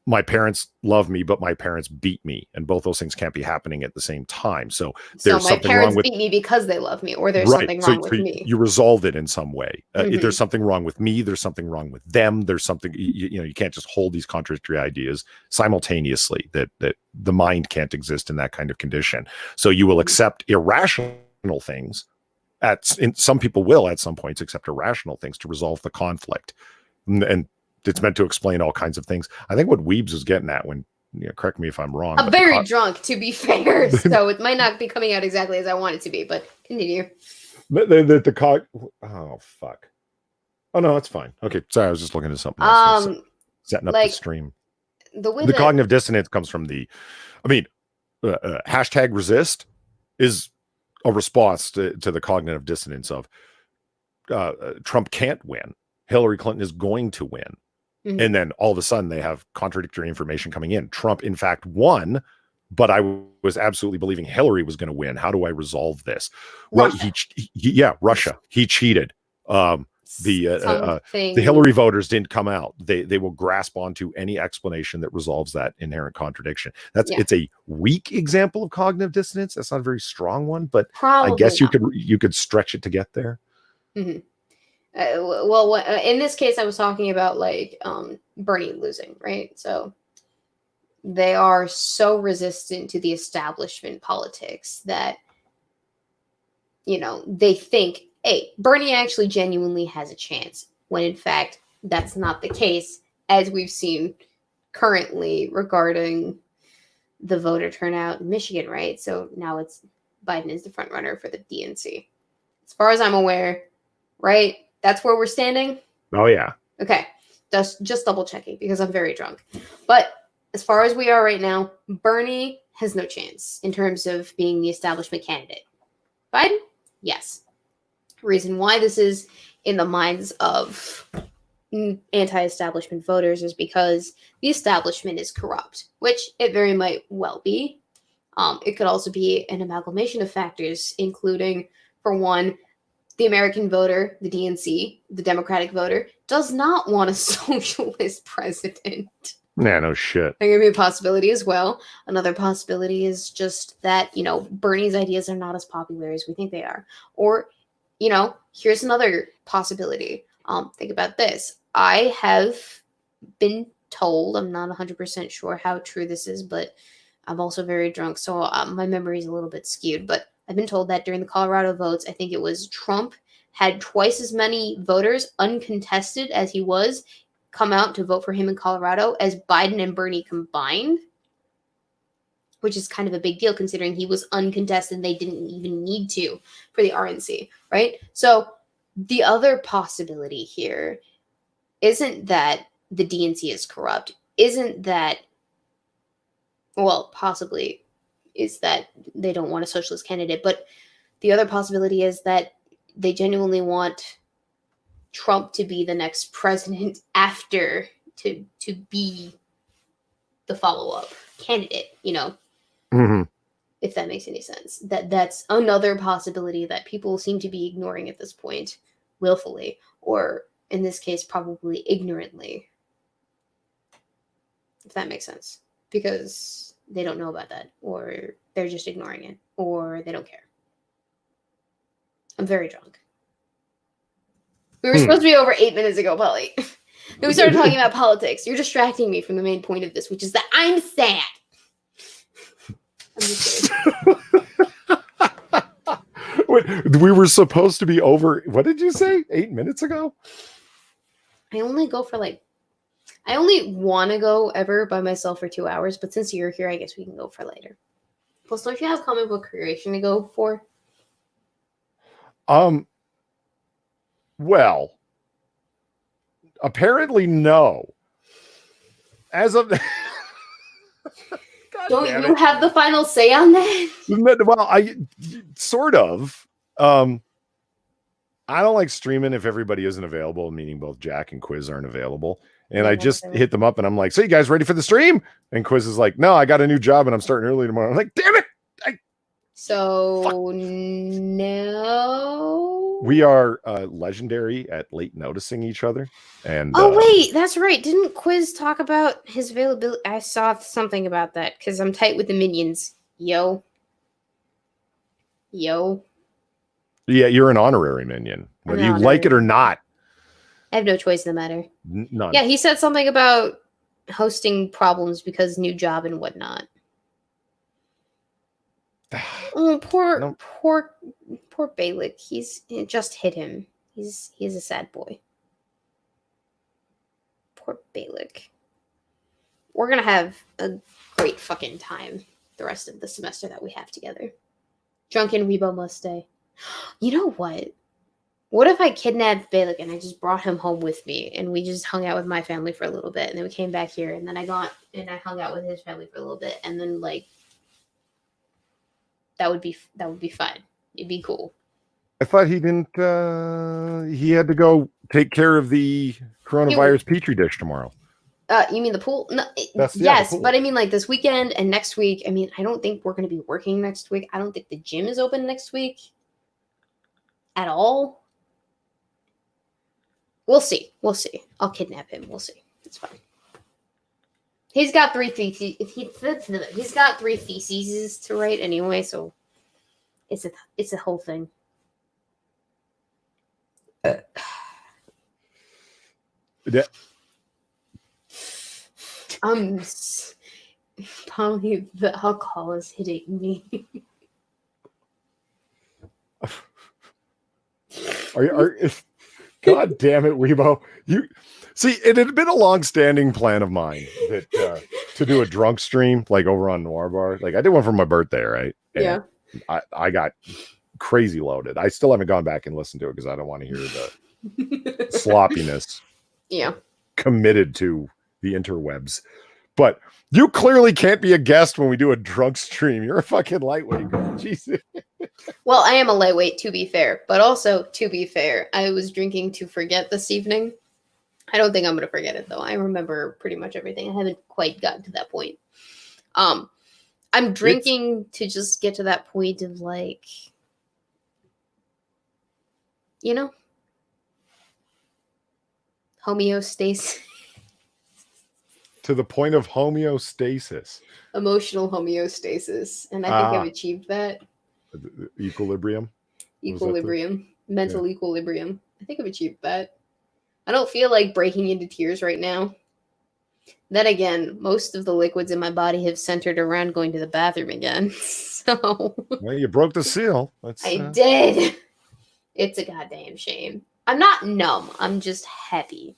my parents love me, but my parents beat me. And both those things can't be happening at the same time. So So there's my something parents wrong with beat me because they love me, or there's right. something So, wrong with me. you resolve it in some way. If Mhm. there's something wrong with me, there's something wrong with them. There's something, you can't just hold these contradictory ideas simultaneously, that the mind can't exist in that kind of condition. So you will accept irrational things some people will at some points accept irrational things to resolve the conflict. And it's meant to explain all kinds of things. I think what Weebs was getting at when, correct me if I'm wrong. I'm but very drunk, to be fair, so it might not be coming out exactly as I want it to be, but continue. Oh, fuck. Oh, no, it's fine. Okay, sorry, I was just looking at something else. Setting up the stream. The way The cognitive dissonance comes from hashtag resist is a response to the cognitive dissonance of Trump can't win. Hillary Clinton is going to win. Mhm. And then all of a sudden they have contradictory information coming in. Trump, in fact, won, but I was absolutely believing Hillary was going to win. How do I resolve this? Russia. Well, Russia. He cheated. The Hillary voters didn't come out. They will grasp onto any explanation that resolves that inherent contradiction. It's a weak example of cognitive dissonance. That's not a very strong one, but Probably I guess not. you could stretch it to get there. Mm-hmm. In this case, I was talking about Bernie losing, right? So they are so resistant to the establishment politics that they think, hey, Bernie actually genuinely has a chance, when in fact that's not the case, as we've seen currently regarding the voter turnout in Michigan, right? So now it's Biden is the front runner for the DNC. As far as I'm aware, right? That's where we're standing. Oh, yeah. Okay. Just double checking because I'm very drunk. But as far as we are right now, Bernie has no chance in terms of being the establishment candidate. Biden? Yes. Reason why this is in the minds of anti-establishment voters is because the establishment is corrupt, which it very might well be. It could also be an amalgamation of factors, including, for one, the American voter, the DNC, the Democratic voter, does not want a socialist president. Nah, no shit. That could be a possibility as well. Another possibility is just that, Bernie's ideas are not as popular as we think they are. Or, here's another possibility. Think about this. I have been told, I'm not 100% sure how true this is, but I'm also very drunk, so my memory is a little bit skewed. But I've been told that during the Colorado votes, I think it was Trump had twice as many voters uncontested as he was come out to vote for him in Colorado as Biden and Bernie combined, which is kind of a big deal considering he was uncontested and they didn't even need to for the RNC, right? So the other possibility here isn't that the DNC is corrupt, isn't that, well, possibly is that they don't want a socialist candidate, but the other possibility is that they genuinely want Trump to be the next president after to be the follow-up candidate, Mm-hmm. If that makes any sense. That's another possibility that people seem to be ignoring at this point, willfully, or in this case, probably ignorantly. If that makes sense. Because they don't know about that, or they're just ignoring it, or they don't care. I'm very drunk. We were supposed to be over 8 minutes ago, Polly. Then we started talking about politics. You're distracting me from the main point of this, which is that I'm sad. I'm just kidding. Wait, we were supposed to be over, what did you say? 8 minutes ago? I only want to go ever by myself for 2 hours, but since you're here, I guess we can go for later. Plus, don't you have comic book creation to go for? Well, apparently no. As of Don't you have the final say on that? Well, I sort of. I don't like streaming if everybody isn't available, meaning both Jack and Quiz aren't available. And I just hit them up and I'm like, so you guys ready for the stream? And Quiz is like, no, I got a new job and I'm starting early tomorrow. I'm like, damn it. So, no. We are legendary at late noticing each other. And Oh wait, that's right. Didn't Quiz talk about his availability? I saw something about that because I'm tight with the minions. Yo. yeah, you're an honorary minion, I'm whether an you like it or honorary not. I have no choice in the matter. None. Yeah, he said something about hosting problems because new job and whatnot. Oh, No. poor Balik. It just hit him. He's a sad boy. Poor Balik. We're gonna have a great fucking time the rest of the semester that we have together. Drunken Weebo must stay. You know what? What if I kidnapped Balik and I just brought him home with me and we just hung out with my family for a little bit and then we came back here and then I hung out with his family for a little bit and then like that would be fun. It'd be cool. I thought he didn't. He had to go take care of the coronavirus petri dish tomorrow. You mean the pool? No, Yes, yes, the pool. but I mean like this weekend and next week. I mean, I don't think we're going to be working next week. I don't think the gym is open next week at all. We'll see. I'll kidnap him. We'll see. It's fine. He's got 3 theses. He's got 3 theses to write anyway, so it's a whole thing. Yeah. Probably the alcohol is hitting me. God damn it, Weebo! You see, it had been a long-standing plan of mine that to do a drunk stream like over on Noir Bar. Like I did one for my birthday, right? And Yeah. I got crazy loaded. I still haven't gone back and listened to it because I don't want to hear the sloppiness. Yeah. Committed to the interwebs. But you clearly can't be a guest when we do a drunk stream. You're a fucking lightweight. Jesus. Well, I am a lightweight, to be fair. But also, to be fair, I was drinking to forget this evening. I don't think I'm going to forget it, though. I remember pretty much everything. I haven't quite gotten to that point. I'm drinking to just get to that point of, like, you know, homeostasis. To the point of homeostasis. Emotional homeostasis. And I think I've achieved that. Equilibrium. Equilibrium. Mental equilibrium. I think I've achieved that. I don't feel like breaking into tears right now. Then again, most of the liquids in my body have centered around going to the bathroom again. So. Well, you broke the seal. I did. It's a goddamn shame. I'm not numb. I'm just happy.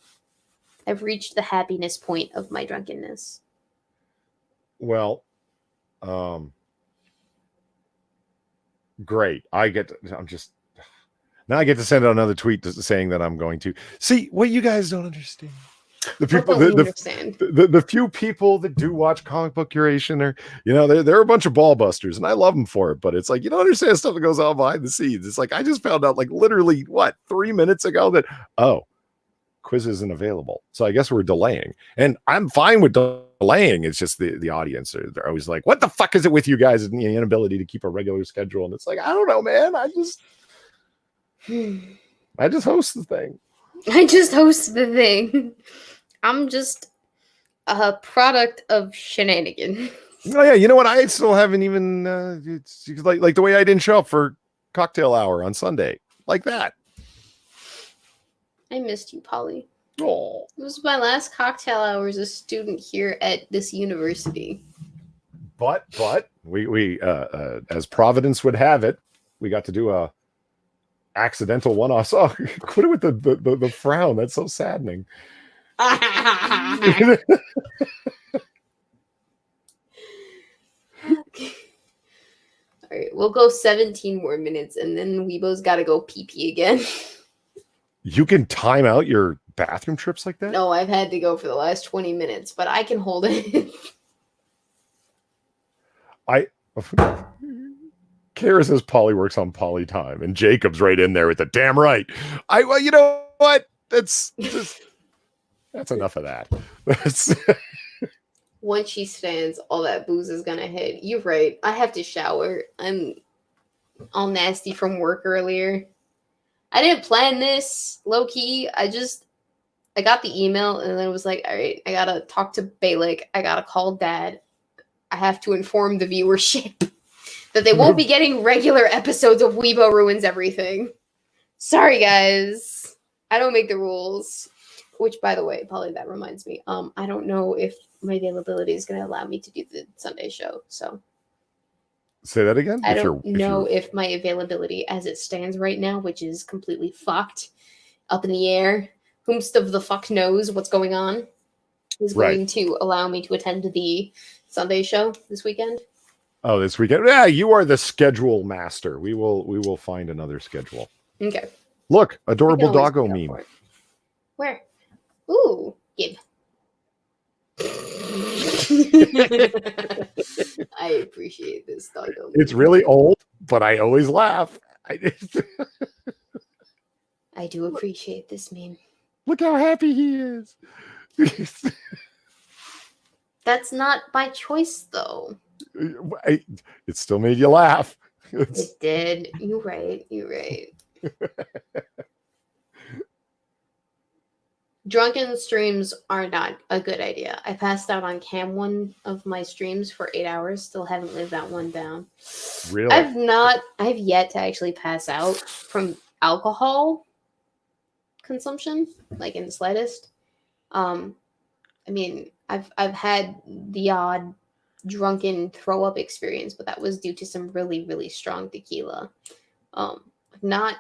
I've reached the happiness point of my drunkenness. Well, great. I get to send out another tweet saying that I'm going to see what you guys don't understand. The people, the few people that do watch comic book curation are, they're a bunch of ball busters, and I love them for it. But it's like, you don't understand stuff that goes on behind the scenes. It's like I just found out, like literally, 3 minutes ago that Quiz isn't available, so I guess we're delaying, and I'm fine with delaying. It's just the audience they're always like, "What the fuck is it with you guys and the inability to keep a regular schedule?" And it's like, I don't know, man. I just host the thing. I just host the thing. I'm just a product of shenanigans. Oh yeah, you know what? I still haven't even it's like the way I didn't show up for cocktail hour on Sunday, like that. I missed you, Polly. Oh, It was my last cocktail hour as a student here at this university. But we as Providence would have it, we got to do a accidental one-off. Oh, quit it with the frown. That's so saddening. All right, we'll go 17 more minutes, and then Weebo's got to go pee again. You can time out your bathroom trips like that? No, I've had to go for the last 20 minutes, but I can hold it. Kara says Polly works on Polly time, and Jacob's right in there with the damn right. Well, you know what? That's enough of that. Once she stands, all that booze is gonna hit. You're right. I have to shower. I'm all nasty from work earlier. I didn't plan this, low key. I got the email and then it was like, all right, I gotta talk to Balik. I gotta call Dad. I have to inform the viewership that they won't be getting regular episodes of Weebo Ruins Everything. Sorry, guys. I don't make the rules. Which, by the way, Polly, that reminds me. I don't know if my availability is going to allow me to do the Sunday show. So Say that again. I don't know if my availability, as it stands right now, which is completely fucked, up in the air. Whomst of the fuck knows what's going on, is going to allow me to attend the Sunday show this weekend. Oh, this weekend. Yeah, you are the schedule master. We will find another schedule. Okay. Look, adorable I can always doggo make up meme. for it. Where? Ooh, Gib. I appreciate this doggo. It's really old, but I always laugh. I do appreciate this meme. Look how happy he is. That's not by choice, though. It still made you laugh. It did. You're right. You're right. Drunken streams are not a good idea. I passed out on cam one of my streams for 8 hours. Still haven't lived that one down. Really? I've yet to actually pass out from alcohol consumption, like in the slightest. I mean, I've had the odd drunken throw up experience, but that was due to some really, really strong tequila. I've not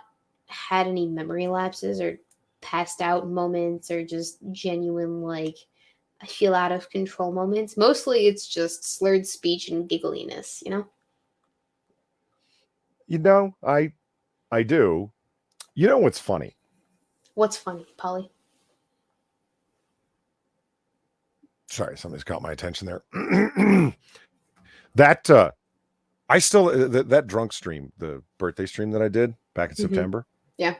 had any memory lapses or passed out moments or just genuine, like, I feel out of control moments. Mostly it's just slurred speech and giggliness, you know? You know, I do. You know what's funny? What's funny, Polly? Sorry, somebody's caught my attention there. That I still that drunk stream, the birthday stream that I did back in September. Yeah.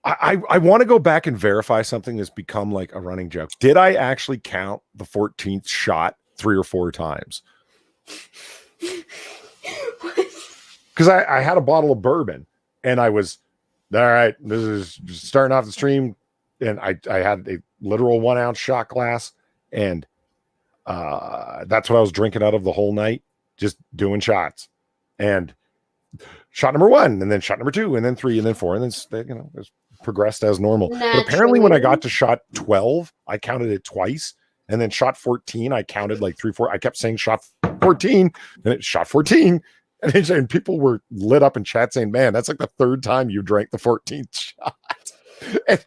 I want to go back and verify something that's become like a running joke. Did I actually count the 14th shot 3 or 4 times? Because I had a bottle of bourbon and I was, all right, this is starting off the stream. And I had a literal 1 ounce shot glass. And that's what I was drinking out of the whole night, just doing shots. And shot number 1, and then shot number 2, and then 3, and then 4, and then, you know, it progressed as normal. But apparently when I got to shot 12, I counted it twice. And then shot 14, I counted like 3, 4. I kept saying shot 14, and it shot 14. And people were lit up in chat saying, man, that's like the 3rd time you drank the 14th shot. And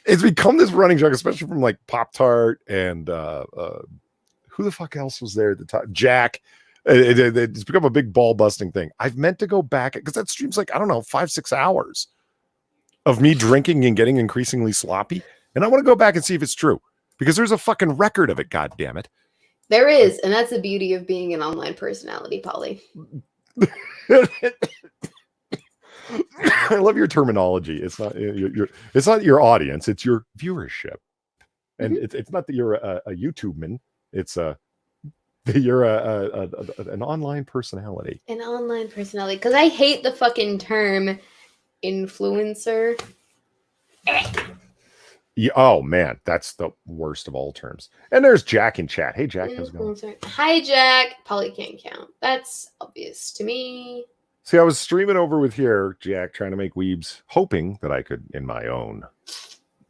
it's become this running joke, especially from like Pop-Tart and who the fuck else was there at the time? Jack. It's become a big ball busting thing. I've meant to go back because that stream's like, I don't know, 5-6 hours of me drinking and getting increasingly sloppy. And I want to go back and see if it's true because there's a fucking record of it. God damn it. There is. And that's the beauty of being an online personality, Polly. I love your terminology. It's not it's not your audience, it's your viewership. And it's not that you're a YouTubeman. It's you're an online personality. An online personality. Because I hate the fucking term influencer. Yeah, oh man, that's the worst of all terms. And there's Jack in chat. Hey Jack, how's it going? Hi Jack. Polly can't count. That's obvious to me. See, I was streaming over with here, Jack, trying to make Weebs, hoping that I could, in my own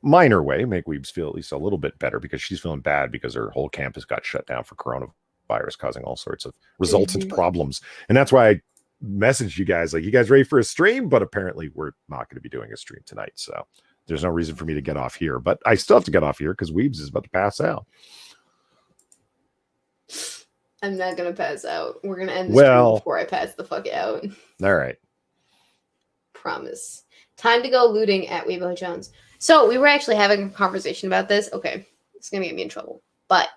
minor way, make Weebs feel at least a little bit better because she's feeling bad because her whole campus got shut down for coronavirus, causing all sorts of resultant problems. And that's why I messaged you guys, like, you guys ready for a stream? But apparently we're not going to be doing a stream tonight. So there's no reason for me to get off here. But I still have to get off here because Weebs is about to pass out. I'm not going to pass out. We're going to end the stream before I pass the fuck out. All right. Promise. Time to go looting at Weebo Jones. So we were actually having a conversation about this. Okay, it's going to get me in trouble. But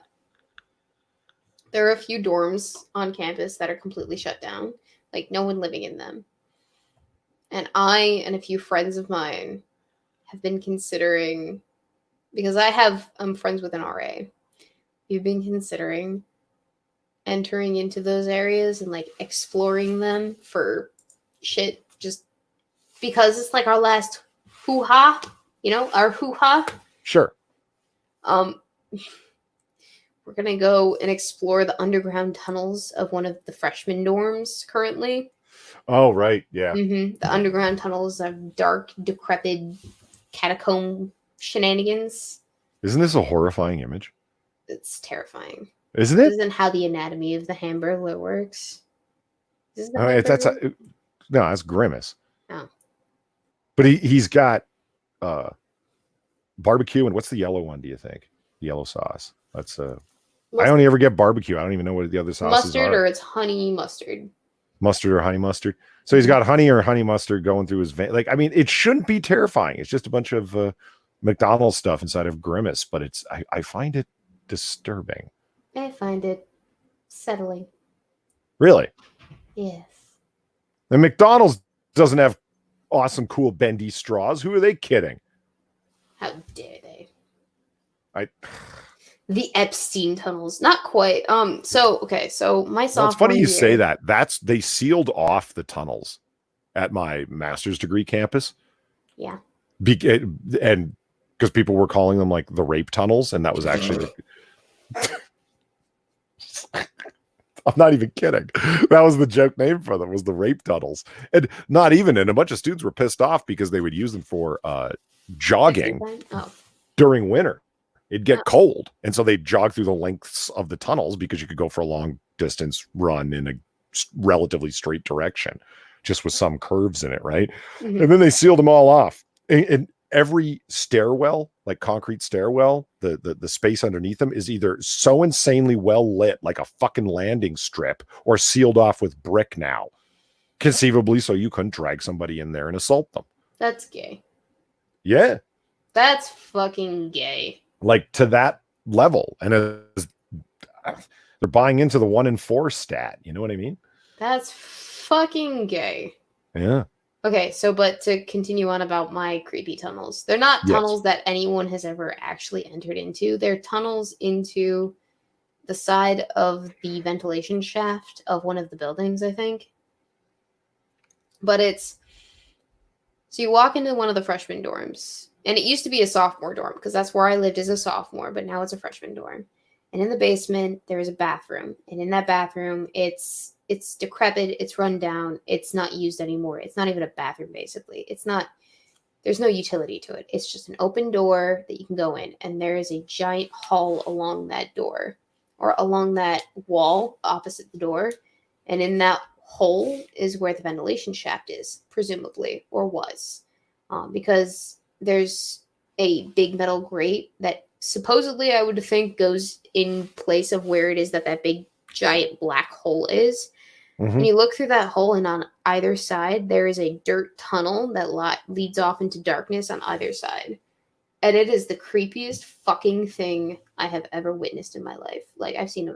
there are a few dorms on campus that are completely shut down. Like, no one living in them. And I and a few friends of mine have been considering, because I have friends with an RA, we've been considering entering into those areas and like exploring them for shit, just because it's like our last hoo-ha, our hoo-ha. Sure. We're going to go and explore the underground tunnels of one of the freshman dorms currently. Oh, right. Yeah. The underground tunnels of dark, decrepit catacomb shenanigans. Isn't this a horrifying image? It's terrifying. Isn't This it? isn't how the anatomy of the Hamburglar works. This is the I mean, Hamburglar? no, that's Grimace. Oh. But he's got barbecue, and what's the yellow one, do you think? The yellow sauce. That's I only ever get barbecue. I don't even know what the other sauces mustard are. or it's honey mustard. Mustard or honey mustard. So he's got honey or honey mustard going through his vein. Like, I mean, it shouldn't be terrifying. It's just a bunch of McDonald's stuff inside of Grimace, but I find it disturbing. I find it settling. Really? Yes. And McDonald's doesn't have awesome, cool, bendy straws. Who are they kidding? How dare they? The Epstein tunnels. Not quite. So my sophomore it's funny you year, say that. They sealed off the tunnels at my master's degree campus. Yeah. And because people were calling them like the rape tunnels, and that was actually I'm not even kidding. That was the joke name for them, was the rape tunnels. And not even, and a bunch of students were pissed off because they would use them for jogging during winter. It'd get cold. And so they'd jog through the lengths of the tunnels because you could go for a long distance run in a relatively straight direction, just with some curves in it, right? Mm-hmm. And then they sealed them all off. And every stairwell, like concrete stairwell, the space underneath them is either so insanely well lit, like a fucking landing strip, or sealed off with brick now, conceivably, so you couldn't drag somebody in there and assault them. That's gay. Yeah. That's fucking gay. Like to that level. And they're buying into the 1 in 4 stat. You know what I mean? That's fucking gay. Yeah. Okay, but to continue on about my creepy tunnels, they're not tunnels that anyone has ever actually entered into. They're tunnels into the side of the ventilation shaft of one of the buildings, I think. But so you walk into one of the freshman dorms, and it used to be a sophomore dorm because that's where I lived as a sophomore, but now it's a freshman dorm. And in the basement, there is a bathroom, and in that bathroom, it's decrepit, it's run down, it's not used anymore. It's not even a bathroom, basically. There's no utility to it. It's just an open door that you can go in, and there is a giant hall along that door, or along that wall opposite the door, and in that hole is where the ventilation shaft is, presumably, or was, because there's a big metal grate that supposedly I would think goes in place of where it is that big giant black hole is. Mm-hmm. When you look through that hole, and on either side there is a dirt tunnel that leads off into darkness on either side, and it is the creepiest fucking thing I have ever witnessed in my life. Like, I've seen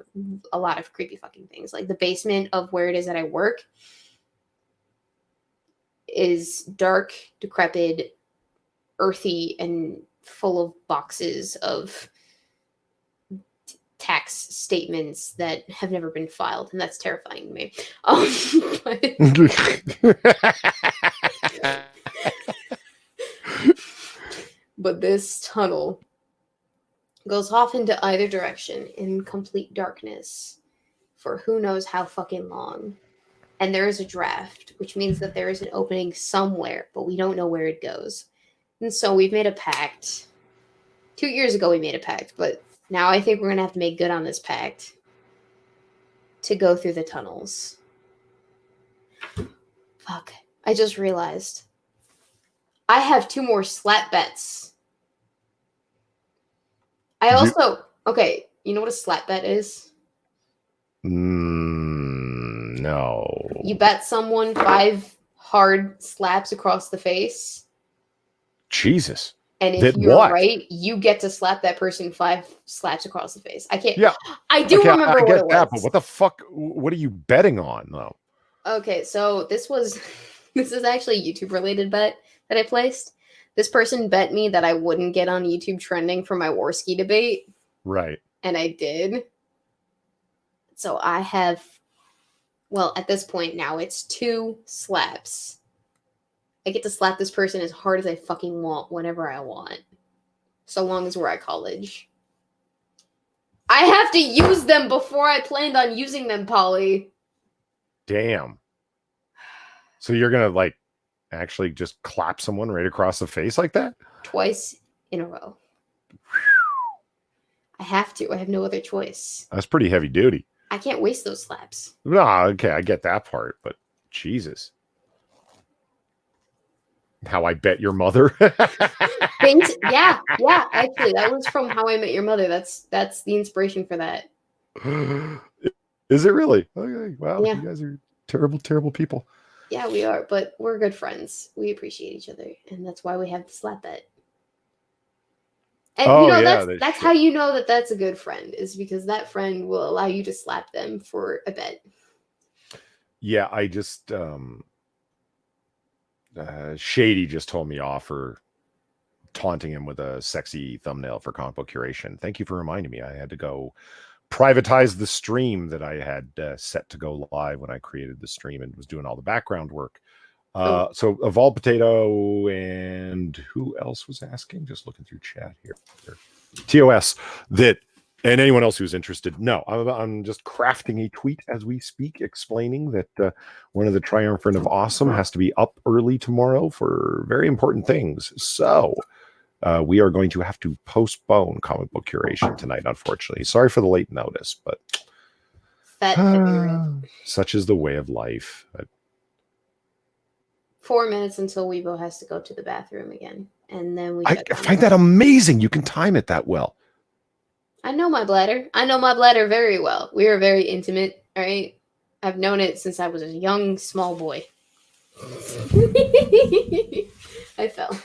a lot of creepy fucking things. Like, the basement of where it is that I work is dark, decrepit, earthy, and full of boxes of tax statements that have never been filed, and that's terrifying to me. But this tunnel goes off into either direction in complete darkness for who knows how fucking long. And there is a draft, which means that there is an opening somewhere, but we don't know where it goes. And so we've made a pact. 2 years ago we made a pact, but now I think we're going to have to make good on this pact to go through the tunnels. Fuck. I just realized. I have 2 more slap bets. Okay, you know what a slap bet is? No. You bet someone 5 hard slaps across the face. Jesus. And if you're right, you get to slap that person 5 slaps across the face. I can't. Yeah. I do remember what it was. But what the fuck? What are you betting on, though? Okay, so this is actually a YouTube related bet that I placed. This person bet me that I wouldn't get on YouTube trending for my Warski debate. Right. And I did. So I have, well, at this point now, it's 2 slaps I get to slap this person as hard as I fucking want whenever I want. So long as we're at college. I have to use them before I planned on using them, Polly. Damn. So you're gonna like actually just clap someone right across the face like that? Twice in a row. I have to. I have no other choice. That's pretty heavy duty. I can't waste those slaps. No, okay, I get that part, but Jesus. How I Bet Your Mother. Yeah, actually, that was from How I Met Your Mother. That's the inspiration for that. Is it really? Okay, wow, Yeah. you guys are terrible, terrible people. Yeah, we are, but we're good friends. We appreciate each other, and that's why we have the slap bet. And that's how you know that that's a good friend, is because that friend will allow you to slap them for a bet. Yeah, I just Shady just told me off for taunting him with a sexy thumbnail for comic book curation. Thank you for reminding me. I had to go privatize the stream that I had set to go live when I created the stream and was doing all the background work. So Evolved Potato and who else was asking? Just looking through chat here. TOS that, and anyone else who's interested. No, I'm just crafting a tweet as we speak, explaining that one of the Triumvirate of Awesome has to be up early tomorrow for very important things. So we are going to have to postpone comic book curation tonight, unfortunately. Sorry for the late notice, but such is the way of life. 4 minutes until Weebo has to go to the bathroom again, and then we. I find that amazing. You can time it that well. I know my bladder. I know my bladder very well. We are very intimate. All right, I've known it since I was a young, small boy. I fell.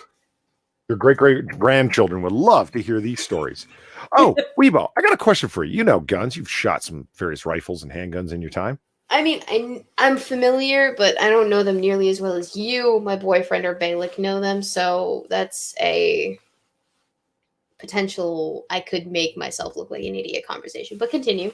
Your great-great-grandchildren would love to hear these stories. Oh, Weebo, I got a question for you. You know guns. You've shot some various rifles and handguns in your time. I mean, I'm familiar, but I don't know them nearly as well as you, my boyfriend, or Balik know them. So that's a potential I could make myself look like an idiot conversation. But continue.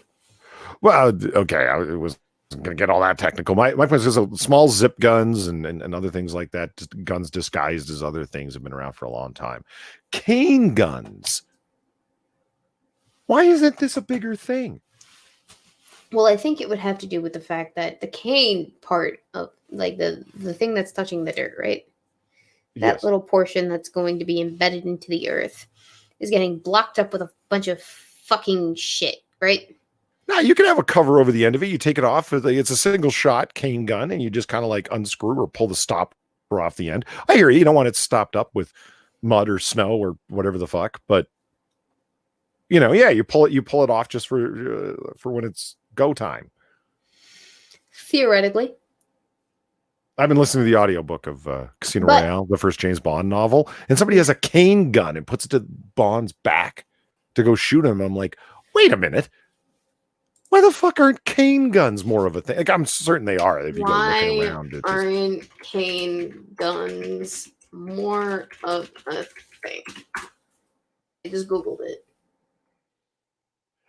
Well, okay. It was going to get all that technical. My point is small zip guns and other things like that. Just guns disguised as other things have been around for a long time. Cane guns. Why isn't this a bigger thing? Well, I think it would have to do with the fact that the cane part of like the thing that's touching the dirt, right? That Yes. little portion that's going to be embedded into the earth is getting blocked up with a bunch of fucking shit, right? No, you can have a cover over the end of it. You take it off. It's a single shot cane gun, and you just kind of like unscrew or pull the stopper off the end. I hear you. You don't want it stopped up with mud or snow or whatever the fuck, but yeah, you pull it off just for when it's go time. Theoretically. I've been listening to the audiobook of Casino Royale, the first James Bond novel, and somebody has a cane gun and puts it to Bond's back to go shoot him. I'm like, wait a minute. Why the fuck aren't cane guns more of a thing? Like, I'm certain they are if you go looking around. Why aren't cane guns more of a thing? I just Googled it.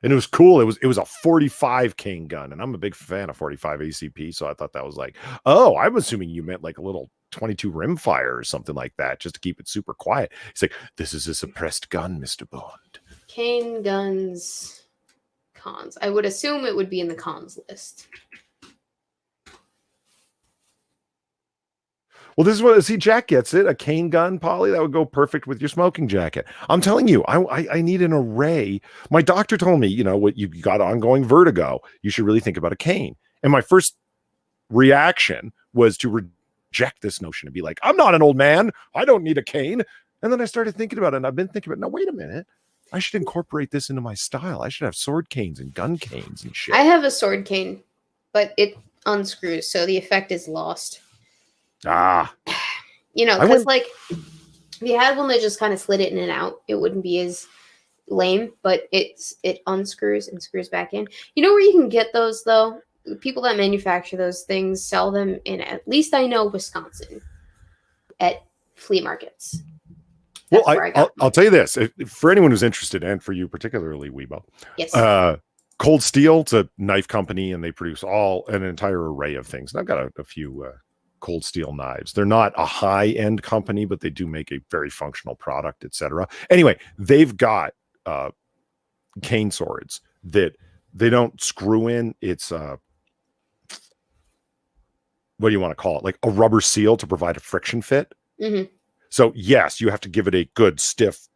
And it was cool. It was a 45 cane gun, and I'm a big fan of 45 ACP, so I thought that was like, oh, I'm assuming you meant like a little 22 rimfire or something like that, just to keep it super quiet. He's like, this is a suppressed gun, Mr. Bond. Cane guns cons. I would assume it would be in the cons list. Well, this is what, see, Jack gets it. A cane gun, Polly, that would go perfect with your smoking jacket. I'm telling you, I need an array. My doctor told me, what you got ongoing vertigo, you should really think about a cane. And my first reaction was to reject this notion and be like, I'm not an old man. I don't need a cane. And then I started thinking about it, and I've been thinking about, no, wait a minute. I should incorporate this into my style. I should have sword canes and gun canes and shit. I have a sword cane, but it unscrews, so the effect is lost. Because like if you had one that just kind of slid it in and out, it wouldn't be as lame, but it unscrews and screws back in. You know where you can get those though? The people that manufacture those things sell them in, at least I know, Wisconsin at flea markets. Well, I'll tell you this, for anyone who's interested, and for you particularly, Weebo. Yes. Cold Steel, it's a knife company, and they produce an entire array of things. And I've got a few cold steel knives. They're not a high-end company, but they do make a very functional product, etc. Anyway, they've got cane swords that they don't screw in. It's what do you want to call it? Like a rubber seal to provide a friction fit. Mm-hmm. So yes, you have to give it a good stiff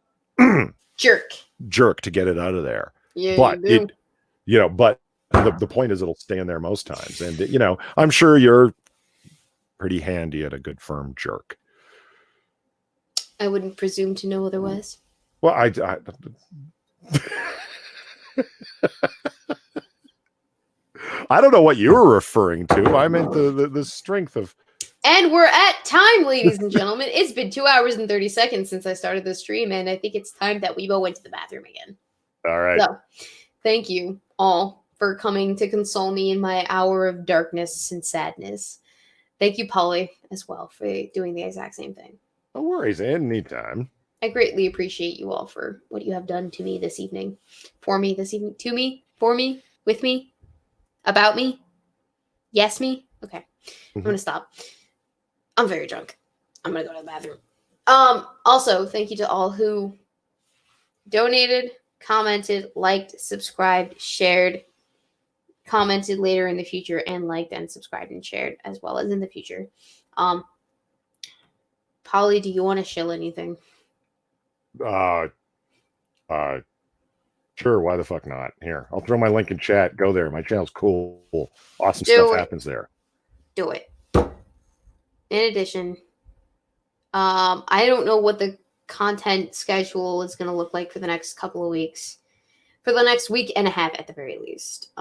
Jerk to get it out of there. Yeah, But you do. but the point is it'll stay in there most times. And I'm sure you're pretty handy at a good firm jerk. I wouldn't presume to know otherwise. Well, I I don't know what you were referring to. I meant the strength of. And we're at time, ladies and gentlemen. It's been 2 hours and 30 seconds since I started the stream, and I think it's time that Weebo went to the bathroom again. All right. So, thank you all for coming to console me in my hour of darkness and sadness. Thank you, Polly, as well, for doing the exact same thing. No worries. Anytime. I greatly appreciate you all for what you have done to me this evening. For me this evening. To me. For me. With me. About me. Yes, me. Okay. I'm going to stop. I'm very drunk. I'm going to go to the bathroom. Also, thank you to all who donated, commented, liked, subscribed, shared, commented later in the future, and liked and subscribed and shared as well as in the future. Polly, do you want to shill anything? Sure. Why the fuck not? Here, I'll throw my link in chat. Go there. My channel's cool. Awesome Do stuff it. happens there. Do it. In addition, I don't know what the content schedule is going to look like for the next couple of weeks. For the next week and a half at the very least.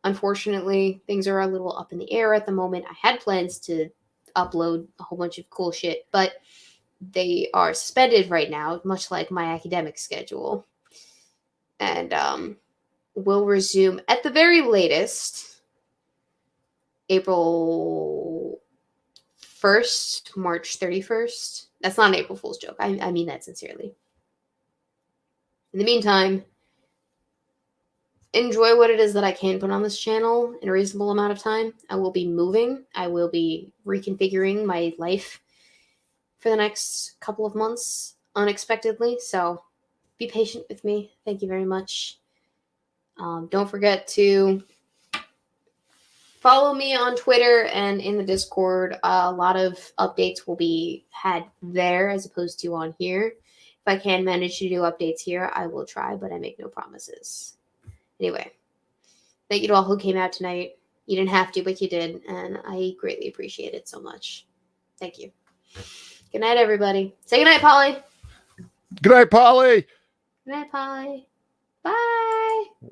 Unfortunately, things are a little up in the air at the moment. I had plans to upload a whole bunch of cool shit, but they are suspended right now, much like my academic schedule. And will resume at the very latest April 1st, March 31st. That's not an April Fool's joke. I mean that sincerely. In the meantime, enjoy what it is that I can put on this channel in a reasonable amount of time. I will be moving. I will be reconfiguring my life for the next couple of months unexpectedly. So be patient with me. Thank you very much. Don't forget to follow me on Twitter and in the Discord. A lot of updates will be had there as opposed to on here. If I can manage to do updates here, I will try, but I make no promises. Anyway, thank you to all who came out tonight. You didn't have to, but you did, and I greatly appreciate it so much. Thank you. Good night, everybody. Say good night, Polly. Good night, Polly. Good night, Polly. Bye.